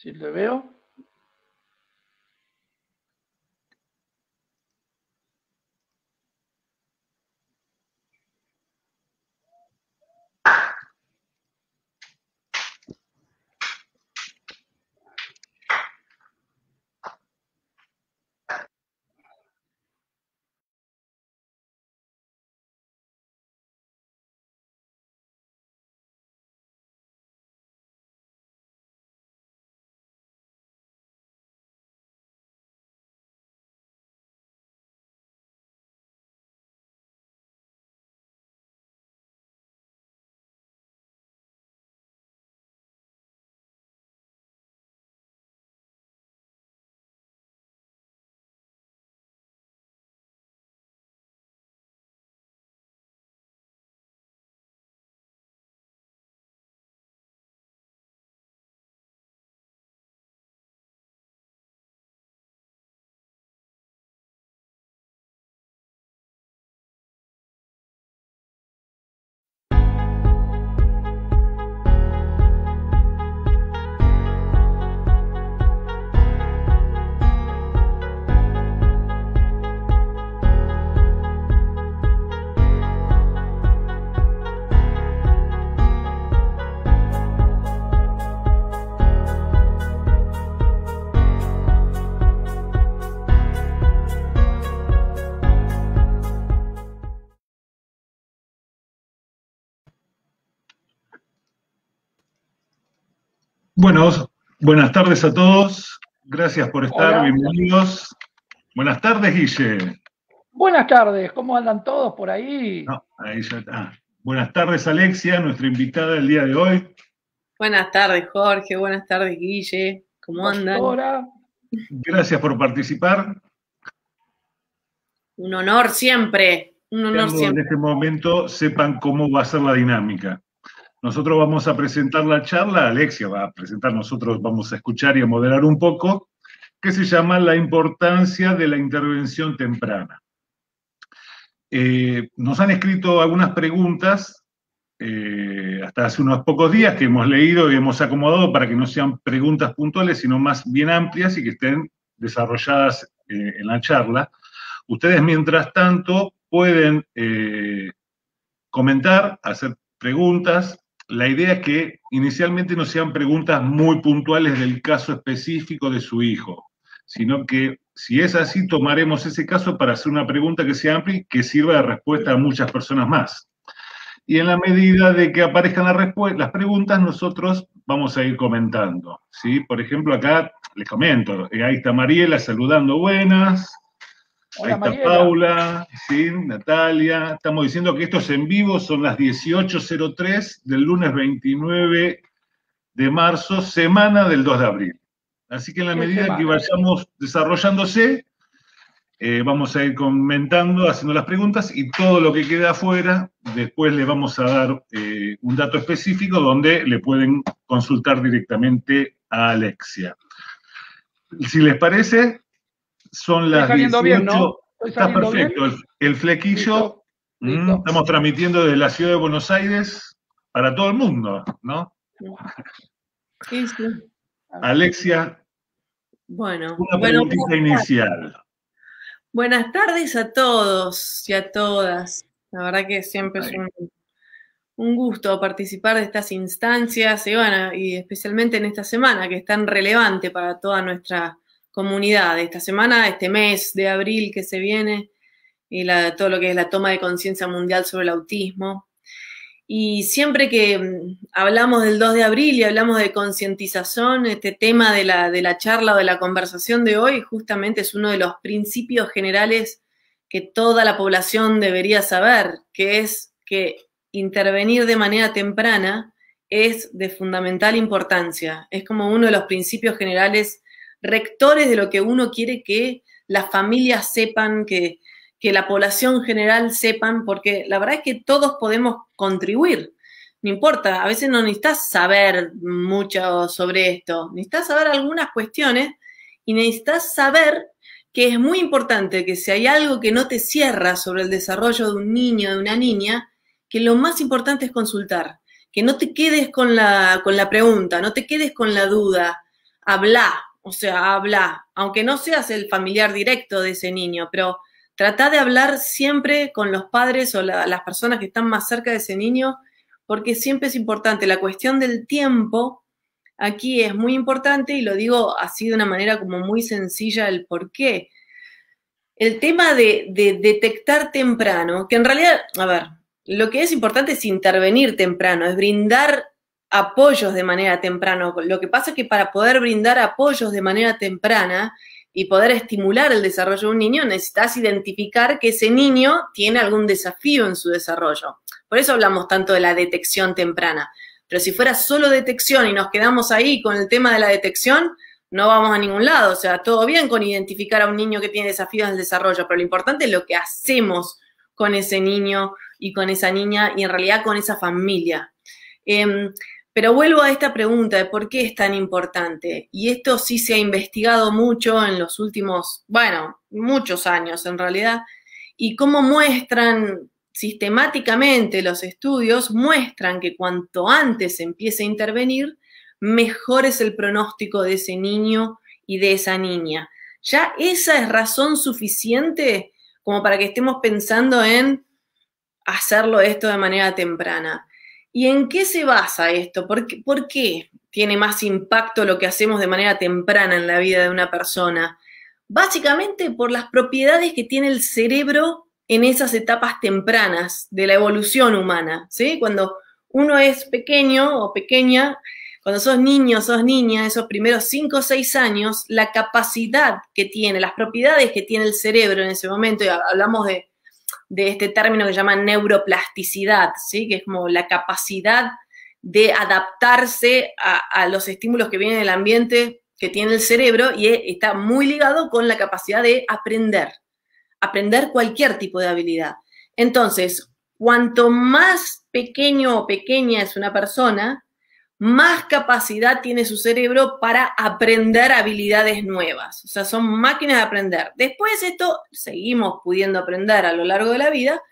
Si le veo. Bueno, buenas tardes a todos. Gracias por estar, Hola. Bienvenidos. Buenas tardes, Guille. Buenas tardes, ¿cómo andan todos por ahí? No, ahí ya está. Buenas tardes, Alexia, nuestra invitada del día de hoy. Buenas tardes, Jorge. Buenas tardes, Guille. ¿Cómo andan? Doctora. Gracias por participar. Un honor siempre. Un honor siempre. En este momento sepan cómo va a ser la dinámica. Nosotros vamos a presentar la charla, Alexia va a presentar, nosotros vamos a escuchar y a moderar un poco, que se llama La importancia de la intervención temprana. Nos han escrito algunas preguntas hasta hace unos pocos días que hemos leído y hemos acomodado para que no sean preguntas puntuales, sino más bien amplias y que estén desarrolladas en la charla. Ustedes, mientras tanto, pueden comentar, hacer preguntas. La idea es que inicialmente no sean preguntas muy puntuales del caso específico de su hijo, sino que si es así, tomaremos ese caso para hacer una pregunta que sea amplia y que sirva de respuesta a muchas personas más. Y en la medida de que aparezcan las preguntas, nosotros vamos a ir comentando, ¿sí? Por ejemplo, acá les comento, ahí está Mariela saludando, buenas. Hola, ahí está Mariela. Paula, ¿sí? Natalia. Estamos diciendo que estos en vivo son las 18:03 del lunes 29 de marzo, semana del 2 de abril. Así que en la medida que vayamos desarrollándose, vamos a ir comentando, haciendo las preguntas, y todo lo que quede afuera, después le vamos a dar un dato específico donde le pueden consultar directamente a Alexia. Si les parece, son las 18. Bien, ¿no? Está perfecto. Bien. El flequillo. Listo. Estamos transmitiendo desde la ciudad de Buenos Aires para todo el mundo, ¿no? Sí, sí. Alexia, bueno, una preguntita inicial. Buenas tardes a todos y a todas. La verdad que siempre es un gusto participar de estas instancias y, bueno, y especialmente en esta semana que es tan relevante para toda nuestra comunidad. Esta semana, este mes de abril que se viene y todo lo que es la toma de conciencia mundial sobre el autismo. Y siempre que hablamos del 2 de abril y hablamos de concientización, este tema de la charla o de la conversación de hoy justamente es uno de los principios generales que toda la población debería saber, que es que intervenir de manera temprana es de fundamental importancia. Es como uno de los principios generales rectores de lo que uno quiere que las familias sepan, que la población general sepan, porque la verdad es que todos podemos contribuir. No importa, a veces no necesitas saber mucho sobre esto, necesitas saber algunas cuestiones y necesitas saber que es muy importante que si hay algo que no te cierra sobre el desarrollo de un niño, de una niña, que lo más importante es consultar, que no te quedes con la pregunta, no te quedes con la duda. habla, o sea, habla, aunque no seas el familiar directo de ese niño, pero trata de hablar siempre con los padres o las personas que están más cerca de ese niño, porque siempre es importante. La cuestión del tiempo aquí es muy importante y lo digo así de una manera como muy sencilla el por qué. El tema de detectar temprano, que en realidad, a ver, lo que es importante es intervenir temprano, es brindar apoyos de manera temprana. Lo que pasa es que para poder brindar apoyos de manera temprana y poder estimular el desarrollo de un niño, necesitas identificar que ese niño tiene algún desafío en su desarrollo. Por eso hablamos tanto de la detección temprana. Pero si fuera solo detección y nos quedamos ahí con el tema de la detección, no vamos a ningún lado. O sea, todo bien con identificar a un niño que tiene desafíos en el desarrollo, pero lo importante es lo que hacemos con ese niño y con esa niña y en realidad con esa familia. Pero vuelvo a esta pregunta de por qué es tan importante. Y esto sí se ha investigado mucho en los últimos, bueno, muchos años en realidad, y cómo muestran sistemáticamente los estudios, muestran que cuanto antes se empiece a intervenir, mejor es el pronóstico de ese niño y de esa niña. Ya esa es razón suficiente como para que estemos pensando en hacerlo esto de manera temprana. ¿Y en qué se basa esto? ¿Por qué tiene más impacto lo que hacemos de manera temprana en la vida de una persona? Básicamente por las propiedades que tiene el cerebro en esas etapas tempranas de la evolución humana, ¿sí? Cuando uno es pequeño o pequeña, cuando sos niño, sos niña, esos primeros 5 o 6 años, la capacidad que tiene, las propiedades que tiene el cerebro en ese momento, y hablamos de este término que se llama neuroplasticidad, ¿sí? Que es como la capacidad de adaptarse a los estímulos que vienen del ambiente que tiene el cerebro y está muy ligado con la capacidad de aprender cualquier tipo de habilidad. Entonces, cuanto más pequeño o pequeña es una persona, más capacidad tiene su cerebro para aprender habilidades nuevas. O sea, son máquinas de aprender. Después esto seguimos pudiendo aprender a lo largo de la vida,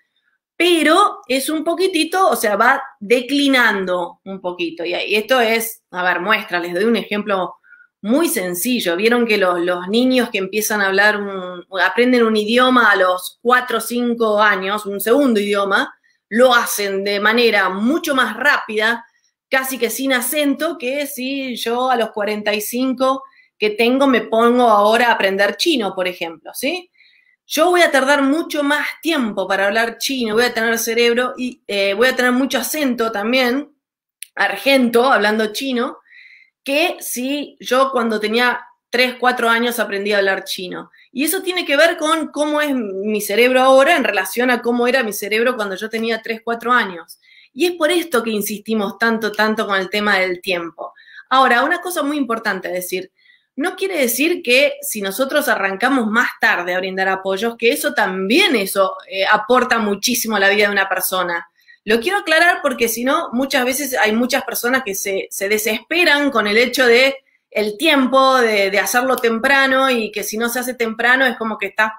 pero es un poquitito, o sea, va declinando un poquito. Y esto es, a ver, muestra, les doy un ejemplo muy sencillo. Vieron que los niños que empiezan a hablar, aprenden un idioma a los 4 o 5 años, un segundo idioma, lo hacen de manera mucho más rápida, casi que sin acento, que si yo a los 45 que tengo me pongo ahora a aprender chino, por ejemplo, ¿sí? Yo voy a tardar mucho más tiempo para hablar chino, voy a tener cerebro y voy a tener mucho acento también, argento, hablando chino, que si yo cuando tenía 3, 4 años aprendí a hablar chino. Y eso tiene que ver con cómo es mi cerebro ahora en relación a cómo era mi cerebro cuando yo tenía 3, 4 años. Y es por esto que insistimos tanto con el tema del tiempo. Ahora, una cosa muy importante es decir, no quiere decir que si nosotros arrancamos más tarde a brindar apoyos, que eso también aporta muchísimo a la vida de una persona. Lo quiero aclarar porque si no, muchas veces hay muchas personas que se desesperan con el hecho de el tiempo, de hacerlo temprano y que si no se hace temprano es como que estás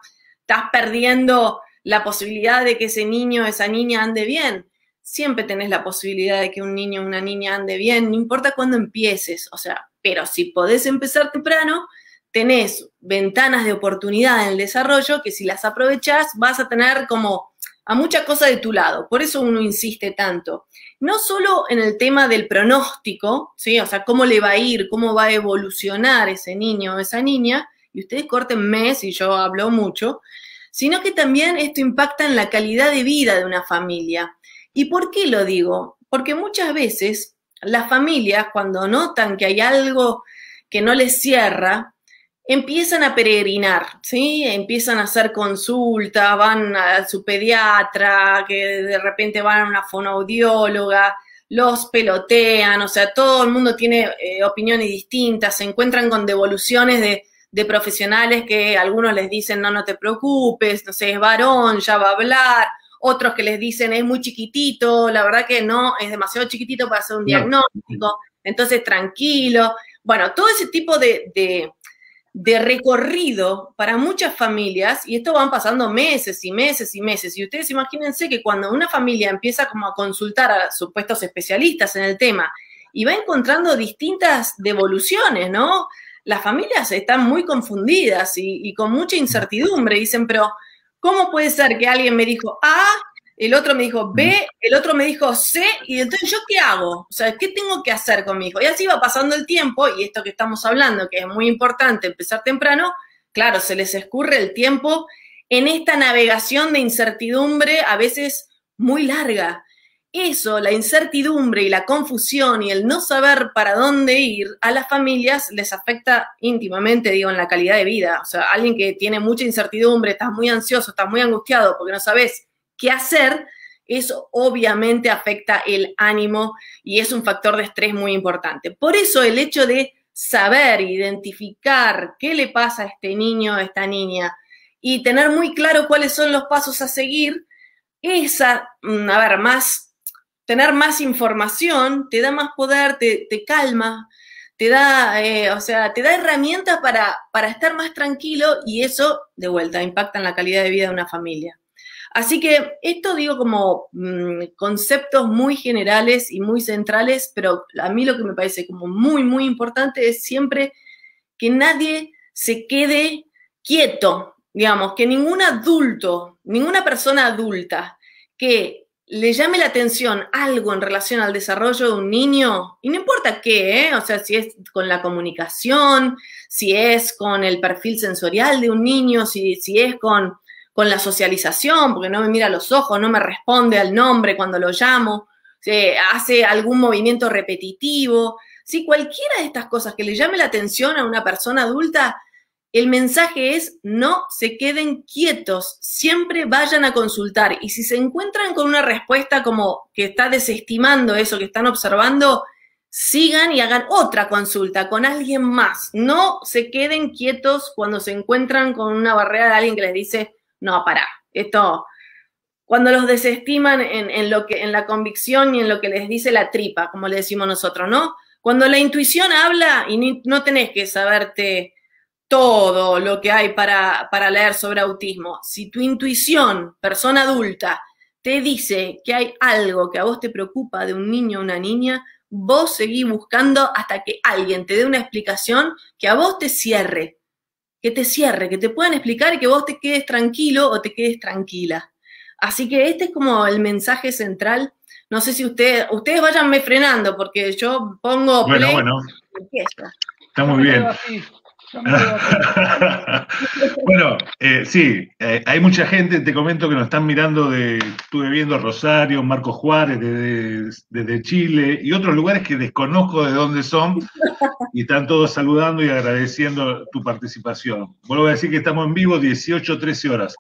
perdiendo la posibilidad de que ese niño o esa niña ande bien. Siempre tenés la posibilidad de que un niño o una niña ande bien, no importa cuándo empieces, o sea, pero si podés empezar temprano, tenés ventanas de oportunidad en el desarrollo que si las aprovechás vas a tener como a mucha cosa de tu lado. Por eso uno insiste tanto. No solo en el tema del pronóstico, ¿sí? O sea, cómo le va a ir, cómo va a evolucionar ese niño o esa niña, y ustedes córtenme si yo hablo mucho, sino que también esto impacta en la calidad de vida de una familia. ¿Y por qué lo digo? Porque muchas veces las familias, cuando notan que hay algo que no les cierra, empiezan a peregrinar, ¿sí? Empiezan a hacer consultas, van a su pediatra, que de repente van a una fonoaudióloga, los pelotean, o sea, todo el mundo tiene opiniones distintas, se encuentran con devoluciones de profesionales que algunos les dicen, no te preocupes, no sé, es varón, ya va a hablar, otros que les dicen, es muy chiquitito, la verdad que no, es demasiado chiquitito para hacer un diagnóstico, entonces tranquilo. Bueno, todo ese tipo de recorrido para muchas familias, y esto van pasando meses y meses y meses, y ustedes imagínense que cuando una familia empieza como a consultar a supuestos especialistas en el tema, y va encontrando distintas devoluciones, ¿no? las familias están muy confundidas y con mucha incertidumbre. Dicen, pero ¿cómo puede ser que alguien me dijo A, el otro me dijo B, el otro me dijo C, y entonces ¿yo qué hago? O sea, ¿qué tengo que hacer con mi hijo? Y así va pasando el tiempo, y esto que estamos hablando, que es muy importante empezar temprano, claro, se les escurre el tiempo en esta navegación de incertidumbre a veces muy larga. Eso, la incertidumbre y la confusión y el no saber para dónde ir, a las familias les afecta íntimamente, digo, en la calidad de vida. O sea, alguien que tiene mucha incertidumbre, estás muy ansioso, estás muy angustiado porque no sabes qué hacer, eso obviamente afecta el ánimo y es un factor de estrés muy importante. Por eso el hecho de saber, identificar qué le pasa a este niño, a esta niña, y tener muy claro cuáles son los pasos a seguir, tener más información, te da más poder, te calma, te da, te da herramientas para estar más tranquilo, y eso, de vuelta, impacta en la calidad de vida de una familia. Así que esto digo como conceptos muy generales y muy centrales, pero a mí lo que me parece como muy, muy importante es siempre que nadie se quede quieto, digamos, que ningún adulto, ninguna persona adulta que le llame la atención algo en relación al desarrollo de un niño, y no importa qué, o sea, si es con la comunicación, si es con el perfil sensorial de un niño, si es con la socialización, porque no me mira a los ojos, no me responde al nombre cuando lo llamo, hace algún movimiento repetitivo, si cualquiera de estas cosas que le llame la atención a una persona adulta, el mensaje es no se queden quietos, siempre vayan a consultar, y si se encuentran con una respuesta como que está desestimando eso que están observando, sigan y hagan otra consulta con alguien más. No se queden quietos cuando se encuentran con una barrera de alguien que les dice, no, pará, esto, cuando los desestiman en la convicción y en lo que les dice la tripa, como le decimos nosotros, ¿no? Cuando la intuición habla y no tenés que saberte todo lo que hay para leer sobre autismo. Si tu intuición, persona adulta, te dice que hay algo que a vos te preocupa de un niño o una niña, vos seguís buscando hasta que alguien te dé una explicación que a vos te cierre, que te puedan explicar y que vos te quedes tranquilo o te quedes tranquila. Así que este es como el mensaje central. No sé si ustedes váyanme frenando, porque yo pongo play. Bueno, está muy bien. Bueno, sí, hay mucha gente, te comento, que nos están mirando estuve viendo Rosario, Marcos Juárez desde Chile y otros lugares que desconozco de dónde son, y están todos saludando y agradeciendo tu participación. Vuelvo a decir que estamos en vivo 18-13 horas.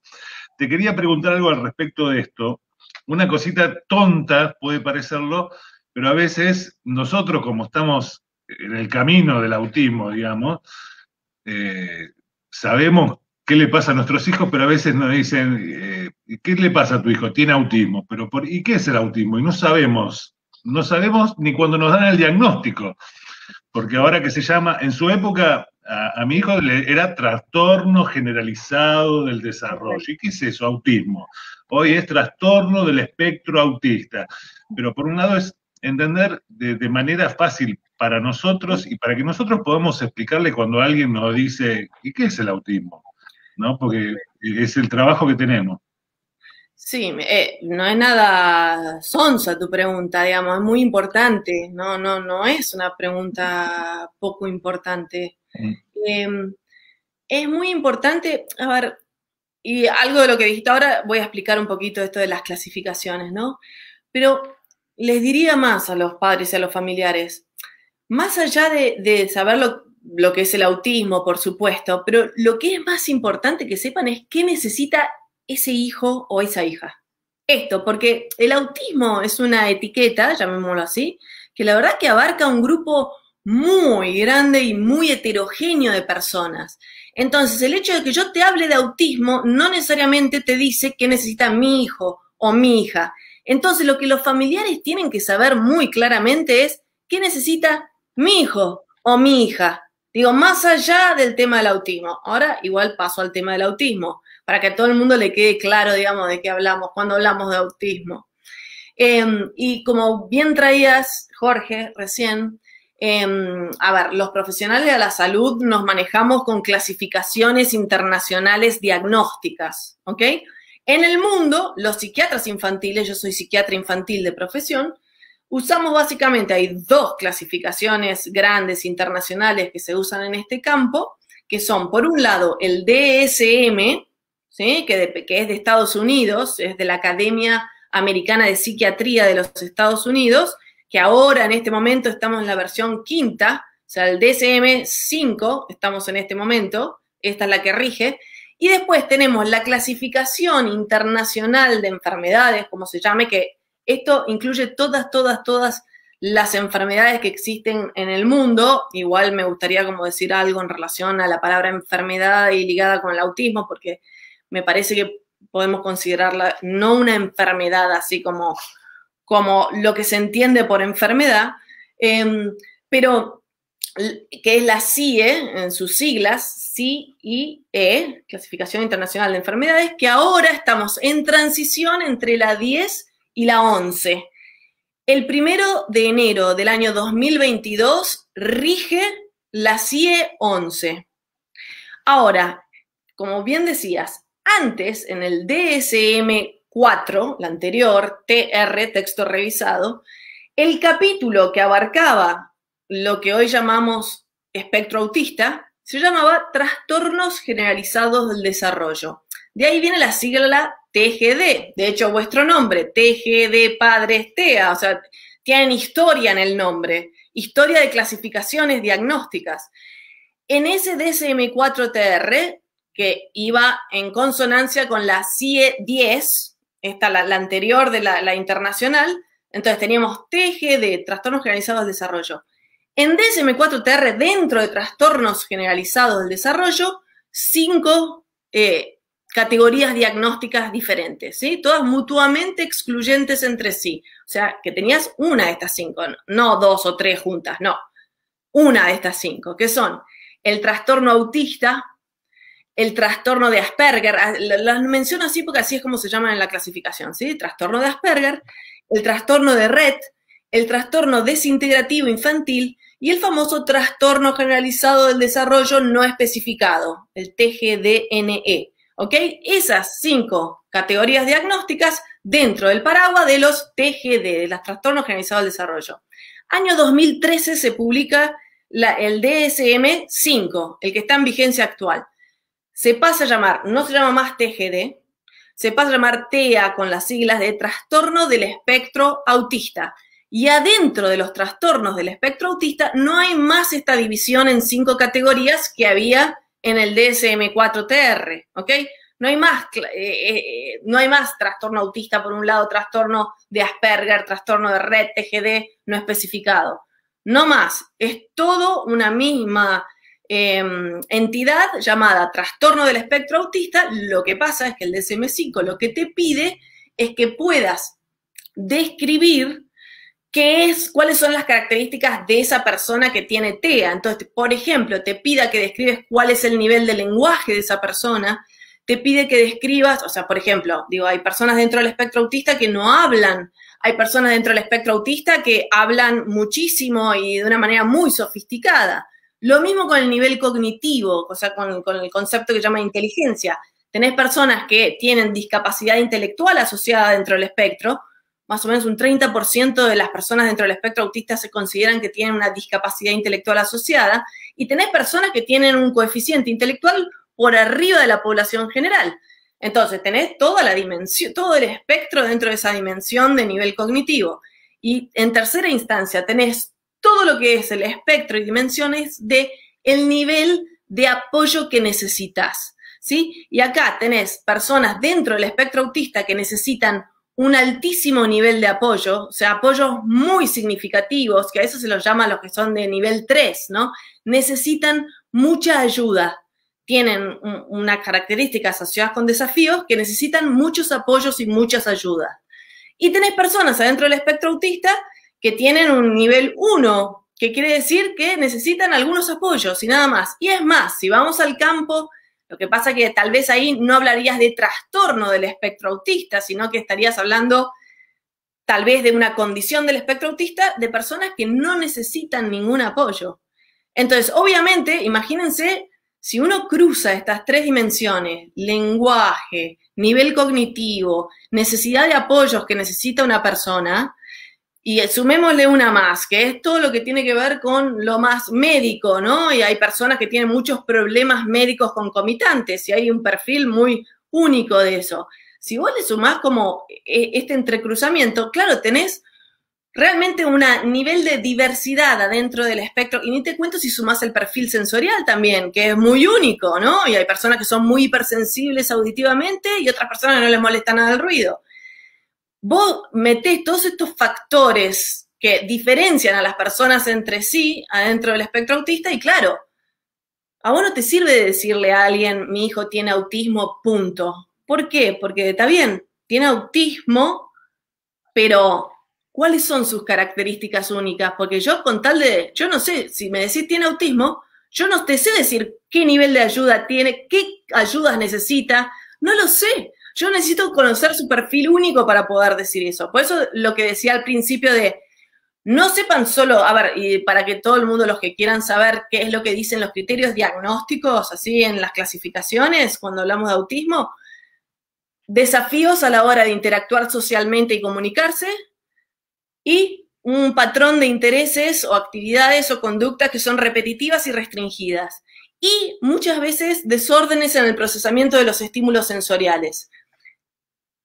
Te quería preguntar algo al respecto de esto. Una cosita tonta puede parecerlo, pero a veces nosotros, como estamos en el camino del autismo, digamos, sabemos qué le pasa a nuestros hijos, pero a veces nos dicen, ¿qué le pasa a tu hijo? Tiene autismo. ¿Y qué es el autismo? Y no sabemos ni cuando nos dan el diagnóstico, porque ahora que se llama, en su época, a mi hijo era trastorno generalizado del desarrollo. ¿Y qué es eso? Autismo. Hoy es trastorno del espectro autista. Pero por un lado es entender de manera fácil para nosotros y para que nosotros podamos explicarle cuando alguien nos dice, ¿y qué es el autismo? ¿No? Porque es el trabajo que tenemos. Sí, no es nada sonsa tu pregunta, digamos, es muy importante, no es una pregunta poco importante. Es muy importante, a ver, y algo de lo que dijiste ahora, voy a explicar un poquito esto de las clasificaciones, ¿no? Pero les diría más a los padres y a los familiares, más allá de saber lo que es el autismo, por supuesto, pero lo que es más importante que sepan es qué necesita ese hijo o esa hija. Esto, porque el autismo es una etiqueta, llamémoslo así, que la verdad que abarca un grupo muy grande y muy heterogéneo de personas. Entonces, el hecho de que yo te hable de autismo no necesariamente te dice qué necesita mi hijo o mi hija. Entonces, lo que los familiares tienen que saber muy claramente es qué necesita mi hijo o mi hija. Digo, más allá del tema del autismo. Ahora, igual paso al tema del autismo, para que a todo el mundo le quede claro, digamos, de qué hablamos cuando hablamos de autismo. Y como bien traías, Jorge, recién, A ver, los profesionales de la salud nos manejamos con clasificaciones internacionales diagnósticas, ¿ok? En el mundo, los psiquiatras infantiles, yo soy psiquiatra infantil de profesión, usamos básicamente, hay dos clasificaciones grandes internacionales que se usan en este campo, que son, por un lado, el DSM, ¿sí? que es de Estados Unidos, es de la Academia Americana de Psiquiatría de los Estados Unidos, que ahora en este momento estamos en la versión quinta, o sea, el DSM-5, estamos en este momento, esta es la que rige, y después tenemos la clasificación internacional de enfermedades, como se llame, que esto incluye todas las enfermedades que existen en el mundo. Igual me gustaría como decir algo en relación a la palabra enfermedad y ligada con el autismo, porque me parece que podemos considerarla no una enfermedad así como lo que se entiende por enfermedad, pero que es la CIE, en sus siglas, CIE, Clasificación Internacional de Enfermedades, que ahora estamos en transición entre la 10 y la 11. El 1 de enero del año 2022 rige la CIE 11. Ahora, como bien decías, antes en el DSM-4, la anterior, TR, texto revisado, el capítulo que abarcaba lo que hoy llamamos espectro autista se llamaba Trastornos Generalizados del Desarrollo. De ahí viene la sigla TGD. De hecho, vuestro nombre, TGD Padres TEA, o sea, tienen historia en el nombre, historia de clasificaciones diagnósticas. En ese DSM-4-TR, que iba en consonancia con la CIE 10, esta la anterior de la internacional, entonces teníamos TGD, Trastornos Generalizados del Desarrollo. En DSM-4-TR, dentro de Trastornos Generalizados del Desarrollo, 5 categorías diagnósticas diferentes, ¿sí? Todas mutuamente excluyentes entre sí. O sea, que tenías una de estas 5, no 2 o 3 juntas, no. Una de estas 5, que son el trastorno autista, el trastorno de Asperger, las menciono así porque así es como se llaman en la clasificación, ¿sí? Trastorno de Asperger, el trastorno de Rett, el trastorno desintegrativo infantil y el famoso trastorno generalizado del desarrollo no especificado, el TGDNE. ¿Ok? Esas 5 categorías diagnósticas dentro del paraguas de los TGD, de los trastornos generalizados del desarrollo. Año 2013 se publica el DSM-5, el que está en vigencia actual. Se pasa a llamar, no se llama más TGD, se pasa a llamar TEA con las siglas de trastorno del espectro autista. Y adentro de los trastornos del espectro autista no hay más esta división en 5 categorías que había en el DSM-4-TR, ¿ok? No hay más trastorno autista por un lado, trastorno de Asperger, trastorno de Rett, TGD no especificado. No más, es todo una misma entidad llamada trastorno del espectro autista. Lo que pasa es que el DSM-5 lo que te pide es que puedas describir cuáles son las características de esa persona que tiene TEA. Entonces, por ejemplo, te pida que describes cuál es el nivel de lenguaje de esa persona, te pide que describas, o sea, por ejemplo, digo, hay personas dentro del espectro autista que no hablan, hay personas dentro del espectro autista que hablan muchísimo y de una manera muy sofisticada. Lo mismo con el nivel cognitivo, o sea, con el concepto que llama inteligencia. Tenés personas que tienen discapacidad intelectual asociada dentro del espectro. Más o menos un 30% de las personas dentro del espectro autista se consideran que tienen una discapacidad intelectual asociada, y tenés personas que tienen un coeficiente intelectual por arriba de la población general. Entonces, tenés toda la dimensión, todo el espectro dentro de esa dimensión de nivel cognitivo. Y en tercera instancia, tenés todo lo que es el espectro y dimensiones de el nivel de apoyo que necesitas, ¿sí? Y acá tenés personas dentro del espectro autista que necesitan un altísimo nivel de apoyo, o sea, apoyos muy significativos, que a eso se los llama los que son de nivel 3, ¿no? Necesitan mucha ayuda, tienen unas características asociadas con desafíos que necesitan muchos apoyos y muchas ayudas. Y tenés personas adentro del espectro autista que tienen un nivel 1, que quiere decir que necesitan algunos apoyos y nada más. Y es más, si vamos al campo, lo que pasa es que tal vez ahí no hablarías de trastorno del espectro autista, sino que estarías hablando tal vez de una condición del espectro autista, de personas que no necesitan ningún apoyo. Entonces, obviamente, imagínense, si uno cruza estas tres dimensiones, lenguaje, nivel cognitivo, necesidad de apoyos que necesita una persona, y sumémosle una más, que es todo lo que tiene que ver con lo más médico, ¿no? Y hay personas que tienen muchos problemas médicos concomitantes, y hay un perfil muy único de eso. Si vos le sumás como este entrecruzamiento, claro, tenés realmente un nivel de diversidad adentro del espectro, y ni te cuento si sumás el perfil sensorial también, que es muy único, ¿no? Y hay personas que son muy hipersensibles auditivamente y otras personas que no les molesta nada el ruido. Vos metés todos estos factores que diferencian a las personas entre sí adentro del espectro autista y claro, a vos no te sirve de decirle a alguien, mi hijo tiene autismo, punto. ¿Por qué? Porque está bien, tiene autismo, pero ¿cuáles son sus características únicas? Porque yo yo no sé, si me decís tiene autismo, yo no te sé decir qué nivel de ayuda tiene, qué ayudas necesita, no lo sé. Yo necesito conocer su perfil único para poder decir eso. Por eso lo que decía al principio de no sepan solo, a ver, y para que todo el mundo, los que quieran saber qué es lo que dicen los criterios diagnósticos, así en las clasificaciones, cuando hablamos de autismo, desafíos a la hora de interactuar socialmente y comunicarse, y un patrón de intereses o actividades o conductas que son repetitivas y restringidas. Y muchas veces desórdenes en el procesamiento de los estímulos sensoriales.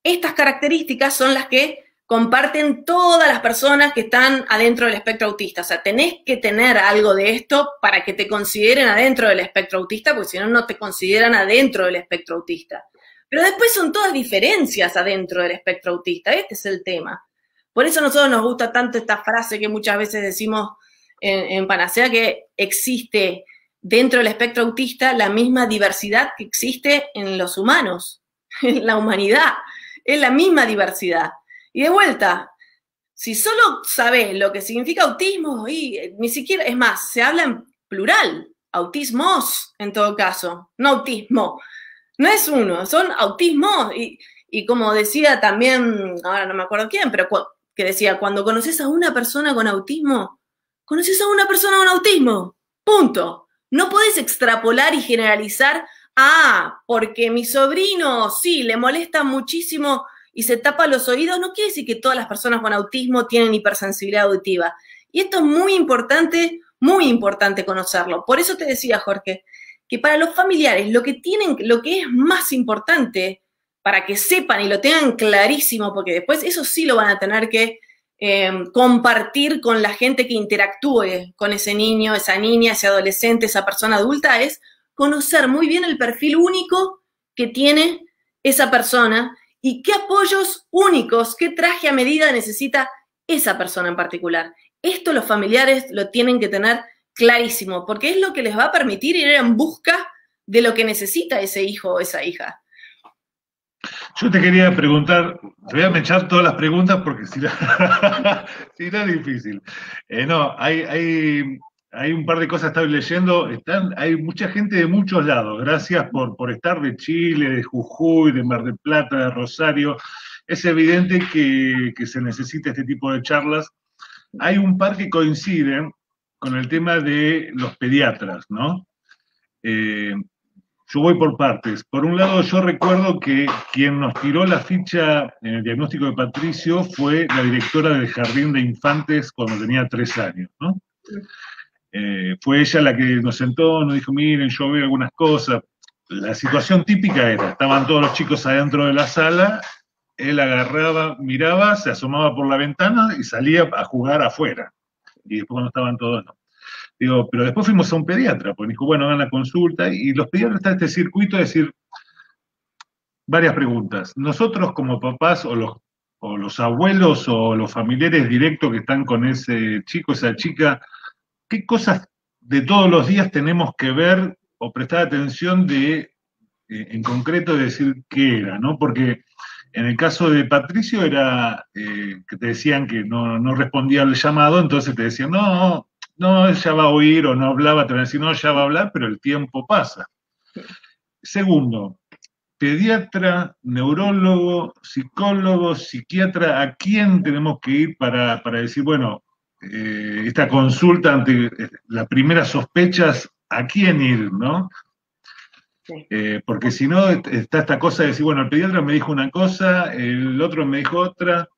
Estas características son las que comparten todas las personas que están adentro del espectro autista. O sea, tenés que tener algo de esto para que te consideren adentro del espectro autista, porque si no, no te consideran adentro del espectro autista. Pero después son todas diferencias adentro del espectro autista. Este es el tema. Por eso a nosotros nos gusta tanto esta frase que muchas veces decimos en Panacea, que existe dentro del espectro autista la misma diversidad que existe en los humanos, en la humanidad. Es la misma diversidad. Y de vuelta, si solo sabés lo que significa autismo, y ni siquiera, es más, se habla en plural, autismos en todo caso, no autismo. No es uno, son autismos. Y como decía también, ahora no me acuerdo quién, pero que decía, cuando conoces a una persona con autismo, conoces a una persona con autismo, punto. No podés extrapolar y generalizar, porque mi sobrino, sí, le molesta muchísimo y se tapa los oídos, no quiere decir que todas las personas con autismo tienen hipersensibilidad auditiva. Y esto es muy importante conocerlo. Por eso te decía, Jorge, que para los familiares lo que es más importante para que sepan y lo tengan clarísimo, porque después eso sí lo van a tener que compartir con la gente que interactúe con ese niño, esa niña, ese adolescente, esa persona adulta, es conocer muy bien el perfil único que tiene esa persona y qué apoyos únicos, qué traje a medida necesita esa persona en particular. Esto los familiares lo tienen que tener clarísimo, porque es lo que les va a permitir ir en busca de lo que necesita ese hijo o esa hija. Yo te quería preguntar, te voy a echar todas las preguntas porque si no, si no es difícil. No, hay un par de cosas que estoy leyendo, hay mucha gente de muchos lados, gracias por estar de Chile, de Jujuy, de Mar del Plata, de Rosario. Es evidente que se necesita este tipo de charlas. Hay un par que coinciden con el tema de los pediatras, ¿no? Yo voy por partes. Por un lado, yo recuerdo que quien nos tiró la ficha en el diagnóstico de Patricio fue la directora del Jardín de Infantes cuando tenía 3 años, ¿no? Fue ella la que nos sentó, nos dijo, miren, yo veo algunas cosas. La situación típica era, estaban todos los chicos adentro de la sala, él agarraba, miraba, se asomaba por la ventana y salía a jugar afuera. Y después cuando estaban todos, no. Digo, pero después fuimos a un pediatra, porque dijo, bueno, hagan la consulta, y los pediatras están en este circuito de decir varias preguntas. Nosotros como papás o los abuelos o los familiares directos que están con ese chico, esa chica, ¿qué cosas de todos los días tenemos que ver o prestar atención en concreto de decir qué era, ¿no? Porque en el caso de Patricio era que te decían que no respondía al llamado, entonces te decían, no, ella va a oír o no hablaba, te van a decir, no, ya va a hablar, pero el tiempo pasa. Segundo, pediatra, neurólogo, psicólogo, psiquiatra, ¿a quién tenemos que ir para decir, bueno, esta consulta ante las primeras sospechas, ¿a quién ir, no? Sí. Porque si no, está esta cosa de decir, bueno, el pediatra me dijo una cosa, el otro me dijo otra.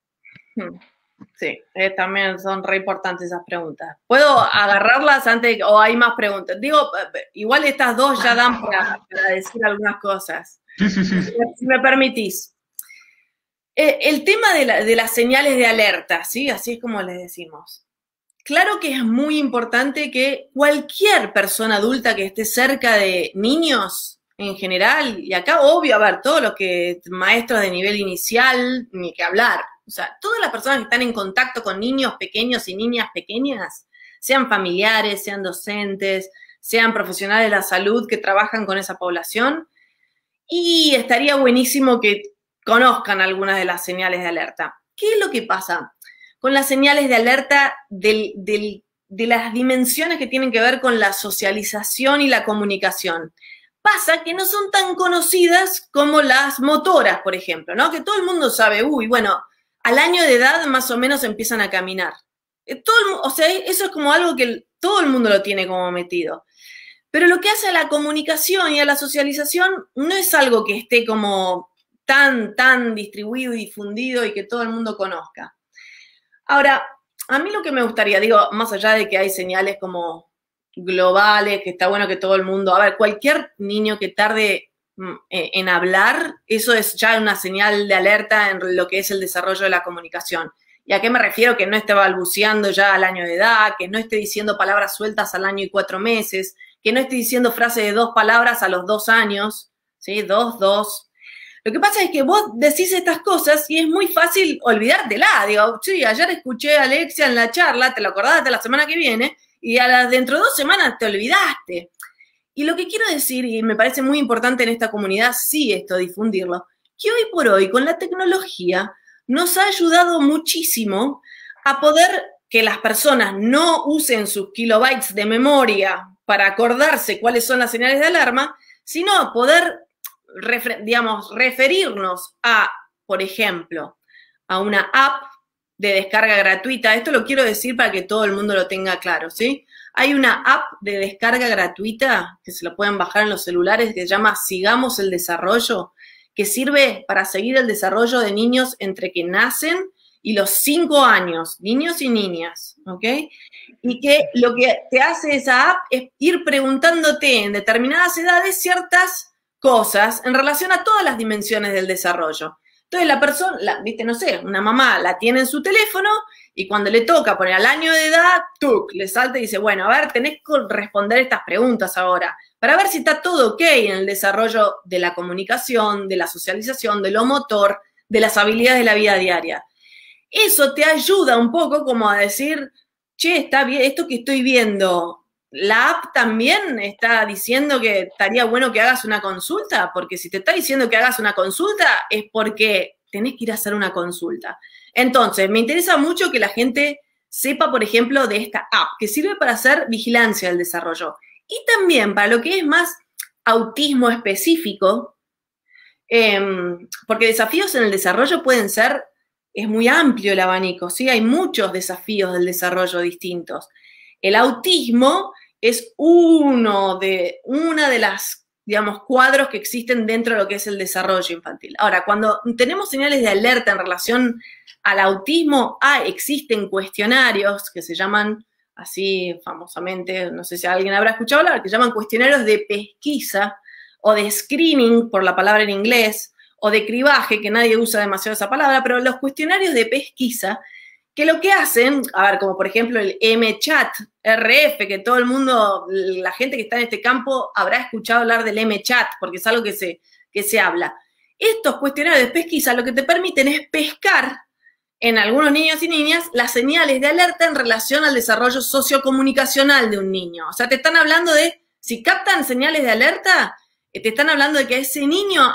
Sí, también son re importantes esas preguntas. ¿Puedo agarrarlas antes o hay más preguntas? Digo, igual estas dos ya dan para decir algunas cosas. Sí. Si me permitís. El tema de las señales de alerta, ¿sí? Así es como les decimos. Claro que es muy importante que cualquier persona adulta que esté cerca de niños en general, y acá obvio, a ver, todos los que maestros de nivel inicial, ni que hablar, o sea, todas las personas que están en contacto con niños pequeños y niñas pequeñas, sean familiares, sean docentes, sean profesionales de la salud que trabajan con esa población, y estaría buenísimo que conozcan algunas de las señales de alerta. ¿Qué es lo que pasa con las señales de alerta de las dimensiones que tienen que ver con la socialización y la comunicación? Pasa que no son tan conocidas como las motoras, por ejemplo, ¿no? Que todo el mundo sabe, bueno, al año de edad más o menos empiezan a caminar. O sea, eso es como algo que todo el mundo lo tiene como metido. Pero lo que hace a la comunicación y a la socialización no es algo que esté como tan distribuido y difundido y que todo el mundo conozca. Ahora, a mí lo que me gustaría, digo, más allá de que hay señales como globales, que está bueno que todo el mundo, a ver, cualquier niño que tarde en hablar, eso es ya una señal de alerta en lo que es el desarrollo de la comunicación. ¿Y a qué me refiero? Que no esté balbuceando ya al año de edad, que no esté diciendo palabras sueltas al año y 4 meses, que no esté diciendo frases de 2 palabras a los 2 años, ¿sí? 2. Lo que pasa es que vos decís estas cosas y es muy fácil olvidártela. Digo, sí, ayer escuché a Alexia en la charla, te lo acordaste la semana que viene, y dentro de 2 semanas te olvidaste. Y lo que quiero decir, y me parece muy importante en esta comunidad, sí esto, difundirlo, que hoy por hoy con la tecnología nos ha ayudado muchísimo a poder que las personas no usen sus kilobytes de memoria para acordarse cuáles son las señales de alarma, sino poder, referirnos a, por ejemplo, a una app de descarga gratuita. Esto lo quiero decir para que todo el mundo lo tenga claro, ¿sí? Hay una app de descarga gratuita que se lo pueden bajar en los celulares que se llama Sigamos el Desarrollo, que sirve para seguir el desarrollo de niños entre que nacen y los 5 años, niños y niñas, ¿ok? Y que lo que te hace esa app es ir preguntándote en determinadas edades ciertas cosas en relación a todas las dimensiones del desarrollo. Entonces la persona, viste, no sé, una mamá la tiene en su teléfono y cuando le toca poner al año de edad, le salta y dice, bueno, a ver, tenés que responder estas preguntas ahora, para ver si está todo ok en el desarrollo de la comunicación, de la socialización, de lo motor, de las habilidades de la vida diaria. Eso te ayuda un poco como a decir, che, está bien, esto que estoy viendo, la app también está diciendo que estaría bueno que hagas una consulta, porque si te está diciendo que hagas una consulta es porque tenés que ir a hacer una consulta. Entonces, me interesa mucho que la gente sepa, por ejemplo, de esta app, que sirve para hacer vigilancia del desarrollo. Y también para lo que es más autismo específico, porque desafíos en el desarrollo pueden ser, es muy amplio el abanico, ¿sí? Hay muchos desafíos del desarrollo distintos. El autismo es una de las, digamos, cuadros que existen dentro de lo que es el desarrollo infantil. Ahora, cuando tenemos señales de alerta en relación al autismo, existen cuestionarios que se llaman así famosamente, no sé si alguien habrá escuchado hablar, que se llaman cuestionarios de pesquisa o de screening, por la palabra en inglés, o de cribaje, que nadie usa demasiado esa palabra, pero los cuestionarios de pesquisa, que lo que hacen, a ver, como por ejemplo el MChat, RF, que todo el mundo, la gente que está en este campo habrá escuchado hablar del MChat, porque es algo que se habla. Estos cuestionarios de pesquisa lo que te permiten es pescar en algunos niños y niñas las señales de alerta en relación al desarrollo sociocomunicacional de un niño. O sea, te están hablando de, si captan señales de alerta, te están hablando de que a ese niño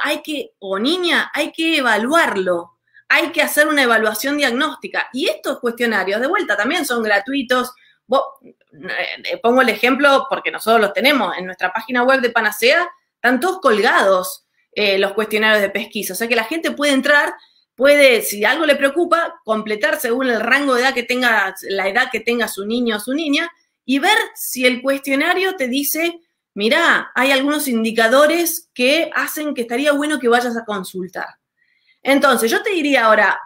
o niña hay que evaluarlo, hay que hacer una evaluación diagnóstica. Y estos cuestionarios, de vuelta, también son gratuitos. Pongo el ejemplo porque nosotros los tenemos en nuestra página web de Panacea, están todos colgados. los cuestionarios de pesquisa. O sea que la gente puede entrar, puede, si algo le preocupa, completar según el rango de edad que tenga, la edad que tenga su niño o su niña, y ver si el cuestionario te dice, mirá, hay algunos indicadores que hacen que estaría bueno que vayas a consultar. Entonces, yo te diría ahora,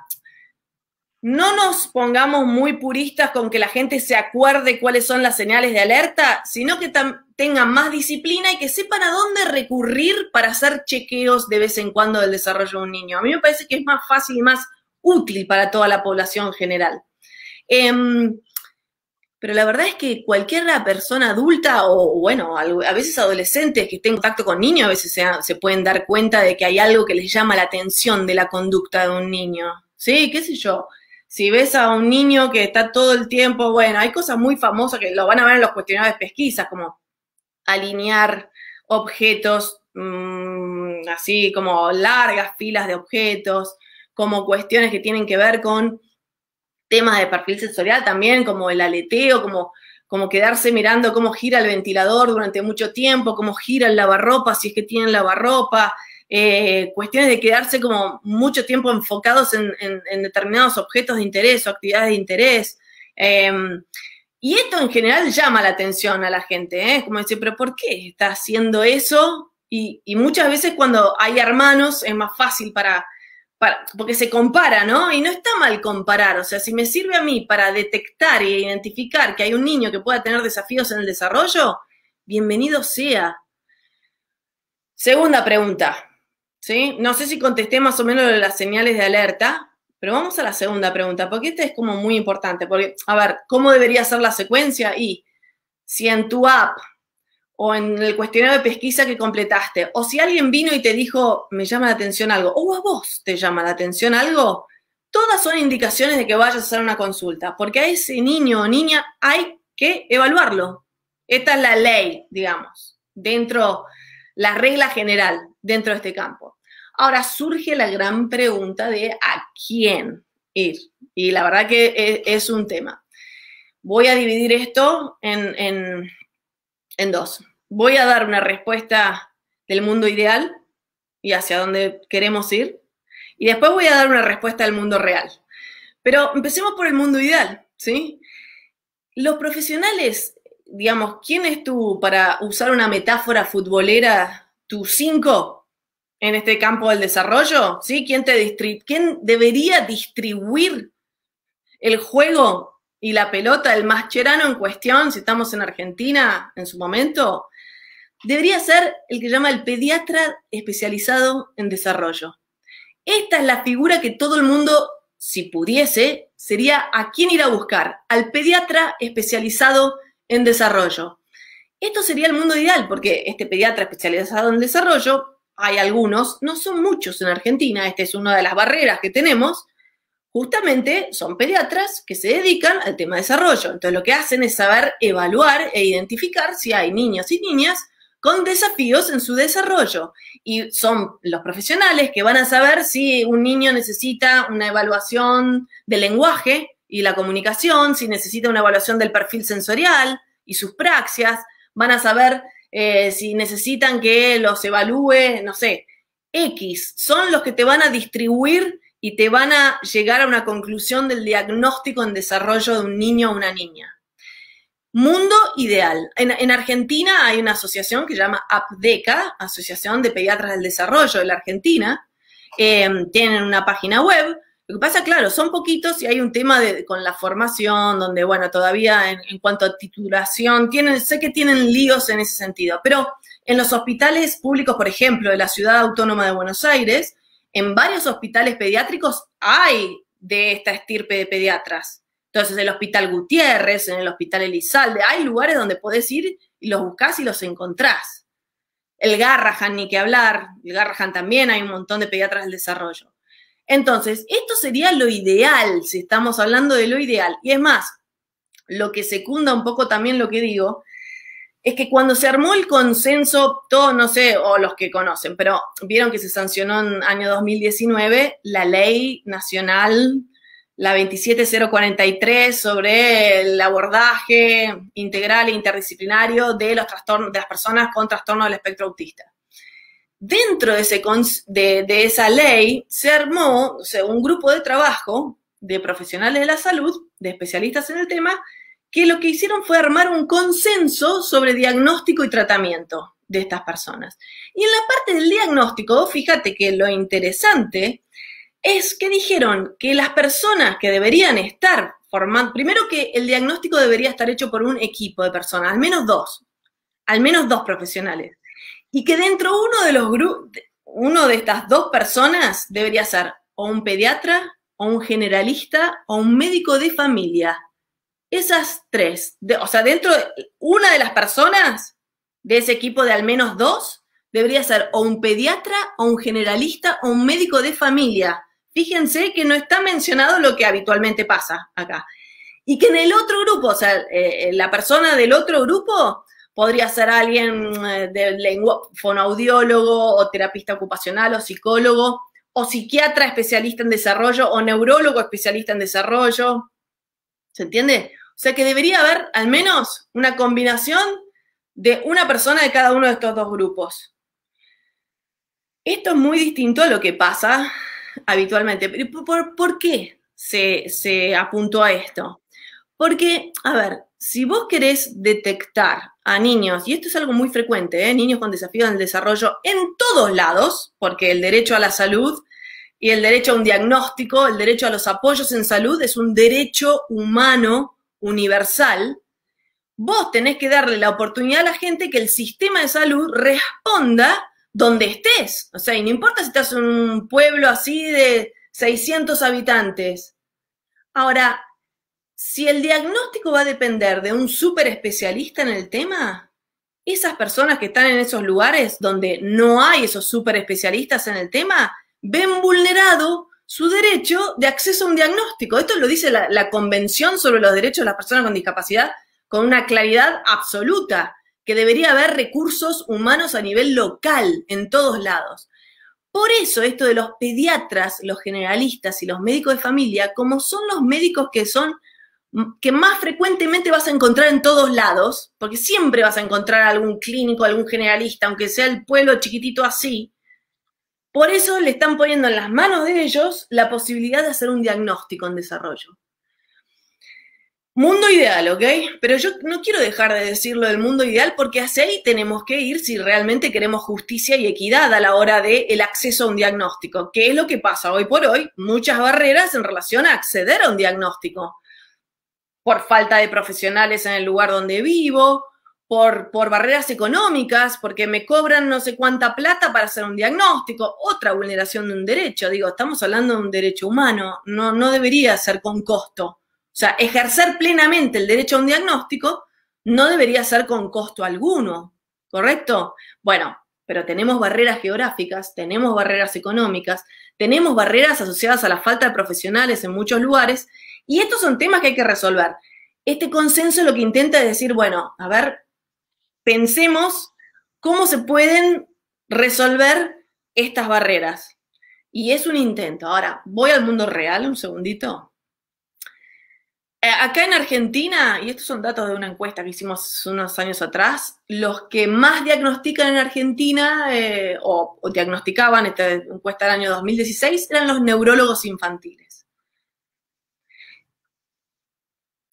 no nos pongamos muy puristas con que la gente se acuerde cuáles son las señales de alerta, sino que tengan más disciplina y que sepan a dónde recurrir para hacer chequeos de vez en cuando del desarrollo de un niño. A mí me parece que es más fácil y más útil para toda la población general. Pero la verdad es que cualquier persona adulta o, bueno, a veces adolescentes que estén en contacto con niños, a veces se pueden dar cuenta de que hay algo que les llama la atención de la conducta de un niño. ¿Sí? ¿Qué sé yo? Si ves a un niño que está todo el tiempo, bueno, hay cosas muy famosas que lo van a ver en los cuestionarios de pesquisa, como alinear objetos, así como largas filas de objetos, como cuestiones que tienen que ver con temas de perfil sensorial también, como el aleteo, como quedarse mirando cómo gira el ventilador durante mucho tiempo, cómo gira el lavarropa, si es que tienen lavarropa, cuestiones de quedarse como mucho tiempo enfocados en determinados objetos de interés o actividades de interés. Y esto en general llama la atención a la gente, ¿eh? Es como decir, ¿pero por qué está haciendo eso? Y muchas veces cuando hay hermanos es más fácil porque se compara, ¿no? Y no está mal comparar, o sea, si me sirve a mí para detectar e identificar que hay un niño que pueda tener desafíos en el desarrollo, bienvenido sea. Segunda pregunta, ¿sí? No sé si contesté más o menos lo de las señales de alerta, pero vamos a la segunda pregunta, porque esta es como muy importante, porque, a ver, ¿cómo debería ser la secuencia? Y si en tu app o en el cuestionario de pesquisa que completaste, o si alguien vino y te dijo, me llama la atención algo, o a vos te llama la atención algo, todas son indicaciones de que vayas a hacer una consulta, porque a ese niño o niña hay que evaluarlo. Esta es la ley, digamos, la regla general dentro de este campo. Ahora surge la gran pregunta de a quién ir, y la verdad que es un tema. Voy a dividir esto en dos. Voy a dar una respuesta del mundo ideal y hacia dónde queremos ir, y después voy a dar una respuesta del mundo real. Pero empecemos por el mundo ideal, ¿sí? Los profesionales, digamos, ¿quién es para usar una metáfora futbolera, tu 5 en este campo del desarrollo? ¿Sí? ¿Quién debería distribuir el juego y la pelota, el mascherano en cuestión, si estamos en Argentina en su momento? Debería ser el que llama el pediatra especializado en desarrollo. Esta es la figura que todo el mundo, si pudiese, sería a quién ir a buscar, al pediatra especializado en desarrollo. Esto sería el mundo ideal, porque este pediatra especializado en desarrollo, hay algunos, no son muchos en Argentina, esta es una de las barreras que tenemos, justamente son pediatras que se dedican al tema de desarrollo. Entonces lo que hacen es saber evaluar e identificar si hay niños y niñas con desafíos en su desarrollo. Y son los profesionales que van a saber si un niño necesita una evaluación del lenguaje y la comunicación, si necesita una evaluación del perfil sensorial y sus praxias, van a saber si necesitan que los evalúe, no sé, X. Son los que te van a distribuir y te van a llegar a una conclusión del diagnóstico en desarrollo de un niño o una niña. Mundo ideal. En Argentina hay una asociación que se llama APDECA, Asociación de Pediatras del Desarrollo de la Argentina. Tienen una página web. Lo que pasa, claro, son poquitos y hay un tema con la formación, donde, bueno, todavía en cuanto a titulación, sé que tienen líos en ese sentido, pero en los hospitales públicos, por ejemplo, de la Ciudad Autónoma de Buenos Aires, en varios hospitales pediátricos hay de esta estirpe de pediatras. Entonces, en el Hospital Gutiérrez, en el Hospital Elizalde, hay lugares donde podés ir y los buscás y los encontrás. El Garrahan, ni que hablar, el Garrahan también hay un montón de pediatras del desarrollo. Entonces, esto sería lo ideal, si estamos hablando de lo ideal. Y es más, lo que secunda un poco también lo que digo, es que cuando se armó el consenso, todos, no sé, o los que conocen, pero vieron que se sancionó en el año 2019 la ley nacional, la 27043, sobre el abordaje integral e interdisciplinario de los trastornos, de las personas con trastorno del espectro autista. dentro de esa ley se armó, o sea, un grupo de trabajo de profesionales de la salud, de especialistas en el tema, que lo que hicieron fue armar un consenso sobre diagnóstico y tratamiento de estas personas. Y en la parte del diagnóstico, fíjate que lo interesante es que dijeron que las personas que deberían estar formando, primero que el diagnóstico debería estar hecho por un equipo de personas, al menos dos profesionales, y que dentro uno de estas dos personas debería ser o un pediatra, o un generalista, o un médico de familia. Esas tres, o sea, dentro de una de las personas de ese equipo de al menos dos, debería ser o un pediatra, o un generalista, o un médico de familia. Fíjense que no está mencionado lo que habitualmente pasa acá. Y que en el otro grupo, o sea, la persona del otro grupo podría ser alguien fonoaudiólogo, o terapista ocupacional, o psicólogo, o psiquiatra especialista en desarrollo, o neurólogo especialista en desarrollo. ¿Se entiende? O sea que debería haber al menos una combinación de una persona de cada uno de estos dos grupos. Esto es muy distinto a lo que pasa habitualmente. ¿Por qué se apuntó a esto? Porque, a ver, si vos querés detectar a niños, y esto es algo muy frecuente, niños con desafíos en el desarrollo en todos lados, porque el derecho a la salud y el derecho a un diagnóstico, el derecho a los apoyos en salud es un derecho humano universal, vos tenés que darle la oportunidad a la gente que el sistema de salud responda donde estés. O sea, y no importa si estás en un pueblo así de 600 habitantes. Ahora, si el diagnóstico va a depender de un súper especialista en el tema, esas personas que están en esos lugares donde no hay esos súper especialistas en el tema, ven vulnerado su derecho de acceso a un diagnóstico. Esto lo dice la Convención sobre los Derechos de las Personas con Discapacidad con una claridad absoluta, que debería haber recursos humanos a nivel local, en todos lados. Por eso esto de los pediatras, los generalistas y los médicos de familia, como son los médicos que más frecuentemente vas a encontrar en todos lados, porque siempre vas a encontrar algún clínico, algún generalista, aunque sea el pueblo chiquitito así, por eso le están poniendo en las manos de ellos la posibilidad de hacer un diagnóstico en desarrollo. Mundo ideal, ¿ok? Pero yo no quiero dejar de decirlo del mundo ideal porque hacia ahí tenemos que ir si realmente queremos justicia y equidad a la hora del acceso a un diagnóstico. ¿Qué es lo que pasa hoy por hoy? Muchas barreras en relación a acceder a un diagnóstico. Por falta de profesionales en el lugar donde vivo, por barreras económicas, porque me cobran no sé cuánta plata para hacer un diagnóstico, otra vulneración de un derecho. Digo, estamos hablando de un derecho humano, no debería ser con costo. O sea, ejercer plenamente el derecho a un diagnóstico no debería ser con costo alguno, ¿correcto? Bueno, pero tenemos barreras geográficas, tenemos barreras económicas, tenemos barreras asociadas a la falta de profesionales en muchos lugares, y estos son temas que hay que resolver. Este consenso lo que intenta es decir, bueno, a ver, pensemos cómo se pueden resolver estas barreras. Y es un intento. Ahora, voy al mundo real un segundito. Acá en Argentina, y estos son datos de una encuesta que hicimos unos años atrás, los que más diagnostican en Argentina, o diagnosticaban, esta encuesta del año 2016, eran los neurólogos infantiles.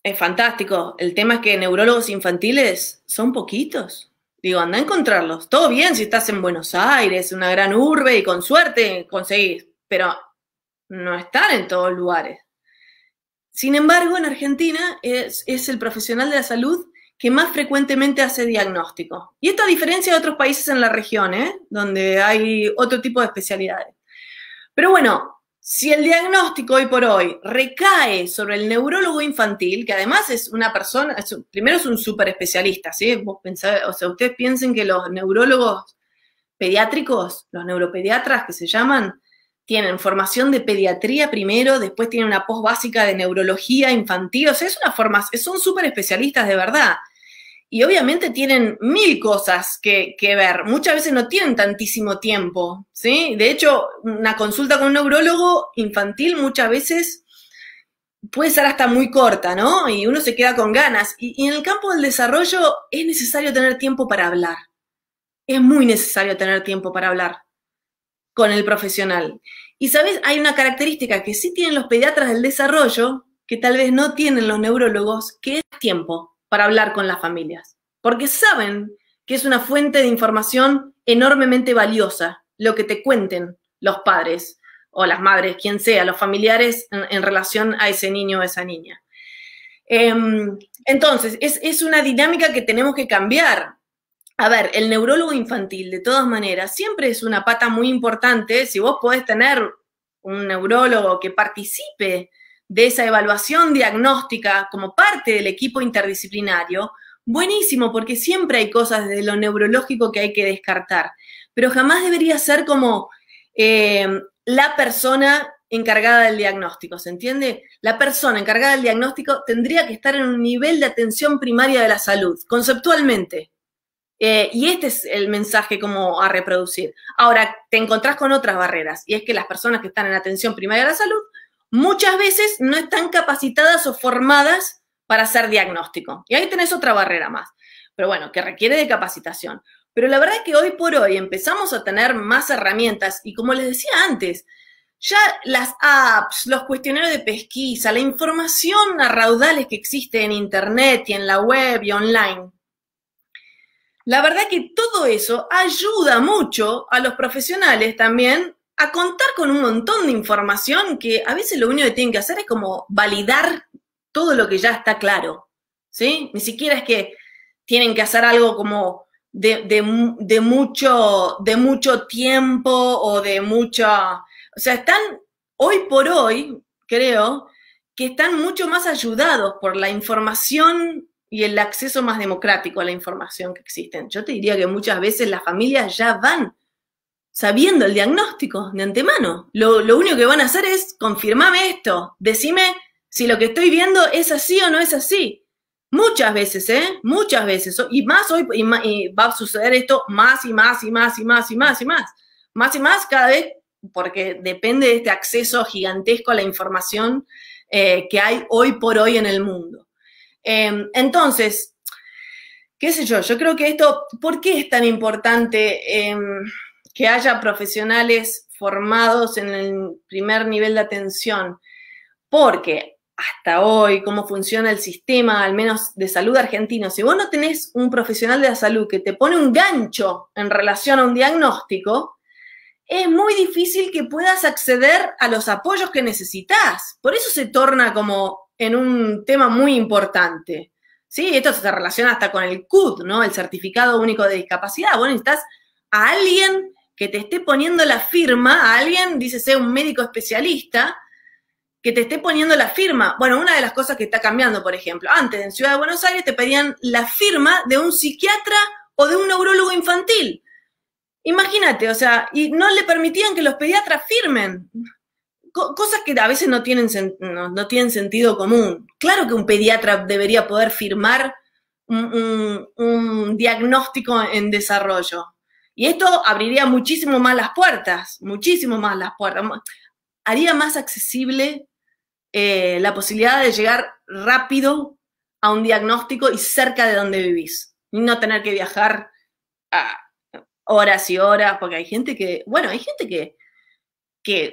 Es fantástico. El tema es que neurólogos infantiles son poquitos. Digo, anda a encontrarlos. Todo bien si estás en Buenos Aires, una gran urbe, y con suerte conseguís, pero no están en todos lugares. Sin embargo, en Argentina es el profesional de la salud que más frecuentemente hace diagnóstico. Y esto a diferencia de otros países en la región, donde hay otro tipo de especialidades. Pero bueno, si el diagnóstico hoy por hoy recae sobre el neurólogo infantil, que además es una persona, primero es un súper especialista, ¿sí? Vos pensás, o sea, ustedes piensen que los neurólogos pediátricos, los neuropediatras que se llaman, tienen formación de pediatría primero, después tienen una post básica de neurología infantil, o sea, son súper especialistas de verdad. Y obviamente tienen 1000 cosas que ver, muchas veces no tienen tantísimo tiempo, ¿sí? De hecho, una consulta con un neurólogo infantil muchas veces puede ser hasta muy corta, ¿no? Y uno se queda con ganas. Y en el campo del desarrollo es necesario tener tiempo para hablar. es muy necesario tener tiempo para hablar con el profesional. Y, ¿sabes? Hay una característica que sí tienen los pediatras del desarrollo, que tal vez no tienen los neurólogos, que es tiempo para hablar con las familias. Porque saben que es una fuente de información enormemente valiosa, lo que te cuenten los padres o las madres, quien sea, los familiares en relación a ese niño o esa niña. Entonces, es una dinámica que tenemos que cambiar. A ver, el neurólogo infantil, de todas maneras, siempre es una pata muy importante. Si vos podés tener un neurólogo que participe de esa evaluación diagnóstica como parte del equipo interdisciplinario, buenísimo, porque siempre hay cosas de lo neurológico que hay que descartar, pero jamás debería ser como la persona encargada del diagnóstico, ¿se entiende? La persona encargada del diagnóstico tendría que estar en un nivel de atención primaria de la salud, conceptualmente. Y este es el mensaje como a reproducir. Ahora, te encontrás con otras barreras, y es que las personas que están en atención primaria de la salud muchas veces no están capacitadas o formadas para hacer diagnóstico. Y ahí tenés otra barrera más, pero bueno, que requiere de capacitación. Pero la verdad es que hoy por hoy empezamos a tener más herramientas, y como les decía antes, ya las apps, los cuestionarios de pesquisa, la información a raudales que existe en internet y en la web y online, la verdad que todo eso ayuda mucho a los profesionales también a contar con un montón de información que a veces lo único que tienen que hacer es como validar todo lo que ya está claro, ¿sí? Ni siquiera es que tienen que hacer algo como de mucho tiempo o de mucha... O sea, están hoy por hoy, creo, que están mucho más ayudados por la información y el acceso más democrático a la información que existen. Yo te diría que muchas veces las familias ya van sabiendo el diagnóstico de antemano. Lo único que van a hacer es confirmame esto, decime si lo que estoy viendo es así o no es así. Muchas veces, muchas veces. Y más hoy, y va a suceder esto más y más y más y más y más y más. Más y más cada vez, porque depende de este acceso gigantesco a la información que hay hoy por hoy en el mundo. Entonces, qué sé yo creo que esto, ¿por qué es tan importante que haya profesionales formados en el primer nivel de atención? Porque hasta hoy, cómo funciona el sistema, al menos de salud argentino, si vos no tenés un profesional de la salud que te pone un gancho en relación a un diagnóstico, es muy difícil que puedas acceder a los apoyos que necesitas. Por eso se torna como en un tema muy importante, ¿sí? Esto se relaciona hasta con el CUD, ¿no? El Certificado Único de Discapacidad. Vos necesitas a alguien que te esté poniendo la firma, a alguien, dícese un médico especialista, que te esté poniendo la firma. Bueno, una de las cosas que está cambiando, por ejemplo, antes en Ciudad de Buenos Aires te pedían la firma de un psiquiatra o de un neurólogo infantil. Imagínate, o sea, y no le permitían que los pediatras firmen. Cosas que a veces no tienen sentido común. Claro que un pediatra debería poder firmar un diagnóstico en desarrollo. Y esto abriría muchísimo más las puertas, muchísimo más las puertas. Haría más accesible la posibilidad de llegar rápido a un diagnóstico y cerca de donde vivís. Y no tener que viajar a horas y horas, porque hay gente que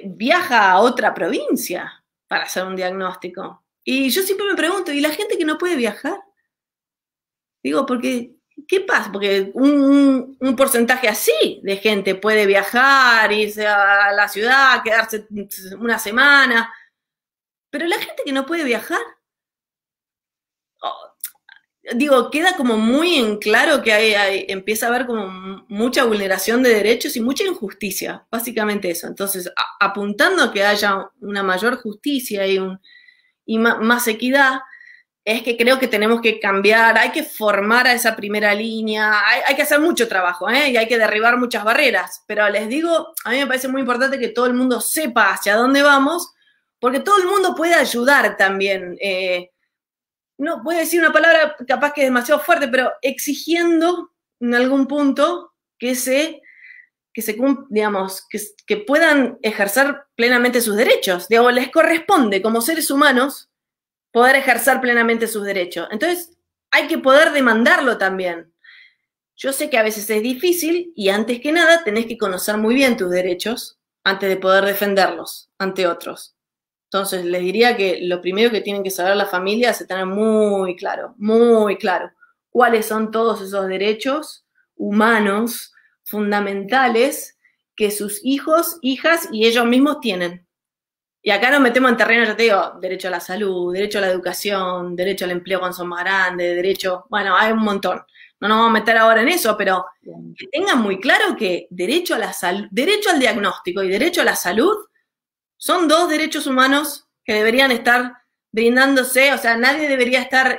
viaja a otra provincia para hacer un diagnóstico. Y yo siempre me pregunto, ¿y la gente que no puede viajar? Digo, porque, ¿qué pasa? Porque un porcentaje así de gente puede viajar, irse a la ciudad, quedarse una semana, pero la gente que no puede viajar, digo, queda como muy en claro que empieza a haber como mucha vulneración de derechos y mucha injusticia, básicamente eso. Entonces, apuntando a que haya una mayor justicia y más equidad, es que creo que tenemos que cambiar, hay que formar a esa primera línea, hay que hacer mucho trabajo, y hay que derribar muchas barreras, pero les digo, a mí me parece muy importante que todo el mundo sepa hacia dónde vamos, porque todo el mundo puede ayudar también. No voy a decir una palabra capaz que es demasiado fuerte, pero exigiendo en algún punto digamos, que puedan ejercer plenamente sus derechos. Digamos, les corresponde como seres humanos poder ejercer plenamente sus derechos. Entonces, hay que poder demandarlo también. Yo sé que a veces es difícil y antes que nada tenés que conocer muy bien tus derechos antes de poder defenderlos ante otros. Entonces, les diría que lo primero que tienen que saber las familias es tener muy claro, cuáles son todos esos derechos humanos fundamentales que sus hijos, hijas y ellos mismos tienen. Y acá nos metemos en terreno, ya te digo, derecho a la salud, derecho a la educación, derecho al empleo cuando son más grandes, derecho, bueno, hay un montón. No nos vamos a meter ahora en eso, pero que tengan muy claro que derecho a la salud, derecho al diagnóstico y derecho a la salud son dos derechos humanos que deberían estar brindándose, o sea, nadie debería estar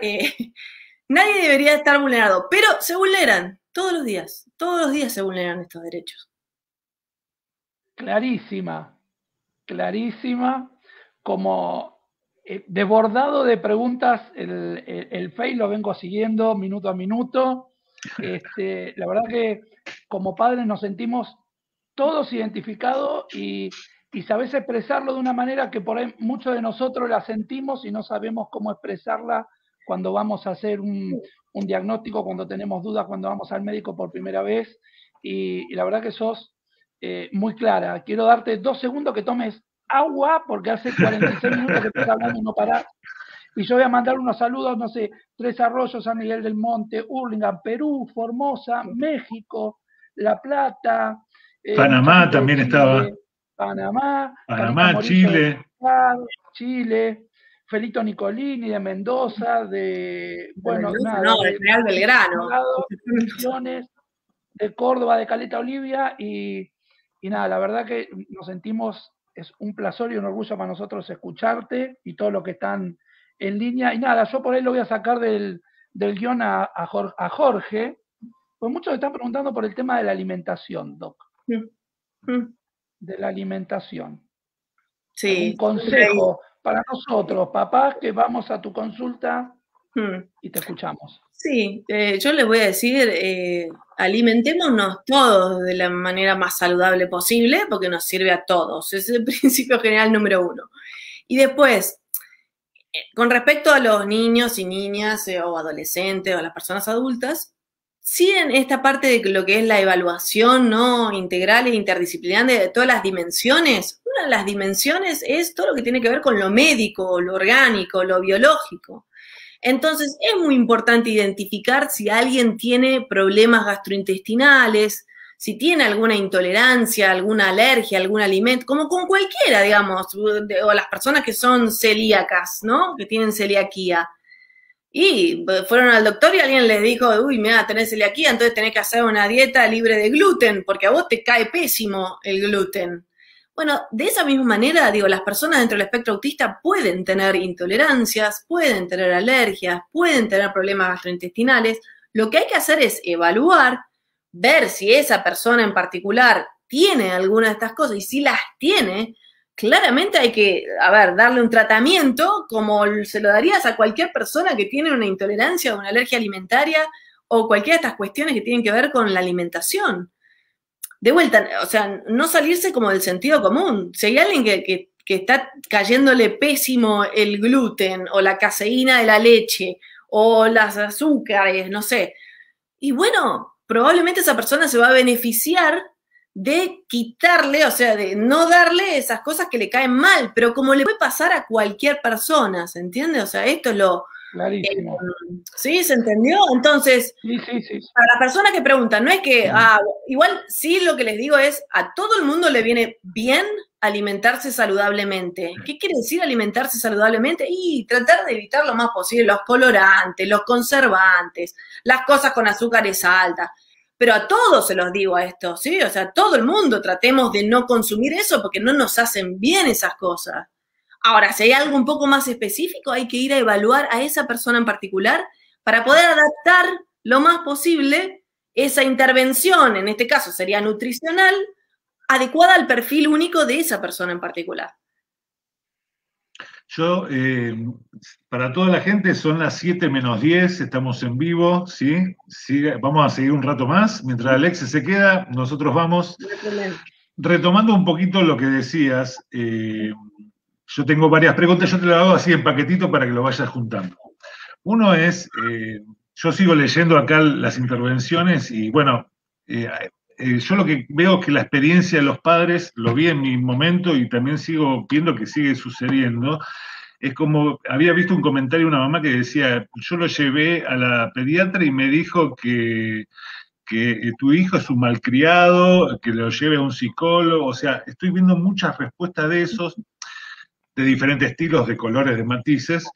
vulnerado, pero se vulneran todos los días se vulneran estos derechos. Clarísima, como desbordado de preguntas, el Face lo vengo siguiendo minuto a minuto. La verdad que como padres nos sentimos todos identificados y sabés expresarlo de una manera que por ahí muchos de nosotros la sentimos y no sabemos cómo expresarla cuando vamos a hacer un diagnóstico, cuando tenemos dudas, cuando vamos al médico por primera vez. Y la verdad que sos muy clara. Quiero darte 2 segundos que tomes agua, porque hace 46 minutos que estás hablando y no parás. Y yo voy a mandar unos saludos, no sé, Tres Arroyos, San Miguel del Monte, Hurlingham, Perú, Formosa, México, La Plata. Panamá también Chile, estaba. Panamá, Chile. Chile, Felito Nicolini de Mendoza, de Real Belgrano, de Córdoba, de Caleta Olivia, y nada, la verdad que nos sentimos, es un placer y un orgullo para nosotros escucharte y todos los que están en línea. Y nada, yo por ahí lo voy a sacar del guión a Jorge, pues muchos están preguntando por el tema de la alimentación, Doc. De la alimentación. Sí. Un consejo para nosotros, papás, que vamos a tu consulta y te escuchamos. Sí, yo les voy a decir, alimentémonos todos de la manera más saludable posible, porque nos sirve a todos. Ese es el principio general número 1. Y después, con respecto a los niños y niñas o adolescentes o a las personas adultas, sí, en esta parte de lo que es la evaluación, ¿no?, integral e interdisciplinaria de todas las dimensiones, una de las dimensiones es todo lo que tiene que ver con lo médico, lo orgánico, lo biológico. Entonces, es muy importante identificar si alguien tiene problemas gastrointestinales, si tiene alguna intolerancia, alguna alergia, algún alimento, como con cualquiera, digamos, o las personas que son celíacas, ¿no?, que tienen celiaquía. Y fueron al doctor y alguien les dijo, uy, mira, tenés celiaquía, entonces tenés que hacer una dieta libre de gluten, porque a vos te cae pésimo el gluten. Bueno, de esa misma manera, digo, las personas dentro del espectro autista pueden tener intolerancias, pueden tener alergias, pueden tener problemas gastrointestinales. Lo que hay que hacer es evaluar, ver si esa persona en particular tiene alguna de estas cosas, y si las tiene, claramente hay que, darle un tratamiento como se lo darías a cualquier persona que tiene una intolerancia o una alergia alimentaria o cualquiera de estas cuestiones que tienen que ver con la alimentación. De vuelta, o sea, no salirse como del sentido común. Si hay alguien que está cayéndole pésimo el gluten o la caseína de la leche o las azúcares, no sé, y bueno, probablemente esa persona se va a beneficiar de quitarle, o sea, de no darle esas cosas que le caen mal, pero como le puede pasar a cualquier persona, ¿se entiende? O sea, esto es lo... Clarísimo. ¿Sí? ¿Se entendió? Entonces, sí. Para las personas que preguntan, no es que, igual sí lo que les digo es, a todo el mundo le viene bien alimentarse saludablemente. ¿Qué quiere decir alimentarse saludablemente? Y tratar de evitar lo más posible los colorantes, los conservantes, las cosas con azúcares altas. Pero a todos se los digo a esto, ¿sí? O sea, todo el mundo tratemos de no consumir eso porque no nos hacen bien esas cosas. Ahora, si hay algo un poco más específico, hay que ir a evaluar a esa persona en particular para poder adaptar lo más posible esa intervención, en este caso sería nutricional, adecuada al perfil único de esa persona en particular. Yo, para toda la gente, son las 7:10, estamos en vivo, ¿sí? Vamos a seguir un rato más. Mientras Alex se queda, nosotros vamos. Retomando un poquito lo que decías, yo tengo varias preguntas, yo te lo hago así en paquetito para que lo vayas juntando. Uno es, yo sigo leyendo acá las intervenciones y bueno, yo lo que veo que la experiencia de los padres, lo vi en mi momento y también sigo viendo que sigue sucediendo, es como, había visto un comentario de una mamá que decía, yo lo llevé a la pediatra y me dijo que tu hijo es un malcriado, que lo lleve a un psicólogo, o sea, estoy viendo muchas respuestas de esos, de diferentes estilos, de colores, de matices,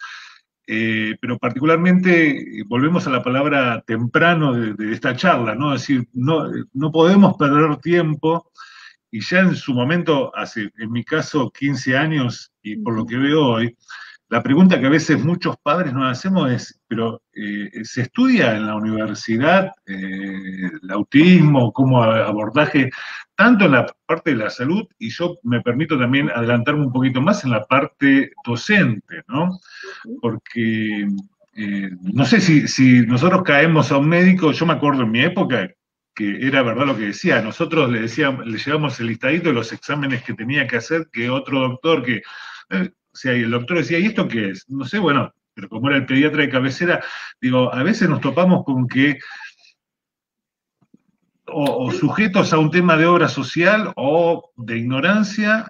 pero particularmente volvemos a la palabra temprano de esta charla, ¿no? Es decir, no podemos perder tiempo, y ya en su momento, hace, en mi caso, 15 años, y por lo que veo hoy, la pregunta que a veces muchos padres nos hacemos es, pero ¿se estudia en la universidad el autismo como abordaje, tanto en la parte de la salud, y yo me permito también adelantarme un poquito más en la parte docente, ¿no? Porque no sé si nosotros caemos a un médico, yo me acuerdo en mi época que era verdad lo que decía, nosotros le llevamos el listadito de los exámenes que tenía que hacer, que otro doctor que... o sea, y el doctor decía, ¿y esto qué es? No sé, bueno, pero como era el pediatra de cabecera, digo, a veces nos topamos con que o sujetos a un tema de obra social o de ignorancia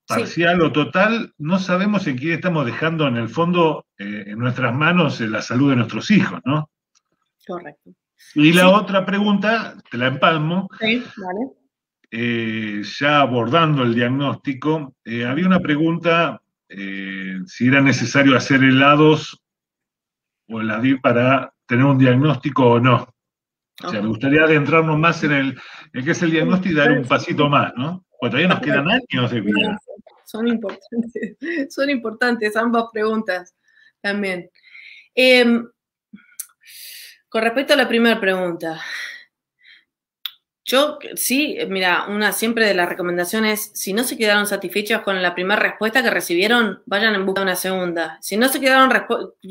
parcial o total, no sabemos en quién estamos dejando en el fondo, en nuestras manos, la salud de nuestros hijos, ¿no? Correcto. Y la otra pregunta, te la empalmo, Sí, vale. ya abordando el diagnóstico, había una pregunta si era necesario hacer helados o la DIR para tener un diagnóstico o no. O sea, me gustaría adentrarnos más en qué es el diagnóstico y dar un pasito más, ¿no? Porque todavía nos quedan años de vida. Son importantes ambas preguntas también. Con respecto a la primera pregunta, yo sí, mira, una siempre de las recomendaciones, si no se quedaron satisfechos con la primera respuesta que recibieron, vayan en busca de una segunda. Si no se quedaron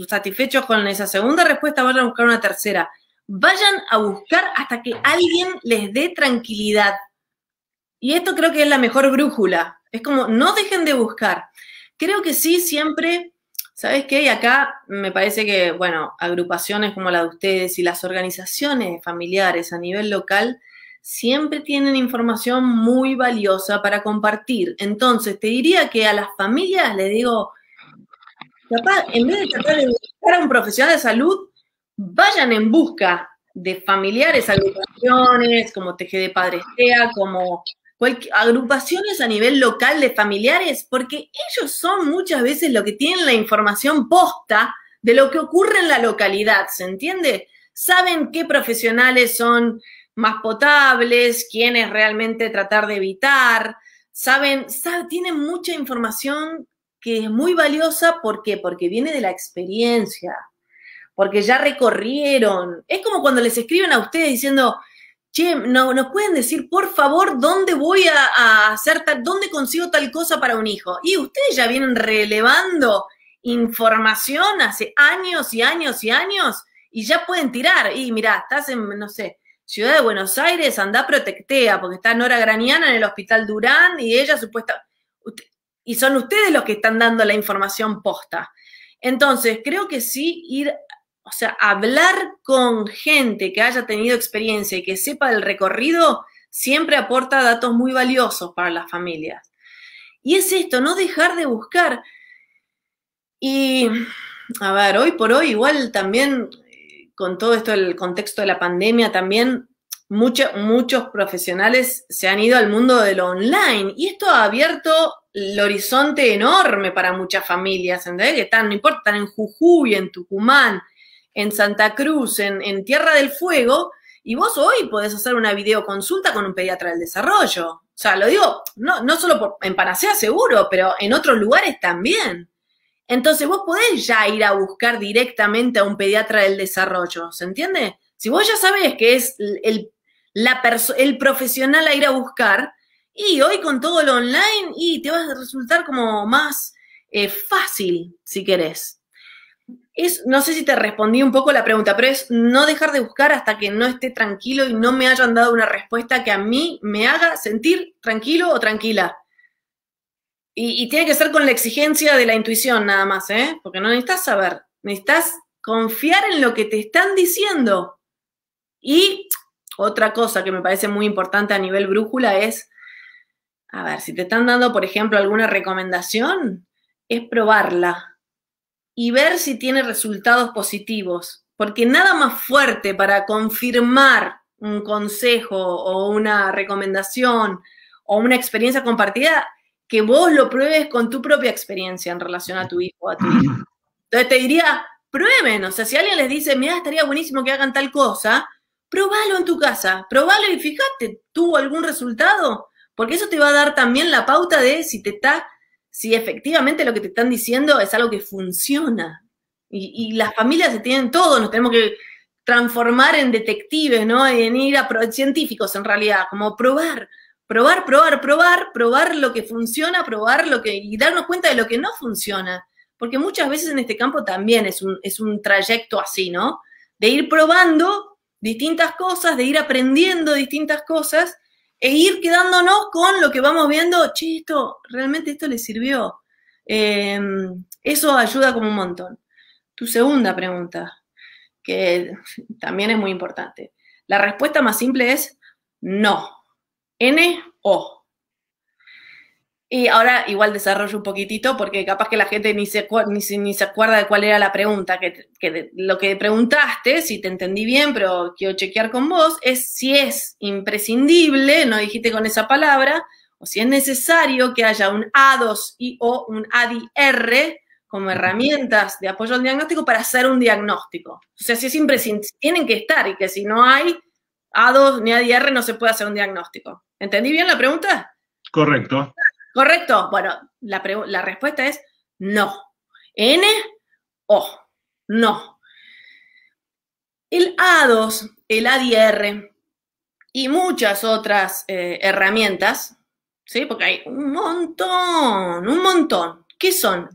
satisfechos con esa segunda respuesta, vayan a buscar una tercera. Vayan a buscar hasta que alguien les dé tranquilidad. Y esto creo que es la mejor brújula. Es como, no dejen de buscar. Creo que sí, siempre, ¿sabes qué? Y acá me parece que, bueno, agrupaciones como la de ustedes y las organizaciones familiares a nivel local siempre tienen información muy valiosa para compartir. Entonces, te diría que a las familias les digo, capaz, en vez de tratar de buscar a un profesional de salud, vayan en busca de familiares, agrupaciones, como TGD Padres TEA, como agrupaciones a nivel local de familiares, porque ellos son muchas veces los que tienen la información posta de lo que ocurre en la localidad, ¿se entiende? Saben qué profesionales son más potables, quiénes realmente tratar de evitar, tienen mucha información que es muy valiosa, ¿por qué? Porque viene de la experiencia, porque ya recorrieron. Es como cuando les escriben a ustedes diciendo, che, ¿nos pueden decir, por favor, dónde voy a hacer dónde consigo tal cosa para un hijo? Y ustedes ya vienen relevando información hace años y años y años y ya pueden tirar. Y mirá, estás en, no sé, Ciudad de Buenos Aires, andá Protectea, porque está Nora Graniana en el Hospital Durán y ella y son ustedes los que están dando la información posta. Entonces, creo que sí o sea, hablar con gente que haya tenido experiencia y que sepa del recorrido siempre aporta datos muy valiosos para las familias. Y es esto, no dejar de buscar. Y, a ver, hoy por hoy, igual también, con todo esto, el contexto de la pandemia, también muchos profesionales se han ido al mundo de lo online. Y esto ha abierto el horizonte enorme para muchas familias, ¿entendés? Que están, no importa, están en Jujuy, en Tucumán, en Santa Cruz, en Tierra del Fuego, y vos hoy podés hacer una videoconsulta con un pediatra del desarrollo. O sea, lo digo, no solo en Panacea seguro, pero en otros lugares también. Entonces vos podés ya ir a buscar directamente a un pediatra del desarrollo, ¿se entiende? Si vos ya sabés que es el profesional a ir a buscar, y hoy con todo lo online, y te va a resultar como más fácil, si querés. No sé si te respondí un poco la pregunta, pero es no dejar de buscar hasta que no esté tranquilo y no me hayan dado una respuesta que a mí me haga sentir tranquilo o tranquila. Y tiene que ser con la exigencia de la intuición nada más, ¿eh? Porque no necesitas saber, necesitas confiar en lo que te están diciendo. Y otra cosa que me parece muy importante a nivel brújula es, a ver, si te están dando, por ejemplo, alguna recomendación, es probarla y ver si tiene resultados positivos. Porque nada más fuerte para confirmar un consejo o una recomendación o una experiencia compartida que vos lo pruebes con tu propia experiencia en relación a tu hijo o a tu hija. Entonces te diría, prueben, o sea, si alguien les dice, mira, estaría buenísimo que hagan tal cosa, probalo en tu casa, probalo y fíjate, ¿tuvo algún resultado? Porque eso te va a dar también la pauta de si efectivamente lo que te están diciendo es algo que funciona. Y las familias se tienen todo, nos tenemos que transformar en detectives, ¿no? En ir a científicos en realidad, como probar lo que funciona, y darnos cuenta de lo que no funciona. Porque muchas veces en este campo también es un trayecto así, ¿no? De ir probando distintas cosas, de ir aprendiendo distintas cosas e ir quedándonos con lo que vamos viendo, che, realmente esto le sirvió. Eso ayuda como un montón. Tu segunda pregunta, que también es muy importante. La respuesta más simple es no. N-O. Y ahora igual desarrollo un poquitito porque capaz que la gente ni se acuerda de cuál era la pregunta. Lo que preguntaste, si te entendí bien, pero quiero chequear con vos, es si es imprescindible, no dijiste con esa palabra, o si es necesario que haya un A2 y o un ADR como herramientas de apoyo al diagnóstico para hacer un diagnóstico. O sea, si es imprescindible, tienen que estar y que si no hay A2 ni ADR no se puede hacer un diagnóstico. ¿Entendí bien la pregunta? Correcto. ¿Correcto? Bueno, la respuesta es no. N-O. No. El A2, el ADR y muchas otras herramientas, ¿sí? Porque hay un montón. ¿Qué son?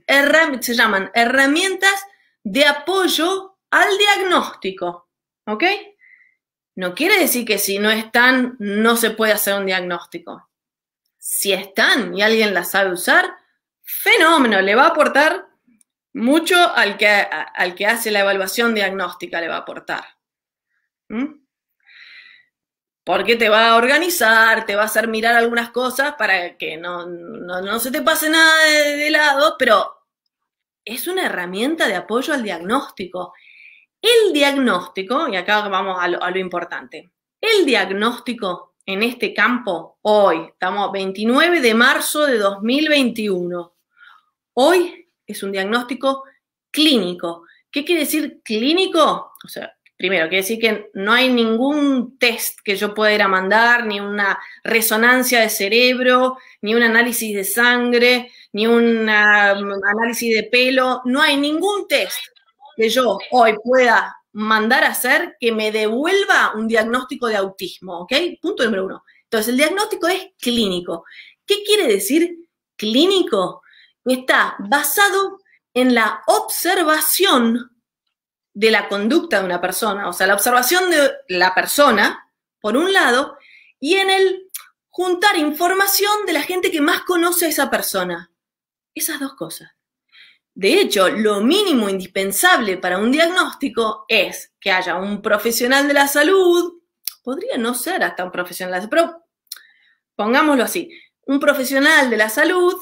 Se llaman herramientas de apoyo al diagnóstico, ¿ok? No quiere decir que si no están, no se puede hacer un diagnóstico. Si están y alguien las sabe usar, fenómeno, le va a aportar mucho al que hace la evaluación diagnóstica, le va a aportar. Porque te va a organizar, te va a hacer mirar algunas cosas para que no se te pase nada de lado, pero es una herramienta de apoyo al diagnóstico. El diagnóstico, y acá vamos a lo importante, el diagnóstico en este campo, hoy, estamos 29 de marzo de 2021, hoy es un diagnóstico clínico. ¿Qué quiere decir clínico? O sea, primero, quiere decir que no hay ningún test que yo pueda ir a mandar, ni una resonancia de cerebro, ni un análisis de sangre, ni un análisis de pelo, no hay ningún test que yo hoy pueda mandar a hacer que me devuelva un diagnóstico de autismo, ¿ok? Punto número 1. Entonces, el diagnóstico es clínico. ¿Qué quiere decir clínico? Está basado en la observación de la conducta de una persona, o sea, la observación de la persona, por un lado, y en el juntar información de la gente que más conoce a esa persona. Esas dos cosas. De hecho, lo mínimo indispensable para un diagnóstico es que haya un profesional de la salud, podría no ser hasta un profesional de la salud, pero pongámoslo así, un profesional de la salud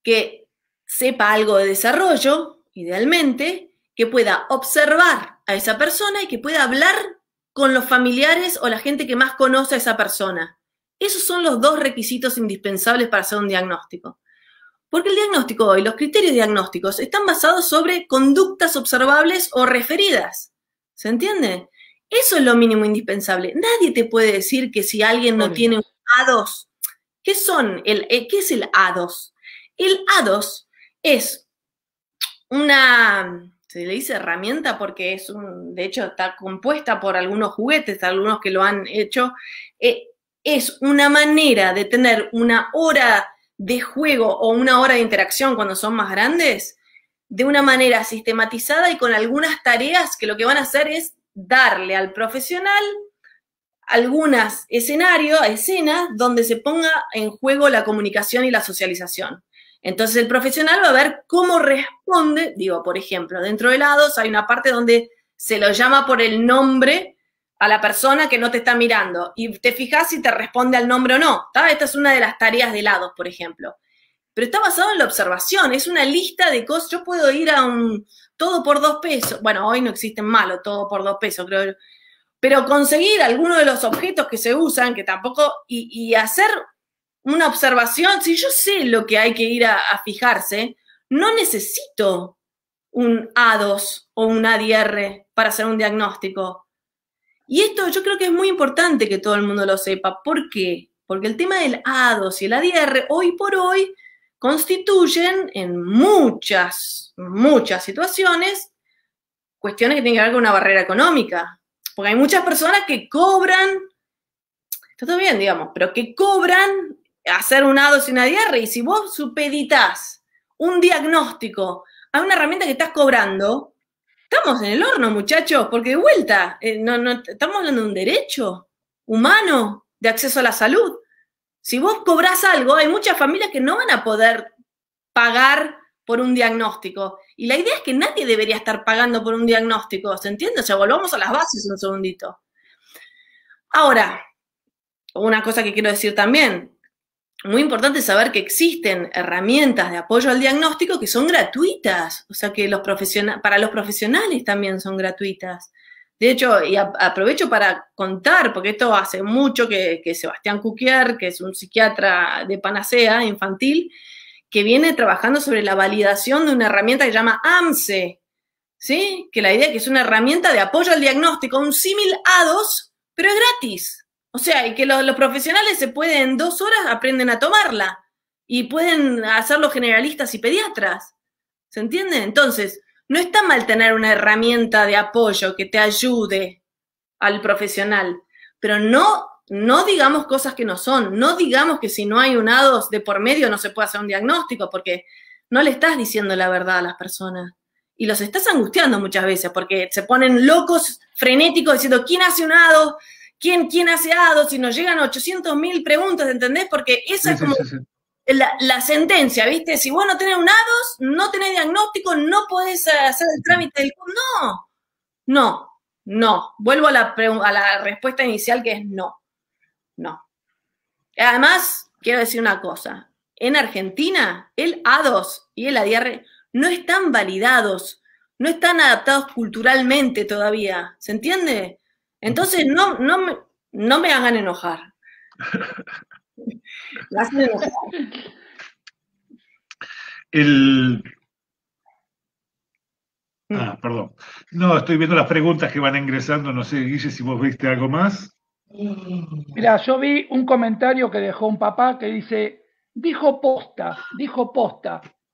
que sepa algo de desarrollo, idealmente, que pueda observar a esa persona y que pueda hablar con los familiares o la gente que más conoce a esa persona. Esos son los dos requisitos indispensables para hacer un diagnóstico. Porque el diagnóstico hoy, los criterios diagnósticos, están basados sobre conductas observables o referidas. ¿Se entiende? Eso es lo mínimo indispensable. Nadie te puede decir que si alguien no tiene un A2, ¿qué es el A2? El A2 es una, se le dice herramienta porque de hecho está compuesta por algunos juguetes, algunos que lo han hecho, es una manera de tener una hora de juego o una hora de interacción cuando son más grandes, de una manera sistematizada y con algunas tareas que lo que van a hacer es darle al profesional algunos escenas donde se ponga en juego la comunicación y la socialización. Entonces el profesional va a ver cómo responde, digo, por ejemplo, dentro del A2 hay una parte donde se lo llama por el nombre a la persona que no te está mirando y te fijas si te responde al nombre o no. Esta es una de las tareas del A2, por ejemplo. Pero está basado en la observación, es una lista de cosas. Yo puedo ir a un todo por 2 pesos. Bueno, hoy no existen malos todo por 2 pesos, creo. Pero conseguir alguno de los objetos que se usan, que tampoco, y hacer una observación, si yo sé lo que hay que ir a fijarse, no necesito un A2 o un ADR para hacer un diagnóstico. Y esto yo creo que es muy importante que todo el mundo lo sepa. ¿Por qué? Porque el tema del A2 y el ADR hoy por hoy constituyen en muchas situaciones cuestiones que tienen que ver con una barrera económica. Porque hay muchas personas que cobran, está todo bien, digamos, pero que cobran hacer un A2 y un ADR, y si vos supeditas un diagnóstico a una herramienta que estás cobrando, estamos en el horno, muchachos, porque de vuelta, estamos hablando de un derecho humano de acceso a la salud. Si vos cobrás algo, hay muchas familias que no van a poder pagar por un diagnóstico. Y la idea es que nadie debería estar pagando por un diagnóstico, ¿se entiende? O sea, volvamos a las bases un segundito. Ahora, una cosa que quiero decir también, muy importante saber que existen herramientas de apoyo al diagnóstico que son gratuitas, o sea que para los profesionales también son gratuitas. De hecho, y aprovecho para contar, porque esto hace mucho que Sebastián Cuquier, que es un psiquiatra de Panacea infantil, que viene trabajando sobre la validación de una herramienta que se llama AMSE, ¿sí? Que la idea es que es una herramienta de apoyo al diagnóstico, un símil A2, pero es gratis. O sea, y que los profesionales en 2 horas aprenden a tomarla, y pueden hacerlo generalistas y pediatras. ¿Se entiende? Entonces, no está mal tener una herramienta de apoyo que te ayude al profesional, pero no digamos cosas que no son, no digamos que si no hay un A2 de por medio no se puede hacer un diagnóstico, porque no le estás diciendo la verdad a las personas. Y los estás angustiando muchas veces, porque se ponen locos, frenéticos, diciendo, ¿quién hace un A2? ¿Quién hace A2? Y nos llegan 800.000 preguntas, ¿entendés? Porque esa es como la sentencia, ¿viste? Si vos no tenés un A2, no tenés diagnóstico, no podés hacer el trámite del... No. Vuelvo a la respuesta inicial, que es no. Además, quiero decir una cosa. En Argentina, el A2 y el ADR no están validados, no están adaptados culturalmente todavía. ¿Se entiende? Entonces, no me hagan enojar. Me hacen enojar. Perdón. No, estoy viendo las preguntas que van ingresando. No sé, Guille, si vos viste algo más. Mira, yo vi un comentario que dejó un papá que dice, dijo posta,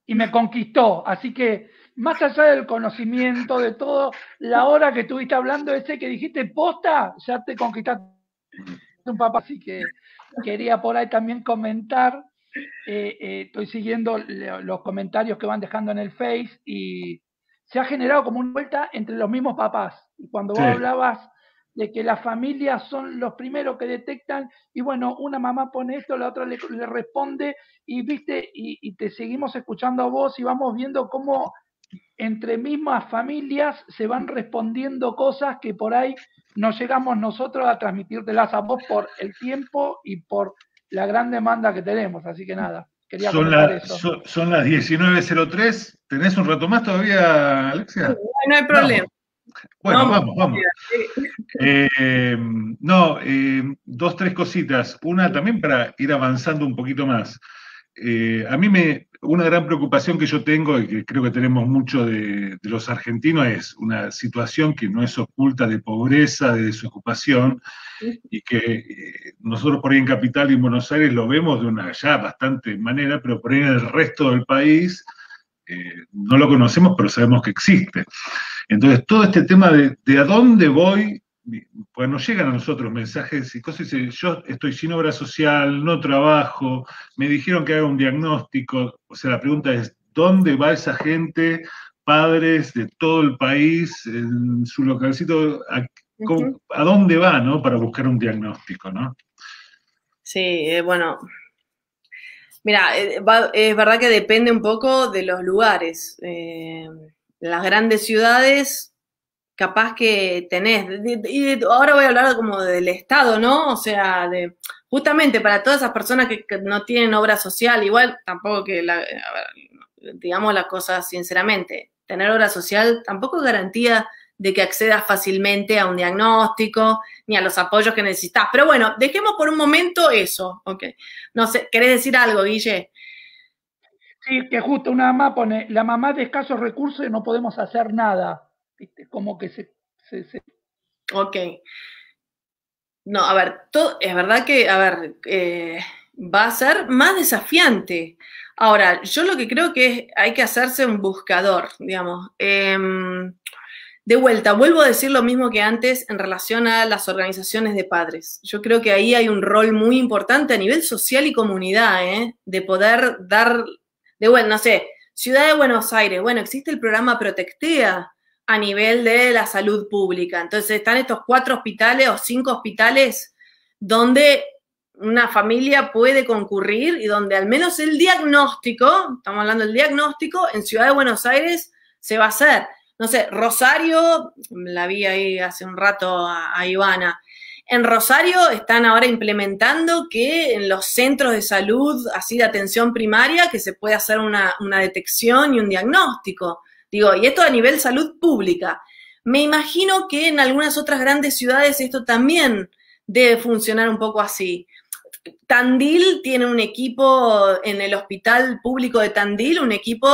y me conquistó. Así que, más allá del conocimiento, de todo, la hora que estuviste hablando, ese que dijiste posta, ya te conquistaste un papá. Así que quería por ahí también comentar. Estoy siguiendo los comentarios que van dejando en el Face y se ha generado como una vuelta entre los mismos papás. Y cuando vos hablabas de que las familias son los primeros que detectan, y bueno, una mamá pone esto, la otra le responde, y viste, y te seguimos escuchando a vos y vamos viendo cómo entre mismas familias se van respondiendo cosas que por ahí no llegamos nosotros a transmitírtelas a vos por el tiempo y por la gran demanda que tenemos. Así que nada, quería comentar eso. Son las 19:03. ¿Tenés un rato más todavía, Alexia? No hay problema. No. Bueno, vamos. 2, 3 cositas. Una también para ir avanzando un poquito más. A mí una gran preocupación que yo tengo, y que creo que tenemos mucho de los argentinos, es una situación que no es oculta de pobreza, de desocupación, y que nosotros por ahí en Capital y en Buenos Aires lo vemos de una ya bastante manera, pero por ahí en el resto del país no lo conocemos, pero sabemos que existe. Entonces, todo este tema de a dónde voy, pues nos llegan a nosotros mensajes y cosas, y dicen, yo estoy sin obra social, no trabajo, me dijeron que haga un diagnóstico. O sea, la pregunta es, ¿dónde va esa gente, padres de todo el país, en su localcito, a dónde va, ¿no? Para buscar un diagnóstico, ¿no? Sí, bueno, Mira, es verdad que depende un poco de los lugares. Las grandes ciudades, capaz que tenés, y ahora voy a hablar como del Estado, ¿no? O sea, justamente para todas esas personas que no tienen obra social, igual tampoco que, a ver, digamos las cosas sinceramente, tener obra social tampoco es garantía de que accedas fácilmente a un diagnóstico ni a los apoyos que necesitas. Pero bueno, dejemos por un momento eso, ¿ok? No sé, ¿querés decir algo, Guille? Sí, que justo una mamá pone, la mamá de escasos recursos y no podemos hacer nada. ¿Viste? Como que se... Ok. No, a ver, es verdad que, a ver, va a ser más desafiante. Ahora, yo lo que creo que hay que hacerse un buscador, digamos. De vuelta, vuelvo a decir lo mismo que antes en relación a las organizaciones de padres. Yo creo que ahí hay un rol muy importante a nivel social y comunidad, de poder dar, de vuelta, no sé, Ciudad de Buenos Aires, bueno, existe el programa Protectea a nivel de la salud pública. Entonces están estos 4 hospitales o 5 hospitales donde una familia puede concurrir y donde al menos el diagnóstico, estamos hablando del diagnóstico, en Ciudad de Buenos Aires se va a hacer. No sé, Rosario, la vi ahí hace un rato a Ivana. En Rosario están ahora implementando que en los centros de salud, así de atención primaria, que se puede hacer una detección y un diagnóstico. Digo, y esto a nivel salud pública. Me imagino que en algunas otras grandes ciudades esto también debe funcionar un poco así. Tandil tiene un equipo en el hospital público de Tandil, un equipo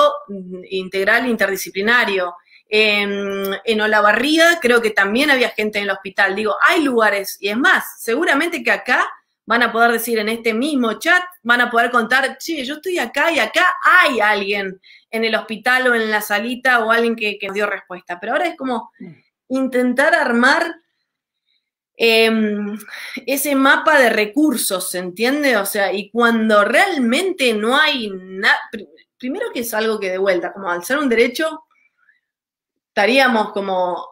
integral interdisciplinario. En Olavarría creo que también había gente en el hospital. Digo, hay lugares, y es más, seguramente que acá van a poder decir en este mismo chat, van a poder contar, che, yo estoy acá y acá hay alguien en el hospital o en la salita o alguien que nos dio respuesta. Pero ahora es como intentar armar ese mapa de recursos, ¿se entiende? O sea, y cuando realmente no hay nada, primero que es algo que de vuelta, como al ser un derecho, estaríamos como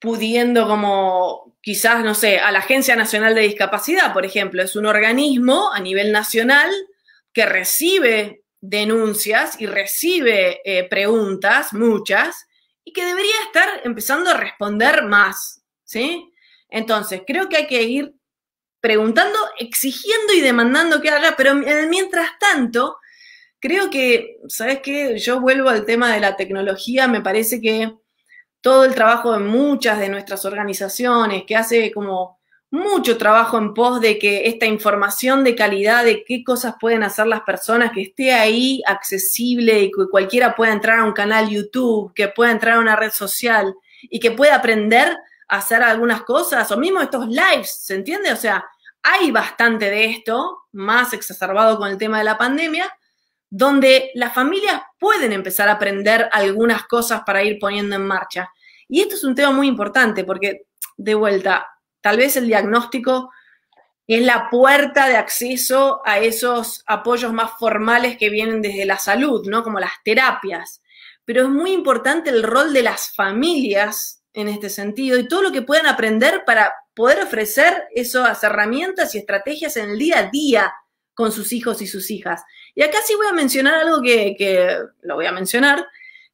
pudiendo como quizás, no sé, a la Agencia Nacional de Discapacidad, por ejemplo, es un organismo a nivel nacional que recibe denuncias y recibe preguntas, muchas, y que debería estar empezando a responder más, ¿sí? Entonces, creo que hay que ir preguntando, exigiendo y demandando que haga, pero mientras tanto, creo que, ¿sabes qué? Yo vuelvo al tema de la tecnología, me parece que todo el trabajo de muchas de nuestras organizaciones, que hace como mucho trabajo en pos de que esta información de calidad, de qué cosas pueden hacer las personas, que esté ahí accesible y que cualquiera pueda entrar a un canal YouTube, que pueda entrar a una red social y que pueda aprender a hacer algunas cosas, o mismo estos lives, ¿se entiende? O sea, hay bastante de esto, más exacerbado con el tema de la pandemia, donde las familias pueden empezar a aprender algunas cosas para ir poniendo en marcha. Y esto es un tema muy importante porque, de vuelta, tal vez el diagnóstico es la puerta de acceso a esos apoyos más formales que vienen desde la salud, ¿no? Como las terapias. Pero es muy importante el rol de las familias en este sentido y todo lo que puedan aprender para poder ofrecer esas herramientas y estrategias en el día a día con sus hijos y sus hijas. Y acá sí voy a mencionar algo que lo voy a mencionar,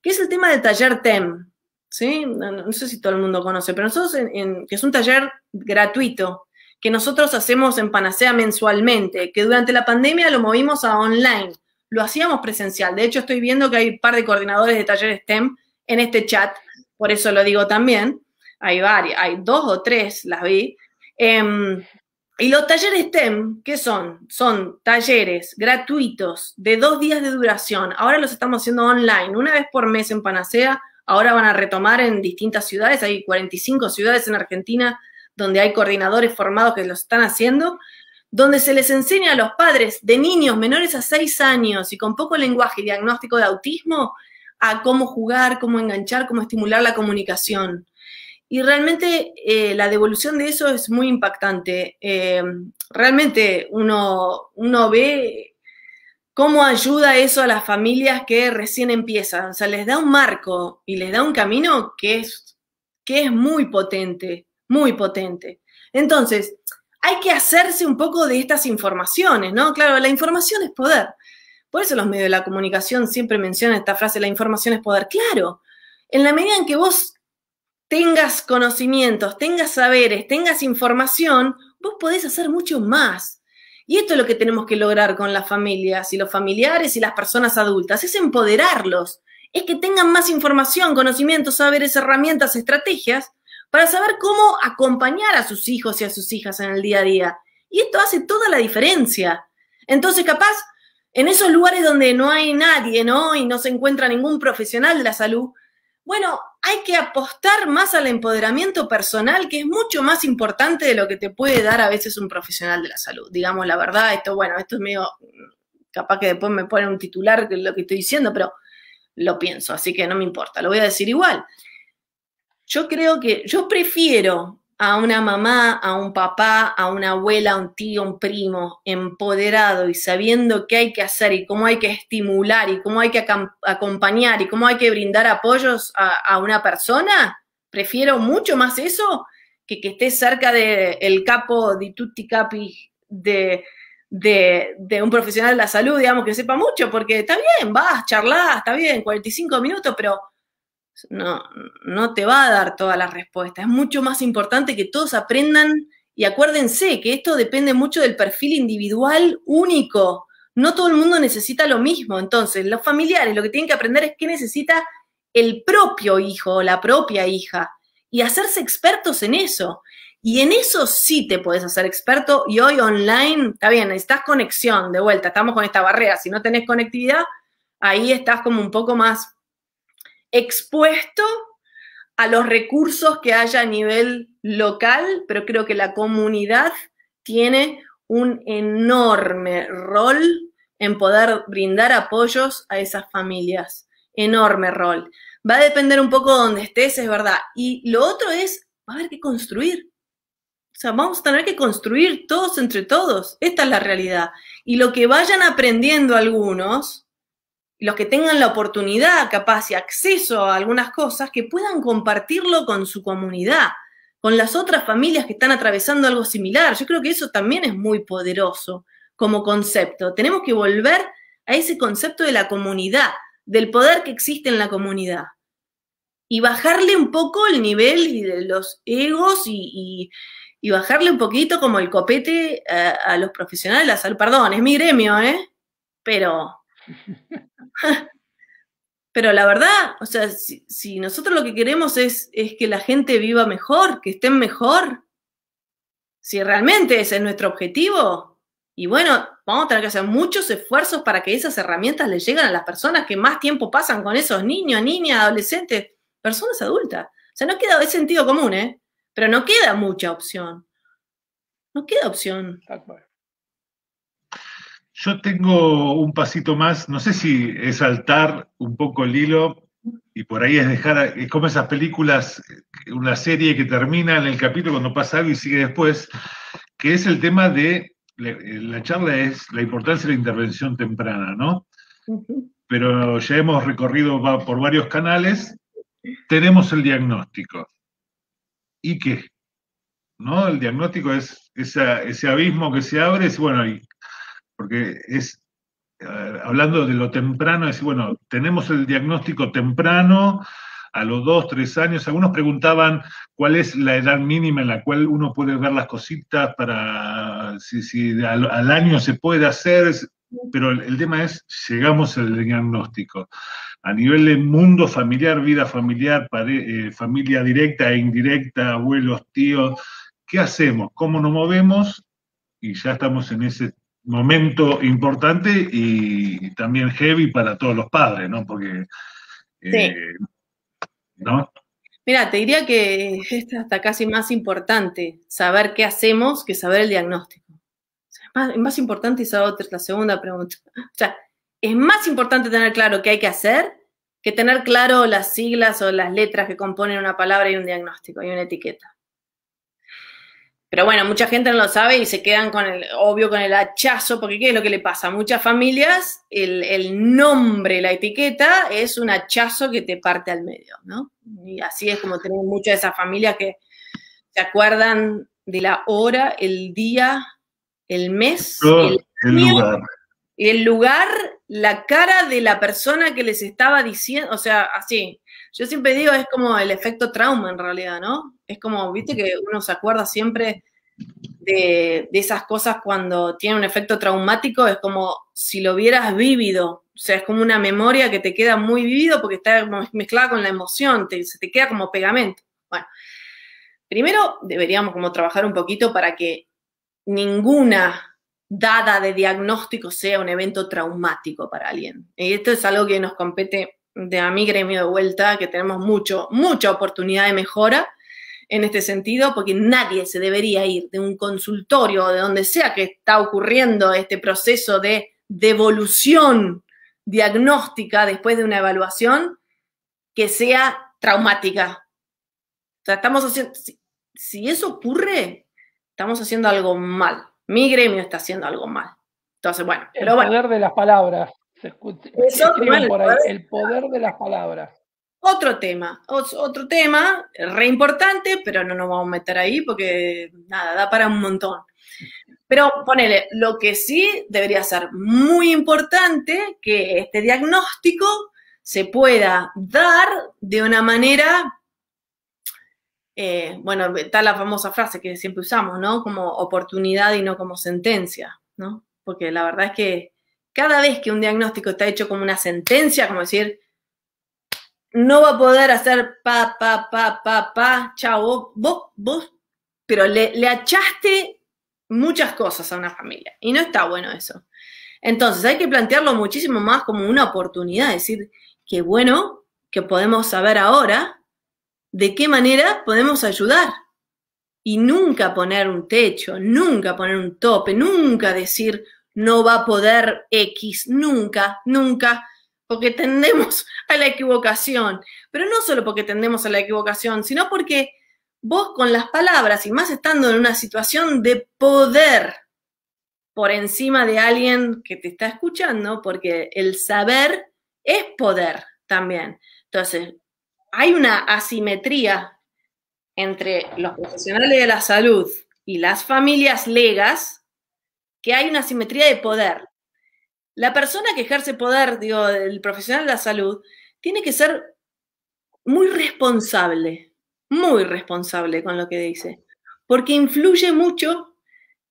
que es el tema del taller TEM, ¿sí? No sé si todo el mundo conoce, pero nosotros, que es un taller gratuito, que nosotros hacemos en Panacea mensualmente, que durante la pandemia lo movimos a online, lo hacíamos presencial. De hecho, estoy viendo que hay un par de coordinadores de talleres TEM en este chat, por eso lo digo también. Hay varias, hay 2 o 3, las vi. Y los talleres TEM, ¿qué son? Son talleres gratuitos de 2 días de duración. Ahora los estamos haciendo online, una vez por mes en Panacea. Ahora van a retomar en distintas ciudades. Hay 45 ciudades en Argentina donde hay coordinadores formados que los están haciendo, donde se les enseña a los padres de niños menores a 6 años y con poco lenguaje y diagnóstico de autismo a cómo jugar, cómo enganchar, cómo estimular la comunicación. Y realmente la devolución de eso es muy impactante. Realmente uno ve cómo ayuda eso a las familias que recién empiezan. O sea, les da un marco y les da un camino que es muy potente, muy potente. Entonces, hay que hacerse un poco de estas informaciones, ¿no? Claro, la información es poder. Por eso los medios de la comunicación siempre mencionan esta frase, la información es poder. Claro, en la medida en que vos tengas conocimientos, tengas saberes, tengas información, vos podés hacer mucho más. Y esto es lo que tenemos que lograr con las familias y los familiares y las personas adultas, es empoderarlos, es que tengan más información, conocimientos, saberes, herramientas, estrategias para saber cómo acompañar a sus hijos y a sus hijas en el día a día. Y esto hace toda la diferencia. Entonces, capaz, en esos lugares donde no hay nadie, ¿no? Y no se encuentra ningún profesional de la salud, bueno, hay que apostar más al empoderamiento personal, que es mucho más importante de lo que te puede dar a veces un profesional de la salud. Digamos la verdad, esto es medio, capaz que después me ponen un titular de lo que estoy diciendo, pero lo pienso, así que no me importa, lo voy a decir igual. Yo creo que yo prefiero a una mamá, a un papá, a una abuela, a un tío, a un primo, empoderado y sabiendo qué hay que hacer y cómo hay que estimular y cómo hay que acompañar y cómo hay que brindar apoyos a una persona, prefiero mucho más eso que esté cerca del capo di tutti capi de un profesional de la salud, digamos, que sepa mucho, porque está bien, vas, charlás, está bien, 45 minutos, pero no te va a dar todas las respuestas. Es mucho más importante que todos aprendan y acuérdense que esto depende mucho del perfil individual único. No todo el mundo necesita lo mismo. Entonces, los familiares lo que tienen que aprender es qué necesita el propio hijo o la propia hija y hacerse expertos en eso. Y en eso sí te puedes hacer experto y hoy online, está bien, necesitas conexión, de vuelta, estamos con esta barrera. Si no tenés conectividad, ahí estás como un poco más expuesto a los recursos que haya a nivel local, pero creo que la comunidad tiene un enorme rol en poder brindar apoyos a esas familias. Enorme rol. Va a depender un poco de donde estés, es verdad. Y lo otro es, va a haber que construir. O sea, vamos a tener que construir todos entre todos. Esta es la realidad. Y lo que vayan aprendiendo algunos, los que tengan la oportunidad, capaz y acceso a algunas cosas, que puedan compartirlo con su comunidad, con las otras familias que están atravesando algo similar. Yo creo que eso también es muy poderoso como concepto. Tenemos que volver a ese concepto de la comunidad, del poder que existe en la comunidad. Y bajarle un poco el nivel de los egos y bajarle un poquito como el copete a los profesionales de la salud. Perdón, es mi gremio, Pero la verdad, o sea, si nosotros lo que queremos es que la gente viva mejor, que estén mejor, si realmente ese es nuestro objetivo, y bueno, vamos a tener que hacer muchos esfuerzos para que esas herramientas le lleguen a las personas que más tiempo pasan con esos niños, niñas, adolescentes, personas adultas. O sea, no queda, es sentido común, pero no queda mucha opción. No queda opción. Yo tengo un pasito más, no sé si es saltar un poco el hilo y por ahí es dejar, es como esas películas, una serie que termina en el capítulo cuando pasa algo y sigue después, que es el tema de, la charla es la importancia de la intervención temprana, ¿no? Uh-huh. Pero ya hemos recorrido por varios canales, tenemos el diagnóstico. ¿Y qué? ¿No? El diagnóstico es ese abismo que se abre, es bueno, porque es, hablando de lo temprano, es bueno, tenemos el diagnóstico temprano, a los 2, 3 años, algunos preguntaban cuál es la edad mínima en la cual uno puede ver las cositas para, si al año se puede hacer, pero el tema es, llegamos al diagnóstico. A nivel de mundo familiar, vida familiar, familia directa e indirecta, abuelos, tíos, ¿qué hacemos? ¿Cómo nos movemos? Y ya estamos en ese momento importante y también heavy para todos los padres, ¿no? Porque, sí. ¿no? Mira, te diría que es hasta casi más importante saber qué hacemos que saber el diagnóstico. O sea, es más importante esa otra, la segunda pregunta. O sea, es más importante tener claro qué hay que hacer que tener claro las siglas o las letras que componen una palabra y un diagnóstico y una etiqueta. Pero bueno, mucha gente no lo sabe y se quedan con el hachazo, porque ¿qué es lo que le pasa? A muchas familias el nombre, la etiqueta, es un hachazo que te parte al medio, ¿no? Y así es como tenemos muchas de esas familias que se acuerdan de la hora, el día, el mes, el lugar. El lugar, la cara de la persona que les estaba diciendo, o sea, así. Yo siempre digo, es como el efecto trauma en realidad, ¿no? Es como, viste que uno se acuerda siempre de esas cosas cuando tiene un efecto traumático, es como si lo hubieras vivido. O sea, es como una memoria que te queda muy vivido porque está mezclada con la emoción, se te queda como pegamento. Bueno, primero deberíamos como trabajar un poquito para que ninguna dada de diagnóstico sea un evento traumático para alguien. Y esto es algo que nos compete a mi gremio de vuelta, que tenemos mucha oportunidad de mejora en este sentido, porque nadie se debería ir de un consultorio o de donde sea que está ocurriendo este proceso de devolución diagnóstica después de una evaluación que sea traumática. O sea, estamos haciendo, si eso ocurre, estamos haciendo algo mal. Mi gremio está haciendo algo mal. Entonces, bueno. El poder de las palabras. Se escriben por ahí. El poder de las palabras. Otro tema, re importante, pero no nos vamos a meter ahí porque, nada, da para un montón. Pero ponele, lo que sí debería ser muy importante, que este diagnóstico se pueda dar de una manera, bueno, está la famosa frase que siempre usamos, ¿no? Como oportunidad y no como sentencia, ¿no? Porque la verdad es que cada vez que un diagnóstico está hecho como una sentencia, como decir, no va a poder hacer chao, vos, pero le achaste muchas cosas a una familia y no está bueno eso. Entonces hay que plantearlo muchísimo más como una oportunidad, decir, qué bueno que podemos saber ahora de qué manera podemos ayudar y nunca poner un techo, nunca poner un tope, nunca decir no va a poder X, nunca, porque tendemos a la equivocación, pero no solo porque tendemos a la equivocación, sino porque vos con las palabras, y más estando en una situación de poder por encima de alguien que te está escuchando, porque el saber es poder también. Entonces, hay una asimetría entre los profesionales de la salud y las familias legas, que hay una asimetría de poder. La persona que ejerce poder, digo, el profesional de la salud, tiene que ser muy responsable con lo que dice, porque influye mucho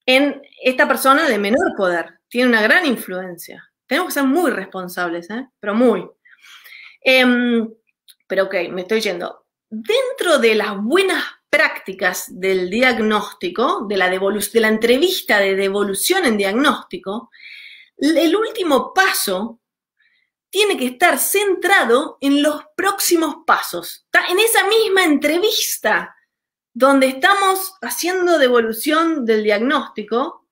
en esta persona de menor poder, tiene una gran influencia. Tenemos que ser muy responsables, pero muy. Pero ok, me estoy yendo. Dentro de las buenas prácticas del diagnóstico, de la entrevista de devolución en diagnóstico, el último paso tiene que estar centrado en los próximos pasos. En esa misma entrevista donde estamos haciendo devolución del diagnóstico,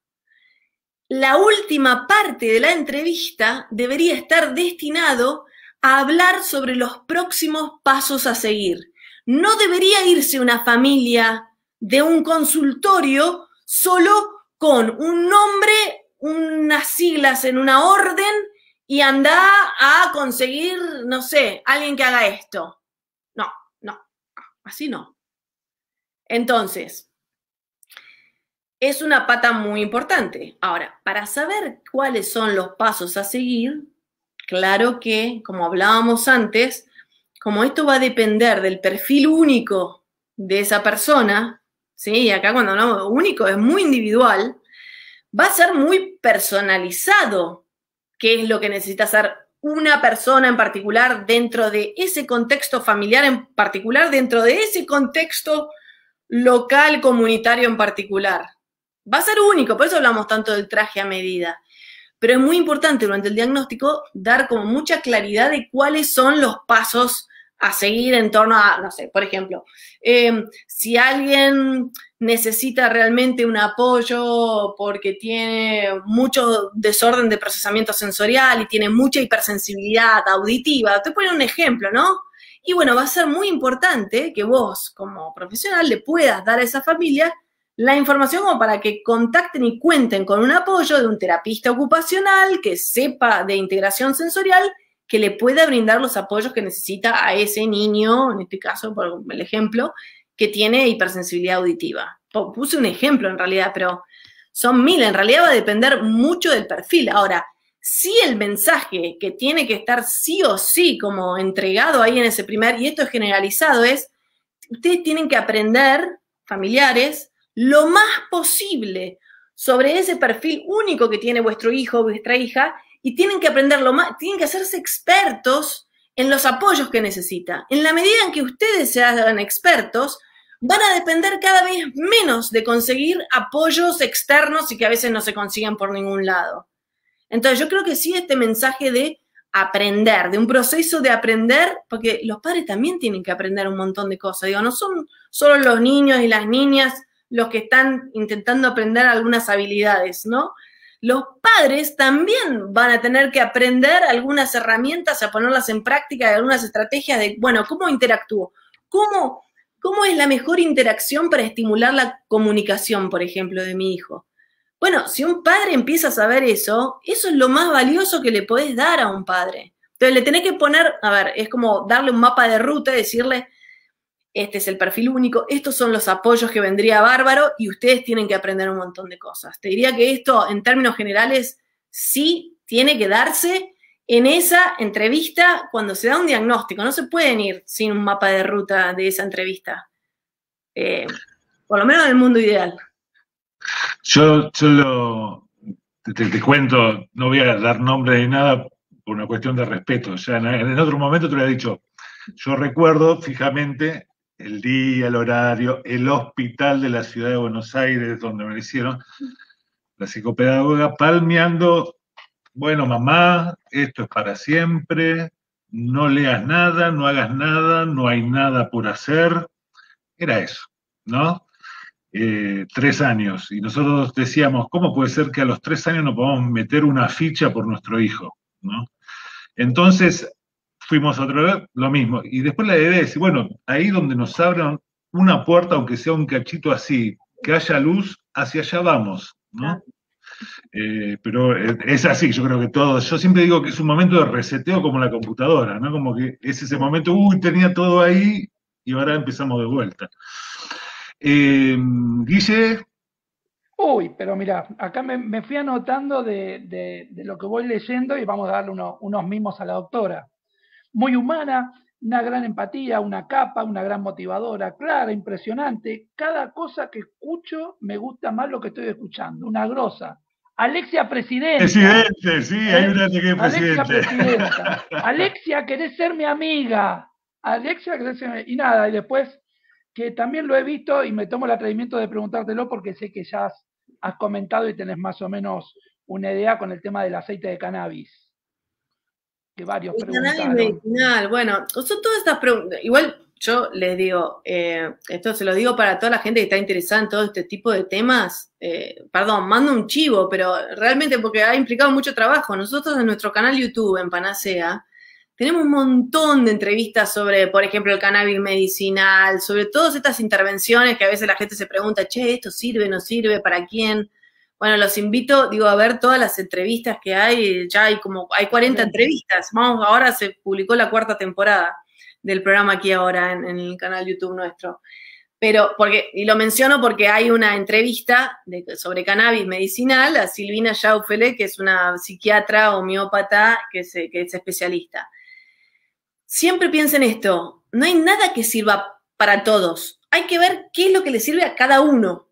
la última parte de la entrevista debería estar destinado a hablar sobre los próximos pasos a seguir. No debería irse una familia de un consultorio solo con un nombre, unas siglas en una orden y anda a conseguir, no sé, alguien que haga esto. No, así no. Entonces, es una pata muy importante. Ahora, para saber cuáles son los pasos a seguir, claro que, como hablábamos antes, como esto va a depender del perfil único de esa persona, ¿sí? Y acá cuando hablamos de único es muy individual, va a ser muy personalizado qué es lo que necesita hacer una persona en particular dentro de ese contexto familiar en particular, dentro de ese contexto local, comunitario en particular. Va a ser único, por eso hablamos tanto del traje a medida. Pero es muy importante durante el diagnóstico dar como mucha claridad de cuáles son los pasos a seguir en torno a, no sé, por ejemplo, si alguien necesita realmente un apoyo porque tiene mucho desorden de procesamiento sensorial y tiene mucha hipersensibilidad auditiva, te pongo un ejemplo, ¿no? Y bueno, va a ser muy importante que vos, como profesional, le puedas dar a esa familia la información como para que contacten y cuenten con un apoyo de un terapista ocupacional que sepa de integración sensorial, que le pueda brindar los apoyos que necesita a ese niño, en este caso, por el ejemplo, que tiene hipersensibilidad auditiva. puse un ejemplo en realidad, pero son 1000, en realidad va a depender mucho del perfil. Ahora, sí el mensaje que tiene que estar sí o sí como entregado ahí en ese primer, y esto es generalizado, es, ustedes tienen que aprender, familiares, lo más posible sobre ese perfil único que tiene vuestro hijo o vuestra hija, y tienen que aprender lo más, tienen que hacerse expertos en los apoyos que necesita. En la medida en que ustedes se hagan expertos, van a depender cada vez menos de conseguir apoyos externos y que a veces no se consiguen por ningún lado. Entonces yo creo que sí este mensaje de aprender, de un proceso de aprender, porque los padres también tienen que aprender un montón de cosas. Digo, no son solo los niños y las niñas los que están intentando aprender algunas habilidades, ¿no? Los padres también van a tener que aprender algunas herramientas, a ponerlas en práctica, algunas estrategias de, bueno, ¿cómo interactúo? ¿Cómo es la mejor interacción para estimular la comunicación, por ejemplo, de mi hijo? Bueno, si un padre empieza a saber eso es lo más valioso que le podés dar a un padre. Entonces le tenés que poner, a ver, es como darle un mapa de ruta y decirle, este es el perfil único, estos son los apoyos que vendría bárbaro y ustedes tienen que aprender un montón de cosas. Te diría que esto, en términos generales, sí tiene que darse en esa entrevista cuando se da un diagnóstico. No se pueden ir sin un mapa de ruta de esa entrevista. Por lo menos en el mundo ideal. Yo te cuento, no voy a dar nombre ni nada por una cuestión de respeto. Ya en otro momento te lo he dicho. Yo recuerdo fijamente el día, el horario, el hospital de la ciudad de Buenos Aires, donde me lo hicieron, la psicopedagoga palmeando, bueno, mamá, esto es para siempre, no leas nada, no hagas nada, no hay nada por hacer. Era eso, ¿no? 3 años, y nosotros decíamos, ¿cómo puede ser que a los 3 años no podamos meter una ficha por nuestro hijo? ¿No? Entonces, fuimos otra vez, lo mismo, y después la idea es decir, bueno, ahí donde nos abran una puerta, aunque sea un cachito así, que haya luz, hacia allá vamos, ¿no? Pero es así, yo creo que todo, yo siempre digo que es un momento de reseteo como la computadora, ¿no? Como que es ese momento, tenía todo ahí, y ahora empezamos de vuelta. Guille. Uy, pero mira, acá me fui anotando de lo que voy leyendo y vamos a darle unos mimos a la doctora. Muy humana, una gran empatía, una capa, una gran motivadora, clara, impresionante. Cada cosa que escucho me gusta más lo que estoy escuchando. Una grosa. Alexia Presidenta. Presidente, sí, hay una que es presidente. Alexia Presidenta. Alexia, querés ser mi amiga. Alexia, querés ser mi amiga. Y nada, y después, que también lo he visto y me tomo el atrevimiento de preguntártelo porque sé que ya has comentado y tenés más o menos una idea con el tema del aceite de cannabis. Que varios preguntaron. Cannabis medicinal, bueno, son todas estas preguntas. Igual yo les digo, esto se lo digo para toda la gente que está interesada en todo este tipo de temas. Perdón, mando un chivo, pero realmente porque ha implicado mucho trabajo. Nosotros en nuestro canal YouTube, en Panacea, tenemos un montón de entrevistas sobre, por ejemplo, el cannabis medicinal, sobre todas estas intervenciones que a veces la gente se pregunta, che, ¿esto sirve, no sirve, para quién? Bueno, los invito, a ver todas las entrevistas que hay, ya hay 40 entrevistas, ahora se publicó la 4ª temporada del programa aquí ahora en el canal YouTube nuestro. Pero, y lo menciono porque hay una entrevista sobre cannabis medicinal a Silvina Schaufele, que es una psiquiatra homeópata que es especialista. Siempre piensen esto, no hay nada que sirva para todos, hay que ver qué es lo que le sirve a cada uno,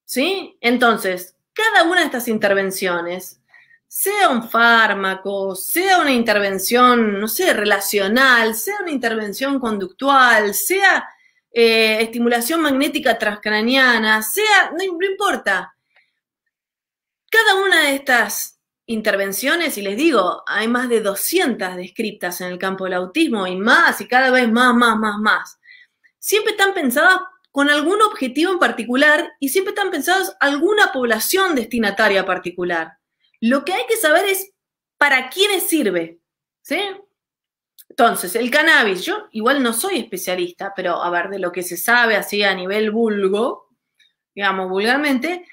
¿sí? Entonces, cada una de estas intervenciones, sea un fármaco, sea una intervención, no sé, relacional, sea una intervención conductual, sea estimulación magnética transcraniana, sea, no importa. Cada una de estas intervenciones, y les digo, hay más de 200 descriptas en el campo del autismo y más, y cada vez más. Siempre están pensadas con algún objetivo en particular y siempre están pensadas alguna población destinataria particular. Lo que hay que saber es para quiénes sirve, ¿sí? Entonces, el cannabis, yo igual no soy especialista, pero a ver, de lo que se sabe así a nivel vulgo, digamos vulgarmente,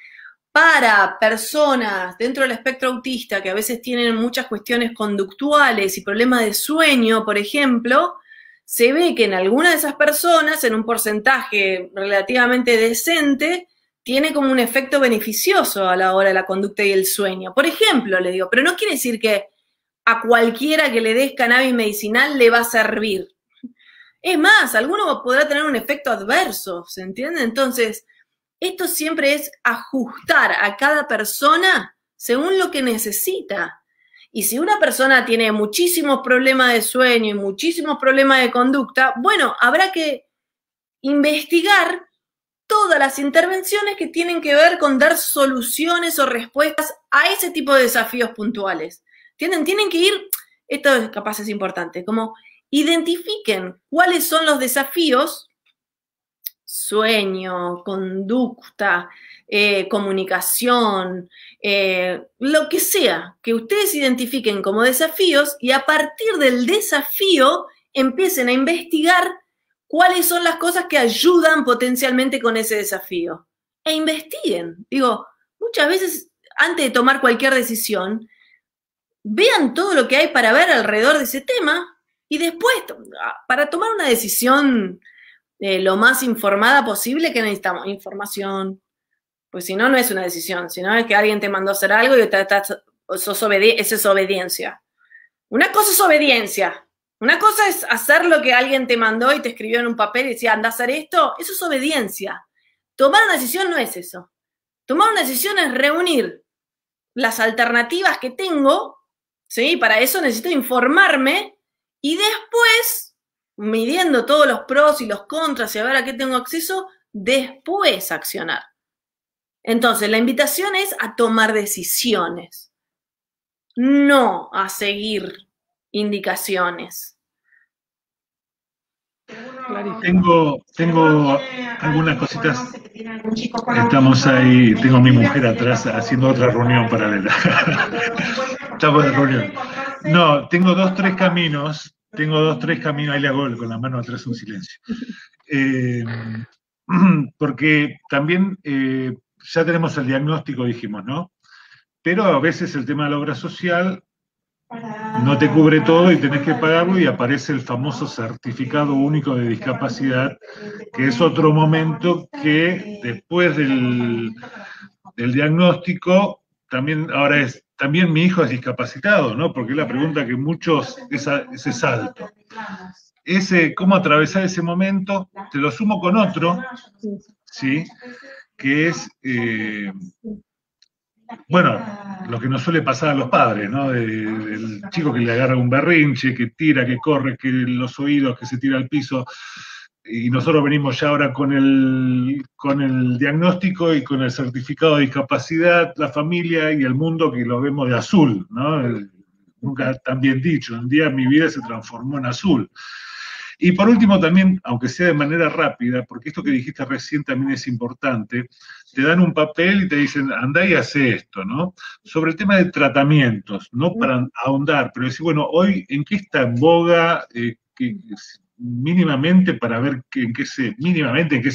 para personas dentro del espectro autista que a veces tienen muchas cuestiones conductuales y problemas de sueño, por ejemplo, se ve que en algunas de esas personas, en un porcentaje relativamente decente, tiene como un efecto beneficioso a la hora de la conducta y el sueño. Por ejemplo, le digo, pero no quiere decir que a cualquiera que le des cannabis medicinal le va a servir. Es más, alguno podrá tener un efecto adverso, ¿se entiende? Entonces, esto siempre es ajustar a cada persona según lo que necesita. Y si una persona tiene muchísimos problemas de sueño y muchísimos problemas de conducta, bueno, habrá que investigar todas las intervenciones que tienen que ver con dar soluciones o respuestas a ese tipo de desafíos puntuales. ¿Entienden? Tienen que ir, esto capaz es importante, como identifiquen cuáles son los desafíos, sueño, conducta, comunicación, lo que sea, que ustedes identifiquen como desafíos y a partir del desafío empiecen a investigar cuáles son las cosas que ayudan potencialmente con ese desafío. E investiguen. Digo, muchas veces antes de tomar cualquier decisión, vean todo lo que hay para ver alrededor de ese tema y después, para tomar una decisión lo más informada posible, que necesitamos información. Pues si no, no es una decisión, sino es que alguien te mandó a hacer algo y eso es obediencia. Una cosa es obediencia. Una cosa es hacer lo que alguien te mandó y te escribió en un papel y decía, anda a hacer esto. Eso es obediencia. Tomar una decisión no es eso. Tomar una decisión es reunir las alternativas que tengo, ¿sí? Para eso necesito informarme y después, midiendo todos los pros y los contras y a ver a qué tengo acceso, después accionar. Entonces, la invitación es a tomar decisiones, no a seguir indicaciones. Tengo algunas cositas. Estamos ahí, tengo a mi mujer atrás haciendo otra reunión paralela. Estamos de reunión. No, tengo dos, tres caminos, ahí le hago con la mano atrás un silencio. Porque también ya tenemos el diagnóstico, dijimos, ¿no? Pero a veces el tema de la obra social no te cubre todo y tenés que pagarlo y aparece el famoso certificado único de discapacidad, que es otro momento que después del diagnóstico, también mi hijo es discapacitado, ¿no? Porque es la pregunta que muchos, ese salto. ¿Cómo atravesar ese momento? Te lo sumo con otro, ¿sí? Que es, lo que nos suele pasar a los padres, ¿no? Del chico que le agarra un berrinche, que tira, que corre, que los oídos, que se tira al piso. Y nosotros venimos ya ahora con el diagnóstico y con el certificado de discapacidad, la familia y el mundo que lo vemos de azul, ¿no? Nunca tan bien dicho, un día mi vida se transformó en azul. Y por último también, aunque sea de manera rápida, porque esto que dijiste recién también es importante, te dan un papel y te dicen, andá y hace esto, ¿no? Sobre el tema de tratamientos, no para ahondar, pero decir, bueno, hoy, ¿en qué está en boga? Mínimamente para ver en qué se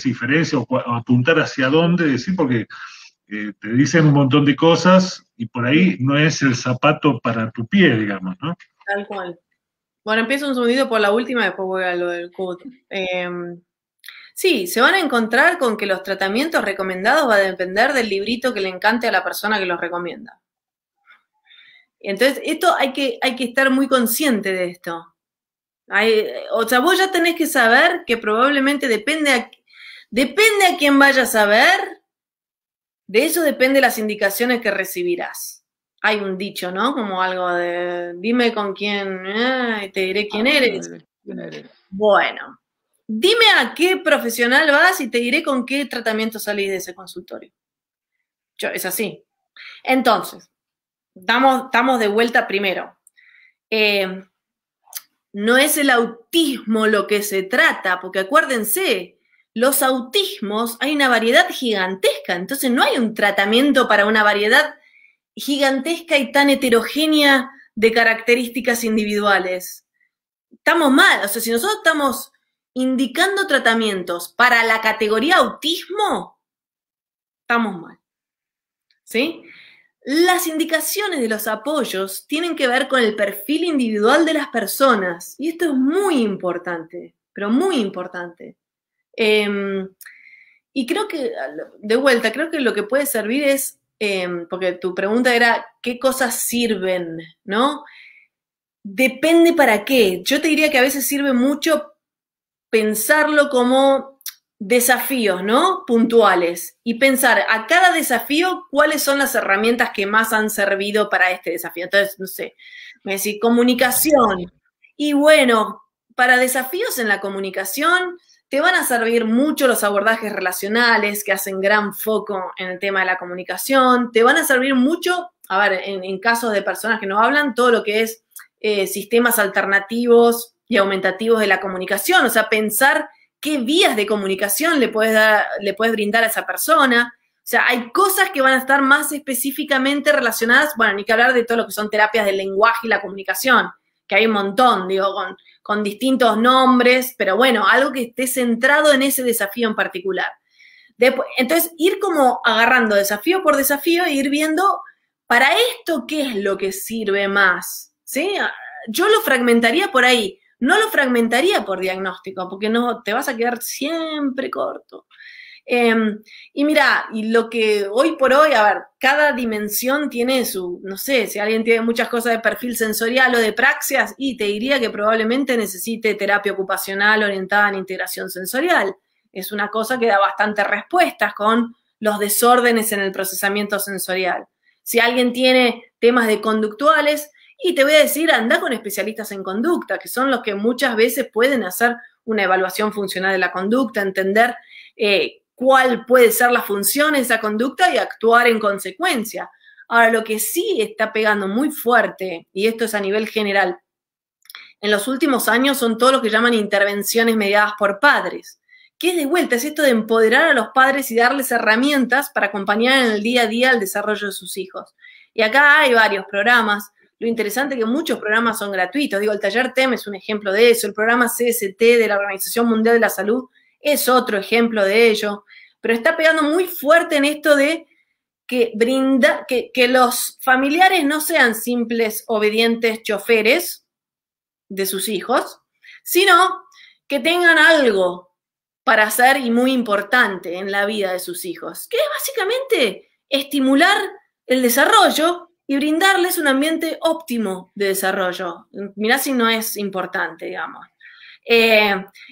diferencia o apuntar hacia dónde, decir, porque te dicen un montón de cosas y por ahí no es el zapato para tu pie, digamos, ¿no? Tal cual. Bueno, empiezo un segundito por la última, después voy a lo del CUT. Sí, se van a encontrar con que los tratamientos recomendados va a depender del librito que le encante a la persona que los recomienda. Entonces, esto hay que estar muy consciente de esto. O sea, vos ya tenés que saber que probablemente depende a quién vayas a ver, de eso depende las indicaciones que recibirás. Hay un dicho, ¿no? Como algo de, dime con quién, y te diré quién eres. Bueno, dime a qué profesional vas y te diré con qué tratamiento salís de ese consultorio. Es así. Entonces, estamos de vuelta primero. No es el autismo lo que se trata, porque acuérdense, los autismos hay una variedad gigantesca, entonces no hay un tratamiento para una variedad gigantesca y tan heterogénea de características individuales. Estamos mal, o sea, si nosotros estamos indicando tratamientos para la categoría autismo, estamos mal, ¿sí? Las indicaciones de los apoyos tienen que ver con el perfil individual de las personas, y esto es muy importante, pero muy importante. Y creo que, de vuelta, creo que lo que puede servir es, porque tu pregunta era, ¿qué cosas sirven? ¿No? Depende para qué. Yo te diría que a veces sirve mucho pensarlo como desafíos, ¿no? Puntuales. Y pensar a cada desafío cuáles son las herramientas que más han servido para este desafío. Entonces, no sé, me decís comunicación. Y bueno, para desafíos en la comunicación te van a servir mucho los abordajes relacionales que hacen gran foco en el tema de la comunicación. Te van a servir mucho, a ver, en casos de personas que no hablan, todo lo que es sistemas alternativos y aumentativos de la comunicación, o sea, pensar qué vías de comunicación le puedes brindar a esa persona. O sea, hay cosas que van a estar más específicamente relacionadas, bueno, ni que hablar de todo lo que son terapias del lenguaje y la comunicación, que hay un montón, digo, con distintos nombres, pero bueno, algo que esté centrado en ese desafío en particular. Después, entonces, ir como agarrando desafío por desafío e ir viendo para esto qué es lo que sirve más, ¿sí? Yo lo fragmentaría por ahí, no lo fragmentaría por diagnóstico, porque no te vas a quedar siempre corto. Y mira, y lo que hoy por hoy, a ver, cada dimensión tiene su, no sé, si alguien tiene muchas cosas de perfil sensorial o de praxias, y te diría que probablemente necesite terapia ocupacional orientada en integración sensorial. Es una cosa que da bastantes respuestas con los desórdenes en el procesamiento sensorial. Si alguien tiene temas de conductuales, y te voy a decir, anda con especialistas en conducta, que son los que muchas veces pueden hacer una evaluación funcional de la conducta, entender cuál puede ser la función de esa conducta y actuar en consecuencia. Ahora, lo que sí está pegando muy fuerte, y esto es a nivel general, en los últimos años son todo lo que llaman intervenciones mediadas por padres, que es de vuelta, es esto de empoderar a los padres y darles herramientas para acompañar en el día a día el desarrollo de sus hijos. Y acá hay varios programas. Lo interesante es que muchos programas son gratuitos. Digo, el taller TEM es un ejemplo de eso. El programa CST de la Organización Mundial de la Salud es otro ejemplo de ello. Pero está pegando muy fuerte en esto de que los familiares no sean simples, obedientes choferes de sus hijos, sino que tengan algo para hacer y muy importante en la vida de sus hijos, que es básicamente estimular el desarrollo y brindarles un ambiente óptimo de desarrollo. Mirá si no es importante, digamos.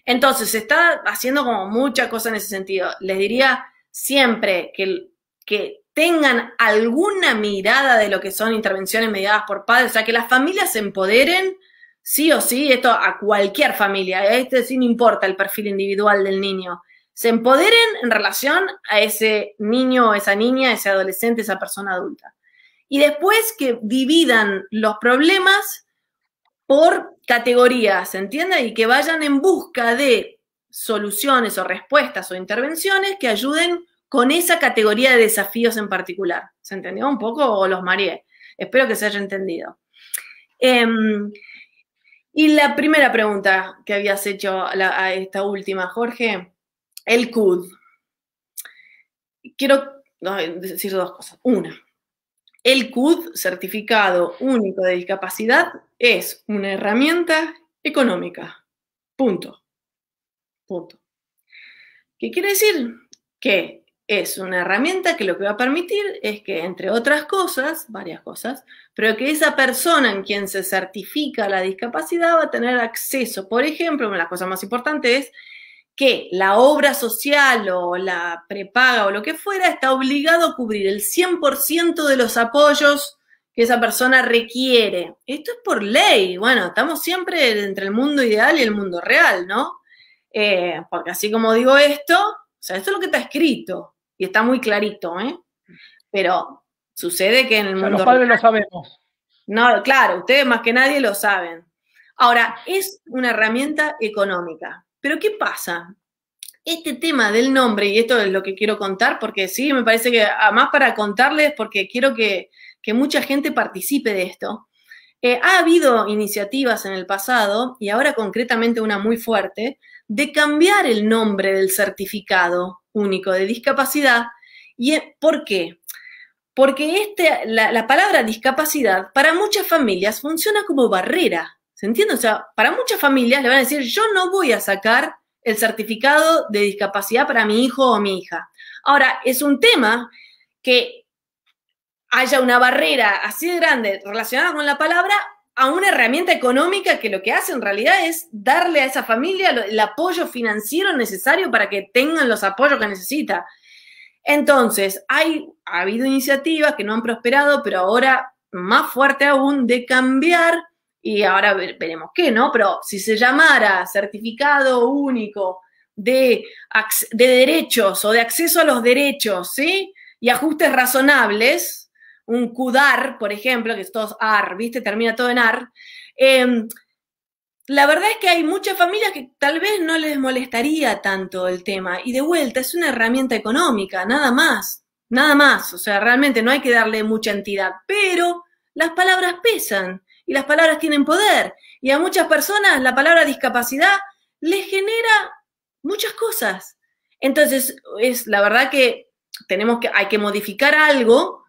Entonces, se está haciendo como mucha cosa en ese sentido. Les diría siempre que tengan alguna mirada de lo que son intervenciones mediadas por padres, o sea, que las familias se empoderen, sí o sí, esto a cualquier familia, sí no importa el perfil individual del niño, se empoderen en relación a ese niño o esa niña, ese adolescente, esa persona adulta. Y después que dividan los problemas por categorías, ¿se entiende? Y que vayan en busca de soluciones o respuestas o intervenciones que ayuden con esa categoría de desafíos en particular. ¿Se entendió un poco o los mareé? Espero que se haya entendido. Y la primera pregunta que habías hecho a esta última, Jorge, el CUD. Quiero decir dos cosas. Una, el CUD, Certificado Único de Discapacidad, es una herramienta económica. Punto. Punto. ¿Qué quiere decir? Que es una herramienta que lo que va a permitir es que, entre otras cosas, varias cosas, pero que esa persona en quien se certifica la discapacidad va a tener acceso. Por ejemplo, una de las cosas más importantes es que la obra social o la prepaga o lo que fuera está obligado a cubrir el 100% de los apoyos que esa persona requiere. Esto es por ley. Bueno, estamos siempre entre el mundo ideal y el mundo real, ¿no? Porque así como digo esto, o sea, esto es lo que está escrito y está muy clarito, ¿eh? Pero sucede que en el mundo los padres real, lo sabemos. No, claro, ustedes más que nadie lo saben. Ahora, es una herramienta económica. Pero ¿qué pasa? Este tema del nombre, y esto es lo que quiero contar, porque sí, me parece que, además para contarles, porque quiero que mucha gente participe de esto. Ha habido iniciativas en el pasado, y ahora concretamente una muy fuerte, de cambiar el nombre del certificado único de discapacidad. ¿Y por qué? Porque la palabra discapacidad para muchas familias funciona como barrera. ¿Se entiende? O sea, para muchas familias le van a decir, yo no voy a sacar el certificado de discapacidad para mi hijo o mi hija. Ahora, es un tema que haya una barrera así de grande relacionada con la palabra a una herramienta económica que lo que hace en realidad es darle a esa familia el apoyo financiero necesario para que tengan los apoyos que necesita. Entonces, ha habido iniciativas que no han prosperado, pero ahora más fuerte aún de cambiar, y ahora veremos qué, ¿no? Pero si se llamara certificado único de derechos o de acceso a los derechos, ¿sí? Y ajustes razonables, un CUDAR, por ejemplo, que es todo AR, ¿viste? Termina todo en AR. La verdad es que hay muchas familias que tal vez no les molestaría tanto el tema. Y de vuelta, es una herramienta económica, nada más. Nada más. O sea, realmente no hay que darle mucha entidad. Pero las palabras pesan y las palabras tienen poder. Y a muchas personas la palabra discapacidad les genera muchas cosas. Entonces, es la verdad que hay que modificar algo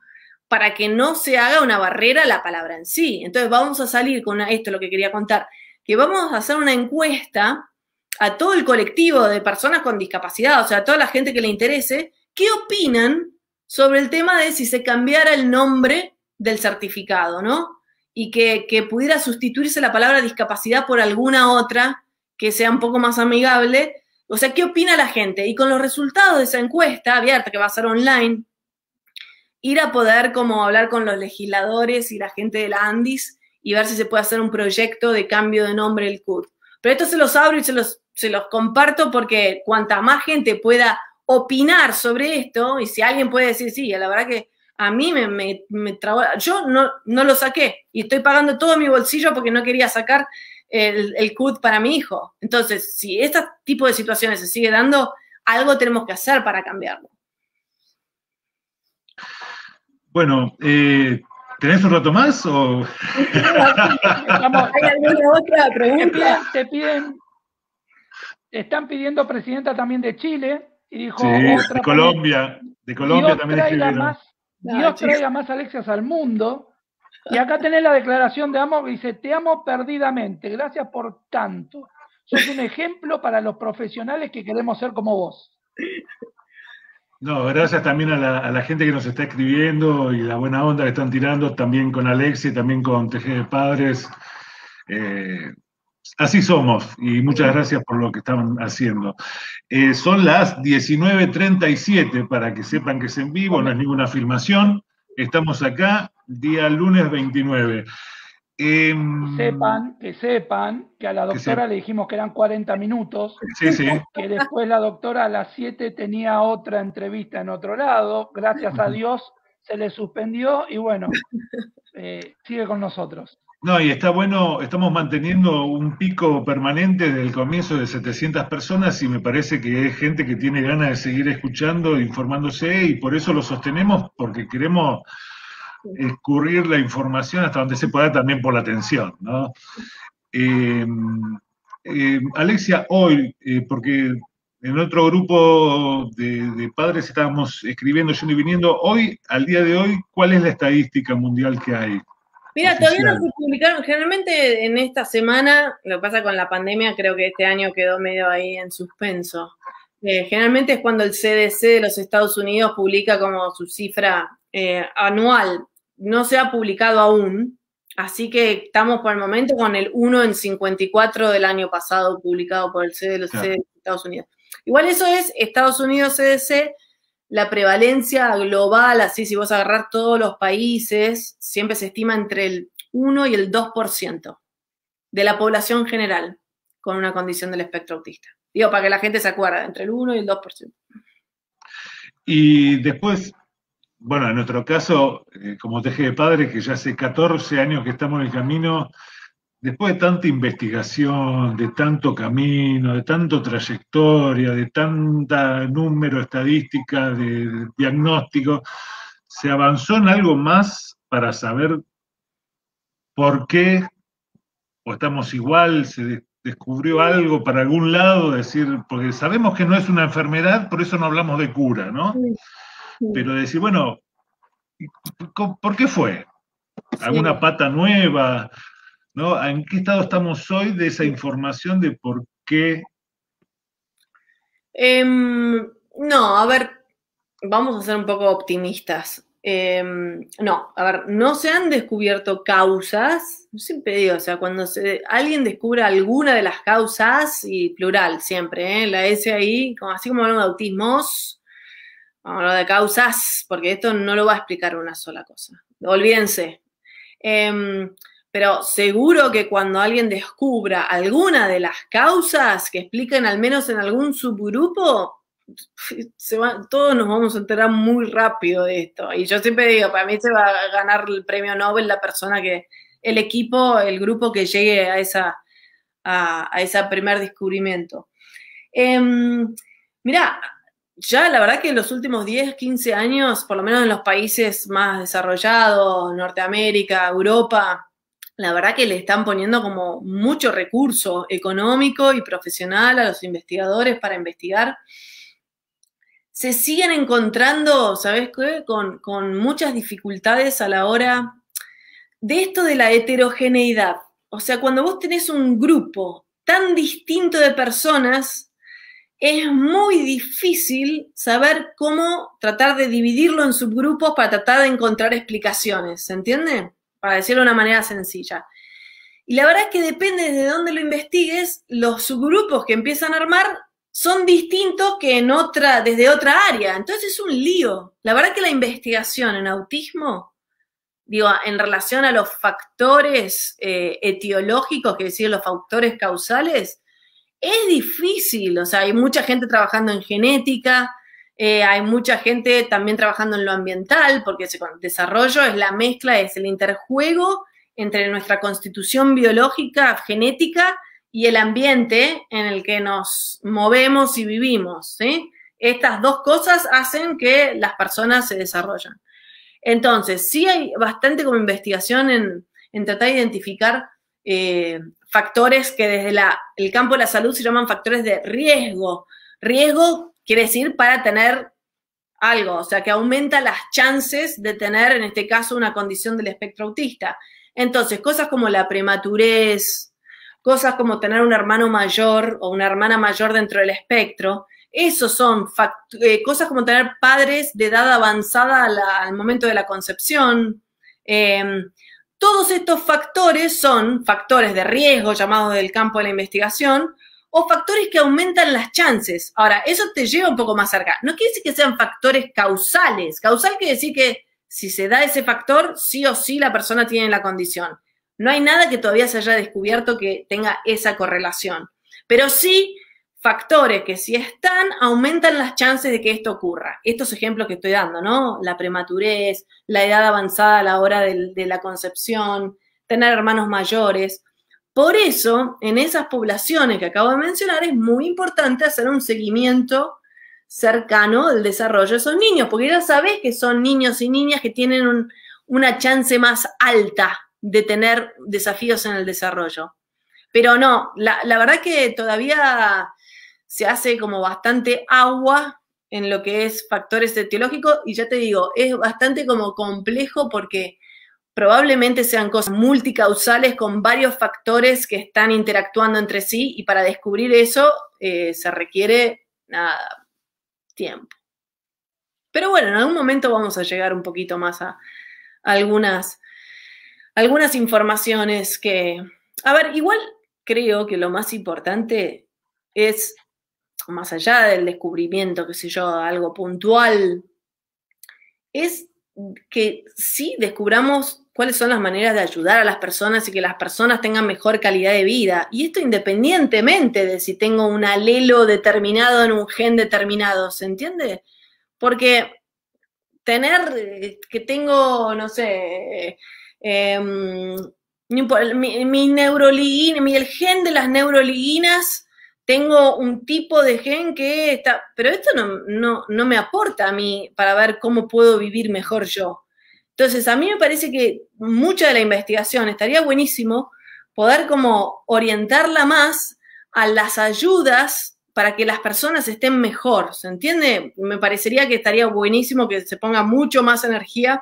para que no se haga una barrera a la palabra en sí. Entonces, vamos a salir con esto es lo que quería contar, que vamos a hacer una encuesta a todo el colectivo de personas con discapacidad, o sea, a toda la gente que le interese, qué opinan sobre el tema de si se cambiara el nombre del certificado, ¿no? Y que pudiera sustituirse la palabra discapacidad por alguna otra que sea un poco más amigable. O sea, ¿qué opina la gente? Y con los resultados de esa encuesta abierta, que va a ser online, ir a poder como hablar con los legisladores y la gente de la ANDIS y ver si se puede hacer un proyecto de cambio de nombre del CUD. Pero esto se los abro y se los comparto porque cuanta más gente pueda opinar sobre esto, y si alguien puede decir, sí, la verdad que a mí me trabó, yo no lo saqué y estoy pagando todo mi bolsillo porque no quería sacar el CUD para mi hijo. Entonces, si este tipo de situaciones se sigue dando, algo tenemos que hacer para cambiarlo. Bueno, ¿tenés un rato más o...? ¿Hay alguna otra pregunta? Están pidiendo presidenta también de Chile, y dijo... Sí, de Colombia también escribieron. Dios traiga más Alexias al mundo. Y acá tenés la declaración de amor que dice, te amo perdidamente, gracias por tanto. Sos un ejemplo para los profesionales que queremos ser como vos. No, gracias también a la gente que nos está escribiendo y la buena onda que están tirando, también con Alexi, también con TG de Padres. Así somos, y muchas gracias por lo que están haciendo. Son las 19:37, para que sepan que es en vivo, no es ninguna filmación. Estamos acá, día lunes 29. Que sepan que a la doctora le dijimos que eran 40 minutos, sí. Que después la doctora a las 7 tenía otra entrevista en otro lado, gracias a Dios se le suspendió y bueno, sigue con nosotros. No, y está bueno, estamos manteniendo un pico permanente desde el comienzo de 700 personas y me parece que es gente que tiene ganas de seguir escuchando, informándose, y por eso lo sostenemos, porque queremos escurrir la información hasta donde se pueda, también por la atención, ¿no? Alexia, hoy, porque en otro grupo de padres estábamos escribiendo, yendo y viniendo, hoy, al día de hoy, ¿cuál es la estadística mundial que hay? Mira, todavía no se publicaron. Generalmente en esta semana, lo que pasa con la pandemia, creo que este año quedó medio ahí en suspenso. Generalmente es cuando el CDC de los Estados Unidos publica como su cifra anual. No se ha publicado aún, así que estamos por el momento con el 1 en 54 del año pasado publicado por el CDC de Estados Unidos. Igual eso es Estados Unidos CDC. La prevalencia global, así si vos agarrás todos los países, siempre se estima entre el 1 y el 2% de la población general con una condición del espectro autista. Digo, para que la gente se acuerde, entre el 1 y el 2%. Y después, bueno, en nuestro caso, como TG de Padres, que ya hace 14 años que estamos en el camino, después de tanta investigación, de tanto camino, de tanto trayectoria, de tanta número, estadística, de diagnóstico, se avanzó en algo más para saber por qué, o estamos igual, se descubrió algo para algún lado, decir, porque sabemos que no es una enfermedad, por eso no hablamos de cura, ¿no? Pero decir, bueno, ¿por qué fue? ¿Alguna pata nueva? ¿No? ¿En qué estado estamos hoy de esa información de por qué No, a ver, vamos a ser un poco optimistas. No, a ver, no se han descubierto causas, siempre digo, o sea, cuando alguien descubre alguna de las causas, y plural siempre, la S ahí, así como hablamos de autismos, vamos a hablar de causas, porque esto no lo va a explicar una sola cosa. Olvídense. Pero seguro que cuando alguien descubra alguna de las causas que expliquen al menos en algún subgrupo, todos nos vamos a enterar muy rápido de esto. Y yo siempre digo, para mí se va a ganar el premio Nobel la persona el equipo, el grupo que llegue a ese primer descubrimiento. Mirá, ya la verdad que en los últimos 10, 15 años, por lo menos en los países más desarrollados, Norteamérica, Europa, la verdad que le están poniendo como mucho recurso económico y profesional a los investigadores para investigar. Se siguen encontrando, ¿sabes qué? Con muchas dificultades a la hora de esto de la heterogeneidad. O sea, cuando vos tenés un grupo tan distinto de personas, es muy difícil saber cómo tratar de dividirlo en subgrupos para tratar de encontrar explicaciones, ¿se entiende? Para decirlo de una manera sencilla. Y la verdad es que depende de dónde lo investigues, los subgrupos que empiezan a armar son distintos que desde otra área. Entonces es un lío. La verdad que la investigación en autismo, digo, en relación a los factores etiológicos, que decir, los factores causales, es difícil. O sea, hay mucha gente trabajando en genética, hay mucha gente también trabajando en lo ambiental, porque ese desarrollo es la mezcla, es el interjuego entre nuestra constitución biológica, genética, y el ambiente en el que nos movemos y vivimos, ¿sí? Estas dos cosas hacen que las personas se desarrollen. Entonces, sí hay bastante como investigación en tratar de identificar factores que desde el campo de la salud se llaman factores de riesgo. Riesgo quiere decir para tener algo, o sea, que aumenta las chances de tener, en este caso, una condición del espectro autista. Entonces, cosas como la prematurez, cosas como tener un hermano mayor o una hermana mayor dentro del espectro, esos son cosas como tener padres de edad avanzada al momento de la concepción. Todos estos factores son factores de riesgo llamados del campo de la investigación o factores que aumentan las chances. Ahora, eso te lleva un poco más cerca. No quiere decir que sean factores causales. Causal quiere decir que si se da ese factor, sí o sí la persona tiene la condición. No hay nada que todavía se haya descubierto que tenga esa correlación. Pero sí factores que si están, aumentan las chances de que esto ocurra. Estos ejemplos que estoy dando, ¿no? La prematurez, la edad avanzada a la hora de la concepción, tener hermanos mayores. Por eso, en esas poblaciones que acabo de mencionar, es muy importante hacer un seguimiento cercano del desarrollo de esos niños, porque ya sabés que son niños y niñas que tienen una chance más alta de tener desafíos en el desarrollo. Pero no, la verdad que todavía se hace como bastante agua en lo que es factores etiológicos y ya te digo, es bastante como complejo porque probablemente sean cosas multicausales con varios factores que están interactuando entre sí y para descubrir eso se requiere tiempo. Pero bueno, en algún momento vamos a llegar un poquito más a algunas informaciones que... A ver, igual creo que lo más importante es, más allá del descubrimiento, qué sé yo, algo puntual, es que sí descubramos cuáles son las maneras de ayudar a las personas y que las personas tengan mejor calidad de vida. Y esto independientemente de si tengo un alelo determinado en un gen determinado, ¿se entiende? Porque tener que tengo, no sé... el gen de las neuroliguinas, tengo un tipo de gen que está, pero esto no me aporta a mí para ver cómo puedo vivir mejor yo. Entonces, a mí me parece que mucha de la investigación estaría buenísimo poder como orientarla más a las ayudas para que las personas estén mejor, ¿se entiende? Me parecería que estaría buenísimo que se ponga mucho más energía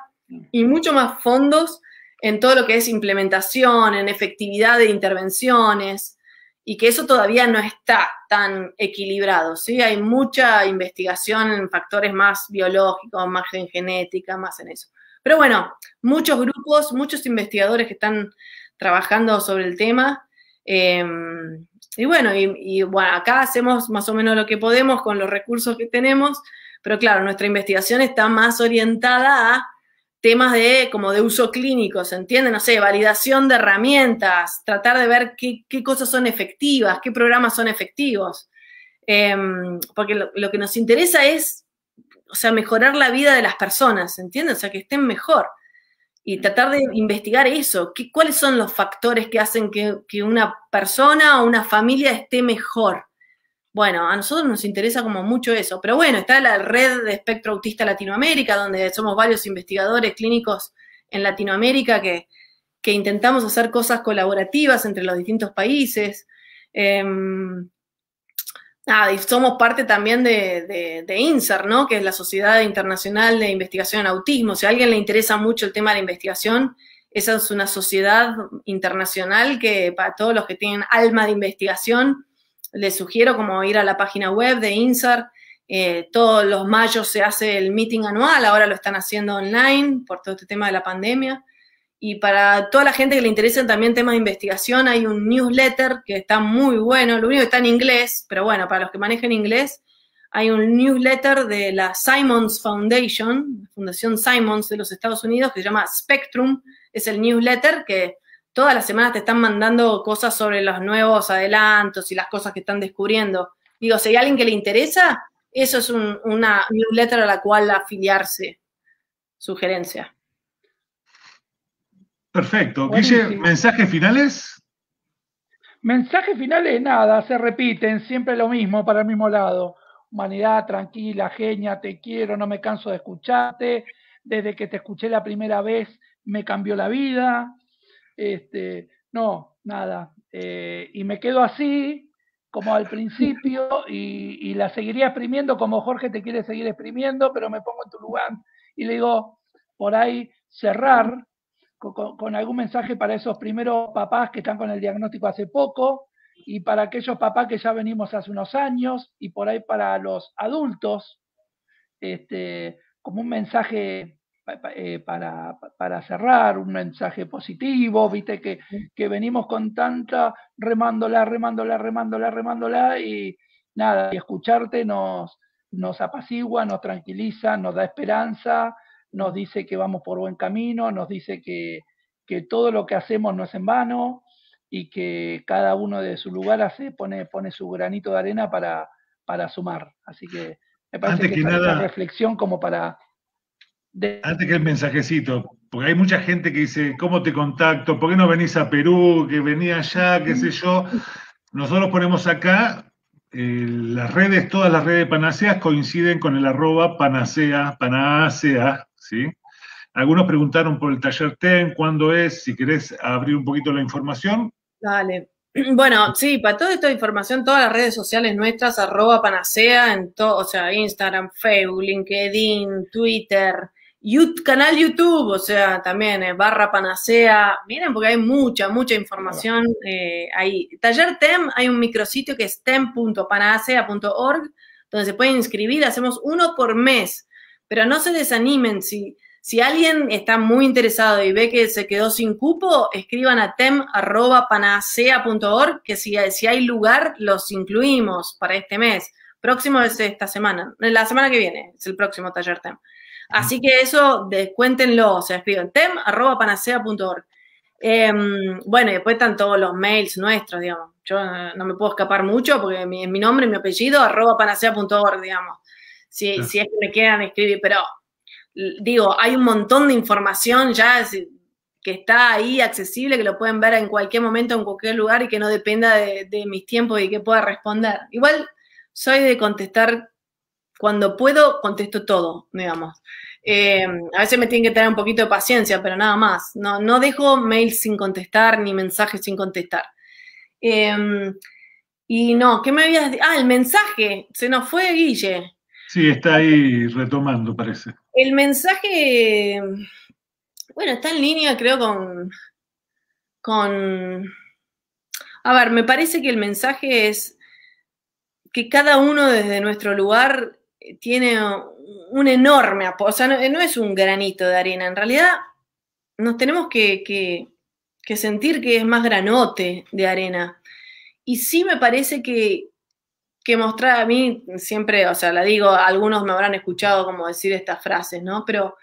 y mucho más fondos en todo lo que es implementación, en efectividad de intervenciones y que eso todavía no está tan equilibrado, ¿sí? Hay mucha investigación en factores más biológicos, más en genética, más en eso. Pero bueno, muchos grupos, muchos investigadores que están trabajando sobre el tema. Y bueno, acá hacemos más o menos lo que podemos con los recursos que tenemos, pero claro, nuestra investigación está más orientada a temas como de uso clínico, ¿se entiende? No sé, validación de herramientas, tratar de ver qué cosas son efectivas, qué programas son efectivos. Porque lo que nos interesa es, o sea, mejorar la vida de las personas, ¿se entiende? O sea, que estén mejor. Y tratar de investigar eso, cuáles son los factores que hacen que una persona o una familia esté mejor. Bueno, a nosotros nos interesa como mucho eso, pero bueno, está la red de espectro autista Latinoamérica, donde somos varios investigadores clínicos en Latinoamérica que intentamos hacer cosas colaborativas entre los distintos países. Y somos parte también de INSER, ¿no? Que es la Sociedad Internacional de Investigación en Autismo. Si a alguien le interesa mucho el tema de la investigación, esa es una sociedad internacional que para todos los que tienen alma de investigación, les sugiero como ir a la página web de INSER. Todos los mayos se hace el meeting anual, ahora lo están haciendo online por todo este tema de la pandemia. Y para toda la gente que le interesen también temas de investigación, hay un newsletter que está muy bueno, lo único que está en inglés, pero bueno, para los que manejen inglés, hay un newsletter de la Simons Foundation, la Fundación Simons de los Estados Unidos, que se llama Spectrum, es el newsletter que todas las semanas te están mandando cosas sobre los nuevos adelantos y las cosas que están descubriendo. Digo, si hay alguien que le interesa, eso es una newsletter a la cual afiliarse. Sugerencia. Perfecto. Guille, ¿mensajes finales? Mensajes finales, nada, se repiten, siempre lo mismo, para el mismo lado. Humanidad, tranquila, genia, te quiero, no me canso de escucharte. Desde que te escuché la primera vez, me cambió la vida. No, nada. Y me quedo así, como al principio, y la seguiría exprimiendo como Jorge te quiere seguir exprimiendo, pero me pongo en tu lugar y le digo, por ahí, cerrar con algún mensaje para esos primeros papás que están con el diagnóstico hace poco, y para aquellos papás que ya venimos hace unos años, y por ahí para los adultos, como un mensaje para cerrar, un mensaje positivo, viste que venimos con tanta remándola, y nada, y escucharte nos apacigua, nos tranquiliza, nos da esperanza, nos dice que vamos por buen camino, nos dice que todo lo que hacemos no es en vano, y que cada uno de su lugar pone su granito de arena para sumar. Así que me parece que esa reflexión como para... Antes que el mensajecito, porque hay mucha gente que dice, ¿cómo te contacto? ¿Por qué no venís a Perú? Que venía allá, qué sé yo. Nosotros ponemos acá, las redes, todas las redes de Panaceas coinciden con el @panacea, ¿sí? Algunos preguntaron por el taller TEM, ¿cuándo es? Si querés abrir un poquito la información. Dale. Bueno, sí, para toda esta información, todas las redes sociales nuestras, @panacea, en todo, o sea, Instagram, Facebook, LinkedIn, Twitter, canal YouTube, o sea, también /panacea. Miren, porque hay mucha información ahí. Taller TEM, hay un micrositio que es tem.panacea.org, donde se pueden inscribir, hacemos uno por mes, pero no se desanimen, si alguien está muy interesado y ve que se quedó sin cupo, escriban a tem@panacea.org, que si hay lugar, los incluimos para este mes. Próximo es esta semana, la semana que viene es el próximo taller TEM. Así que eso, descuéntenlo, o sea, escriben tem@panacea.org. Bueno, y después están todos los mails nuestros, digamos. Yo no me puedo escapar mucho porque es mi nombre y mi apellido, @panacea.org, digamos. Si es que me quieran escribir, pero... Digo, hay un montón de información ya que está ahí accesible, que lo pueden ver en cualquier momento, en cualquier lugar, y que no dependa de mis tiempos y que pueda responder. Igual soy de contestar, cuando puedo, contesto todo, digamos. A veces me tienen que tener un poquito de paciencia, pero nada más. No dejo mails sin contestar, ni mensajes sin contestar. Y no, ¿qué me habías dicho? El mensaje, se nos fue Guille. Sí, está ahí retomando, parece. El mensaje, bueno, está en línea, creo, A ver, me parece que el mensaje es que cada uno desde nuestro lugar tiene un enorme apoyo, o sea, no es un granito de arena, en realidad nos tenemos que sentir que es más granote de arena. Y sí me parece que mostrar a mí siempre, o sea, la digo, algunos me habrán escuchado como decir estas frases, ¿no? Pero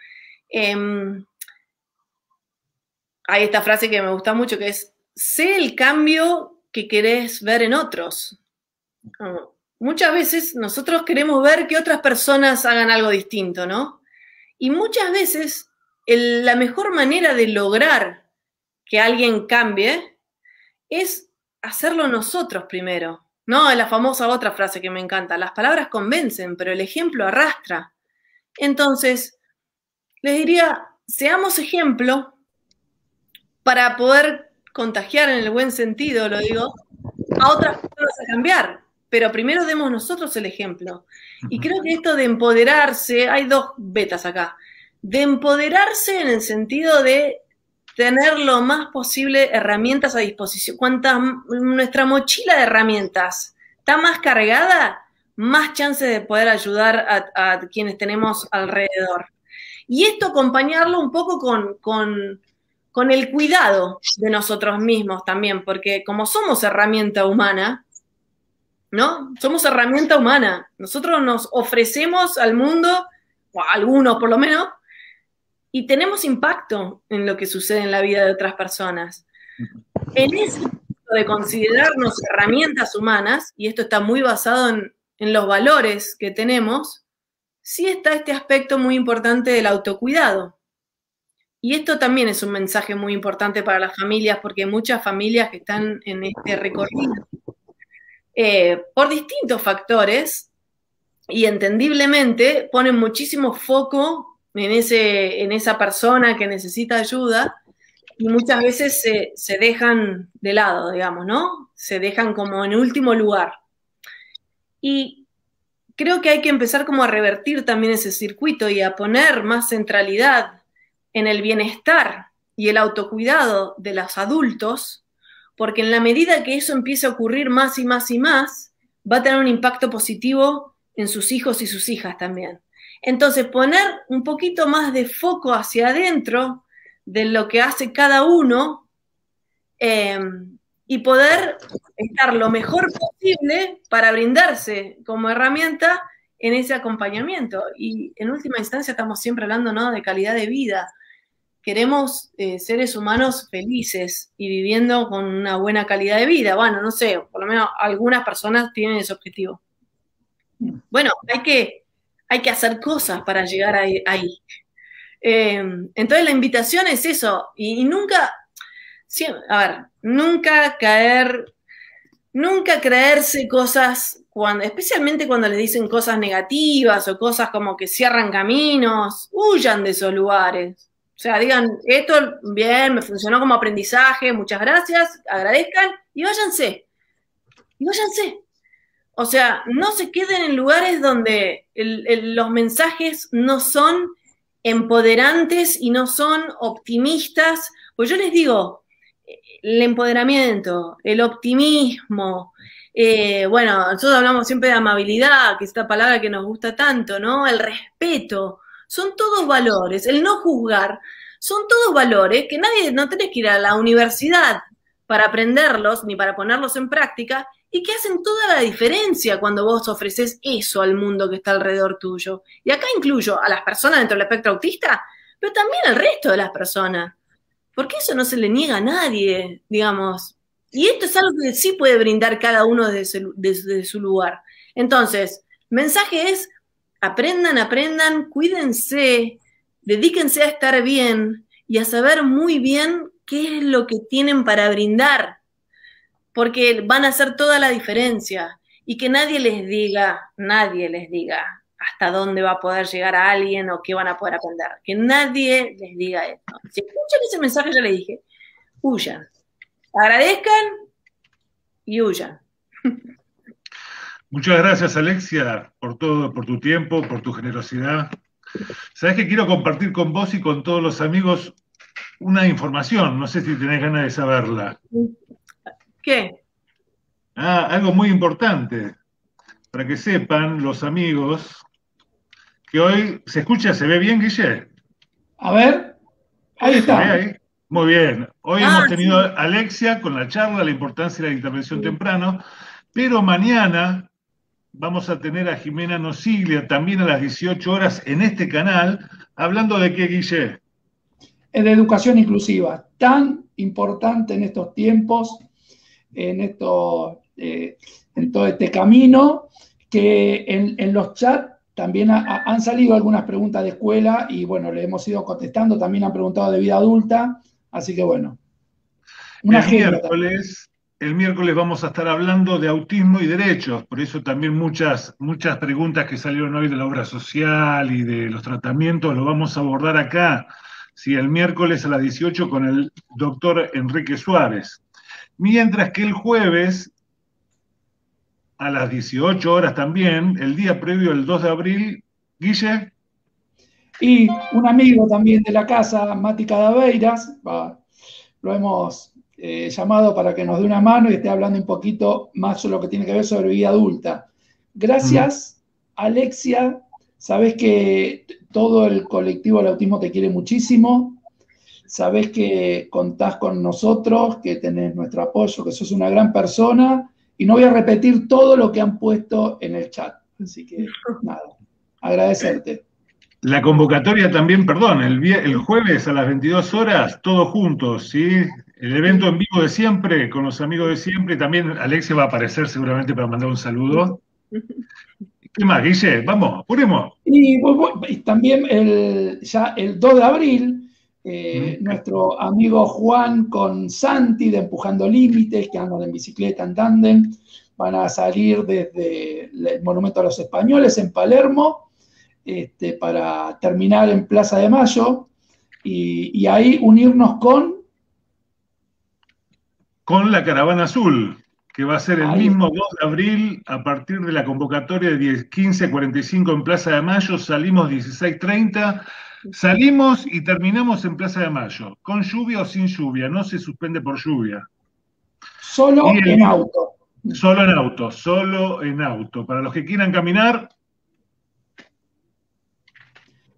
hay esta frase que me gusta mucho que es, sé el cambio que querés ver en otros. Muchas veces nosotros queremos ver que otras personas hagan algo distinto, ¿no? Y muchas veces la mejor manera de lograr que alguien cambie es hacerlo nosotros primero, ¿no? La famosa otra frase que me encanta, las palabras convencen, pero el ejemplo arrastra. Entonces, les diría, seamos ejemplo para poder contagiar en el buen sentido, lo digo, a otras personas a cambiar. Pero primero demos nosotros el ejemplo. Y creo que esto de empoderarse, hay dos betas acá, de empoderarse en el sentido de tener lo más posible herramientas a disposición. Cuantas nuestra mochila de herramientas está más cargada, más chances de poder ayudar a quienes tenemos alrededor. Y esto acompañarlo un poco con el cuidado de nosotros mismos también, porque como somos herramienta humana, ¿no? Somos herramienta humana. Nosotros nos ofrecemos al mundo, o a algunos por lo menos, y tenemos impacto en lo que sucede en la vida de otras personas. En ese punto de considerarnos herramientas humanas, y esto está muy basado en los valores que tenemos, sí está este aspecto muy importante del autocuidado. Y esto también es un mensaje muy importante para las familias, porque hay muchas familias que están en este recorrido por distintos factores y entendiblemente ponen muchísimo foco en esa persona que necesita ayuda y muchas veces se dejan de lado, digamos, ¿no? Se dejan como en último lugar. Y creo que hay que empezar como a revertir también ese circuito y a poner más centralidad en el bienestar y el autocuidado de los adultos, porque en la medida que eso empiece a ocurrir más y más y más, va a tener un impacto positivo en sus hijos y sus hijas también. Entonces, poner un poquito más de foco hacia adentro de lo que hace cada uno y poder estar lo mejor posible para brindarse como herramienta en ese acompañamiento. Y en última instancia estamos siempre hablando, ¿no?, de calidad de vida. Queremos seres humanos felices y viviendo con una buena calidad de vida. Bueno, no sé, por lo menos algunas personas tienen ese objetivo. Bueno, hay que hacer cosas para llegar ahí. Entonces la invitación es eso, y nunca, nunca creerse cosas, especialmente cuando les dicen cosas negativas o cosas como que cierran caminos, huyan de esos lugares. O sea, digan, esto bien, me funcionó como aprendizaje, muchas gracias, agradezcan y váyanse. Y váyanse. O sea, no se queden en lugares donde los mensajes no son empoderantes y no son optimistas. Pues yo les digo, el empoderamiento, el optimismo, bueno, nosotros hablamos siempre de amabilidad, que es esta palabra que nos gusta tanto, ¿no? El respeto. Son todos valores, el no juzgar, son todos valores que no tenés que ir a la universidad para aprenderlos ni para ponerlos en práctica y que hacen toda la diferencia cuando vos ofreces eso al mundo que está alrededor tuyo. Y acá incluyo a las personas dentro del espectro autista, pero también al resto de las personas, porque eso no se le niega a nadie, digamos. Y esto es algo que sí puede brindar cada uno desde su lugar. Entonces, el mensaje es: aprendan, cuídense, dedíquense a estar bien y a saber muy bien qué es lo que tienen para brindar, porque van a hacer toda la diferencia. Y que nadie les diga hasta dónde va a poder llegar a alguien o qué van a poder aprender. Que nadie les diga esto. Si escuchan ese mensaje, ya les dije, huyan. Agradezcan y huyan. Muchas gracias, Alexia, por todo, por tu tiempo, por tu generosidad. Sabés que quiero compartir con vos y con todos los amigos una información, no sé si tenés ganas de saberla. ¿Qué? Algo muy importante, para que sepan los amigos, que hoy se escucha, ¿se ve bien, Guille? A ver, ahí ¿Se ve está. ahí? Muy bien. Hoy Ah, hemos tenido sí. a Alexia con la charla, la importancia de la intervención temprano, pero mañana vamos a tener a Jimena Nosiglia también a las 18 horas en este canal, hablando de qué, Guille. De educación inclusiva, tan importante en estos tiempos, en todo este camino, que en los chats también han salido algunas preguntas de escuela y bueno, le hemos ido contestando, también han preguntado de vida adulta, así que bueno, una El genia también. miércoles, el miércoles vamos a estar hablando de autismo y derechos, por eso también muchas preguntas que salieron hoy de la obra social y de los tratamientos lo vamos a abordar acá, sí, el miércoles a las 18 con el doctor Enrique Suárez. Mientras que el jueves, a las 18 horas también, el día previo al 2 de abril, Guille. Y un amigo también de la casa, Mati Cadaveiras, lo hemos llamado para que nos dé una mano y esté hablando un poquito más sobre lo que tiene que ver sobre vida adulta. Gracias, Alexia. Sabes que todo el colectivo del autismo te quiere muchísimo. Sabes que contás con nosotros, que tenés nuestro apoyo, que sos una gran persona. Y no voy a repetir todo lo que han puesto en el chat. Así que, nada, agradecerte. La convocatoria también, perdón, el jueves a las 22 horas, todos juntos, ¿sí? El evento en vivo de siempre, con los amigos de siempre, y también Alexia va a aparecer seguramente para mandar un saludo. ¿Qué más, Guille? Vamos, apuremos. Y también ya el 2 de abril, nuestro amigo Juan con Santi de Empujando Límites, que andan en bicicleta en tándem, van a salir desde el Monumento a los Españoles en Palermo, para terminar en Plaza de Mayo y ahí unirnos con la Caravana Azul, que va a ser el ahí, mismo 2 de abril a partir de la convocatoria de 15:45 en Plaza de Mayo, salimos 16:30, salimos y terminamos en Plaza de Mayo, con lluvia o sin lluvia, no se suspende por lluvia. solo en auto. Solo en auto. Para los que quieran caminar,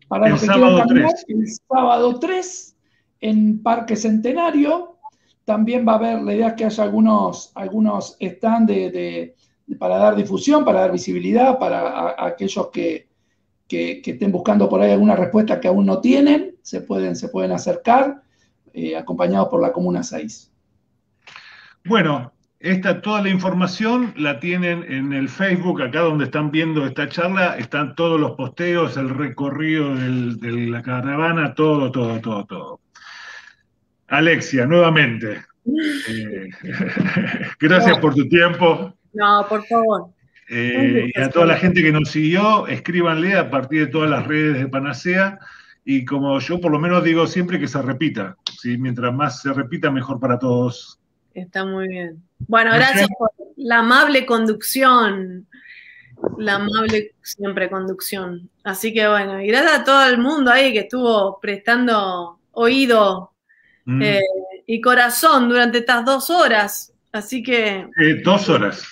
Para los que quieran sábado caminar, 3. el sábado 3 en Parque Centenario. También va a haber, la idea es que haya algunos stands para dar difusión, para dar visibilidad, para aquellos que estén buscando por ahí alguna respuesta que aún no tienen, se pueden acercar, acompañados por la Comuna 6. Bueno, toda la información la tienen en el Facebook, acá donde están viendo esta charla, están todos los posteos, el recorrido de la caravana, todo. Alexia, nuevamente, gracias por tu tiempo. No, por favor. Y a toda la gente que nos siguió, escríbanle a partir de todas las redes de Panacea. Y como yo por lo menos digo siempre, que se repita. ¿Sí? Mientras más se repita, mejor para todos. Está muy bien. Bueno, gracias por la amable conducción. La amable siempre conducción. Así que bueno, y gracias a todo el mundo ahí que estuvo prestando oído y corazón durante estas 2 horas. Así que... 2 horas.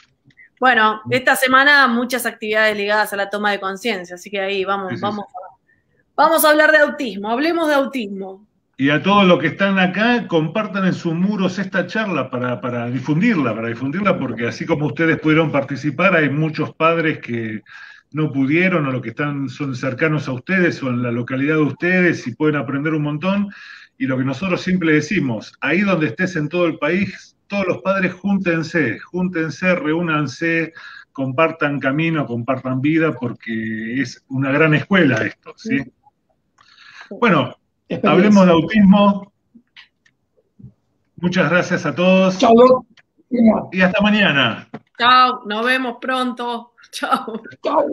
Bueno, esta semana muchas actividades ligadas a la toma de conciencia, así que ahí vamos a hablar de autismo, hablemos de autismo. Y a todos los que están acá, compartan en sus muros esta charla para difundirla, porque así como ustedes pudieron participar, hay muchos padres que no pudieron o los que son cercanos a ustedes o en la localidad de ustedes y pueden aprender un montón. Y lo que nosotros siempre decimos, ahí donde estés en todo el país, todos los padres júntense, reúnanse, compartan camino, compartan vida, porque es una gran escuela esto, ¿sí? Bueno, hablemos de autismo. Muchas gracias a todos. Chao. Y hasta mañana. Chao, nos vemos pronto. Chao. Chao.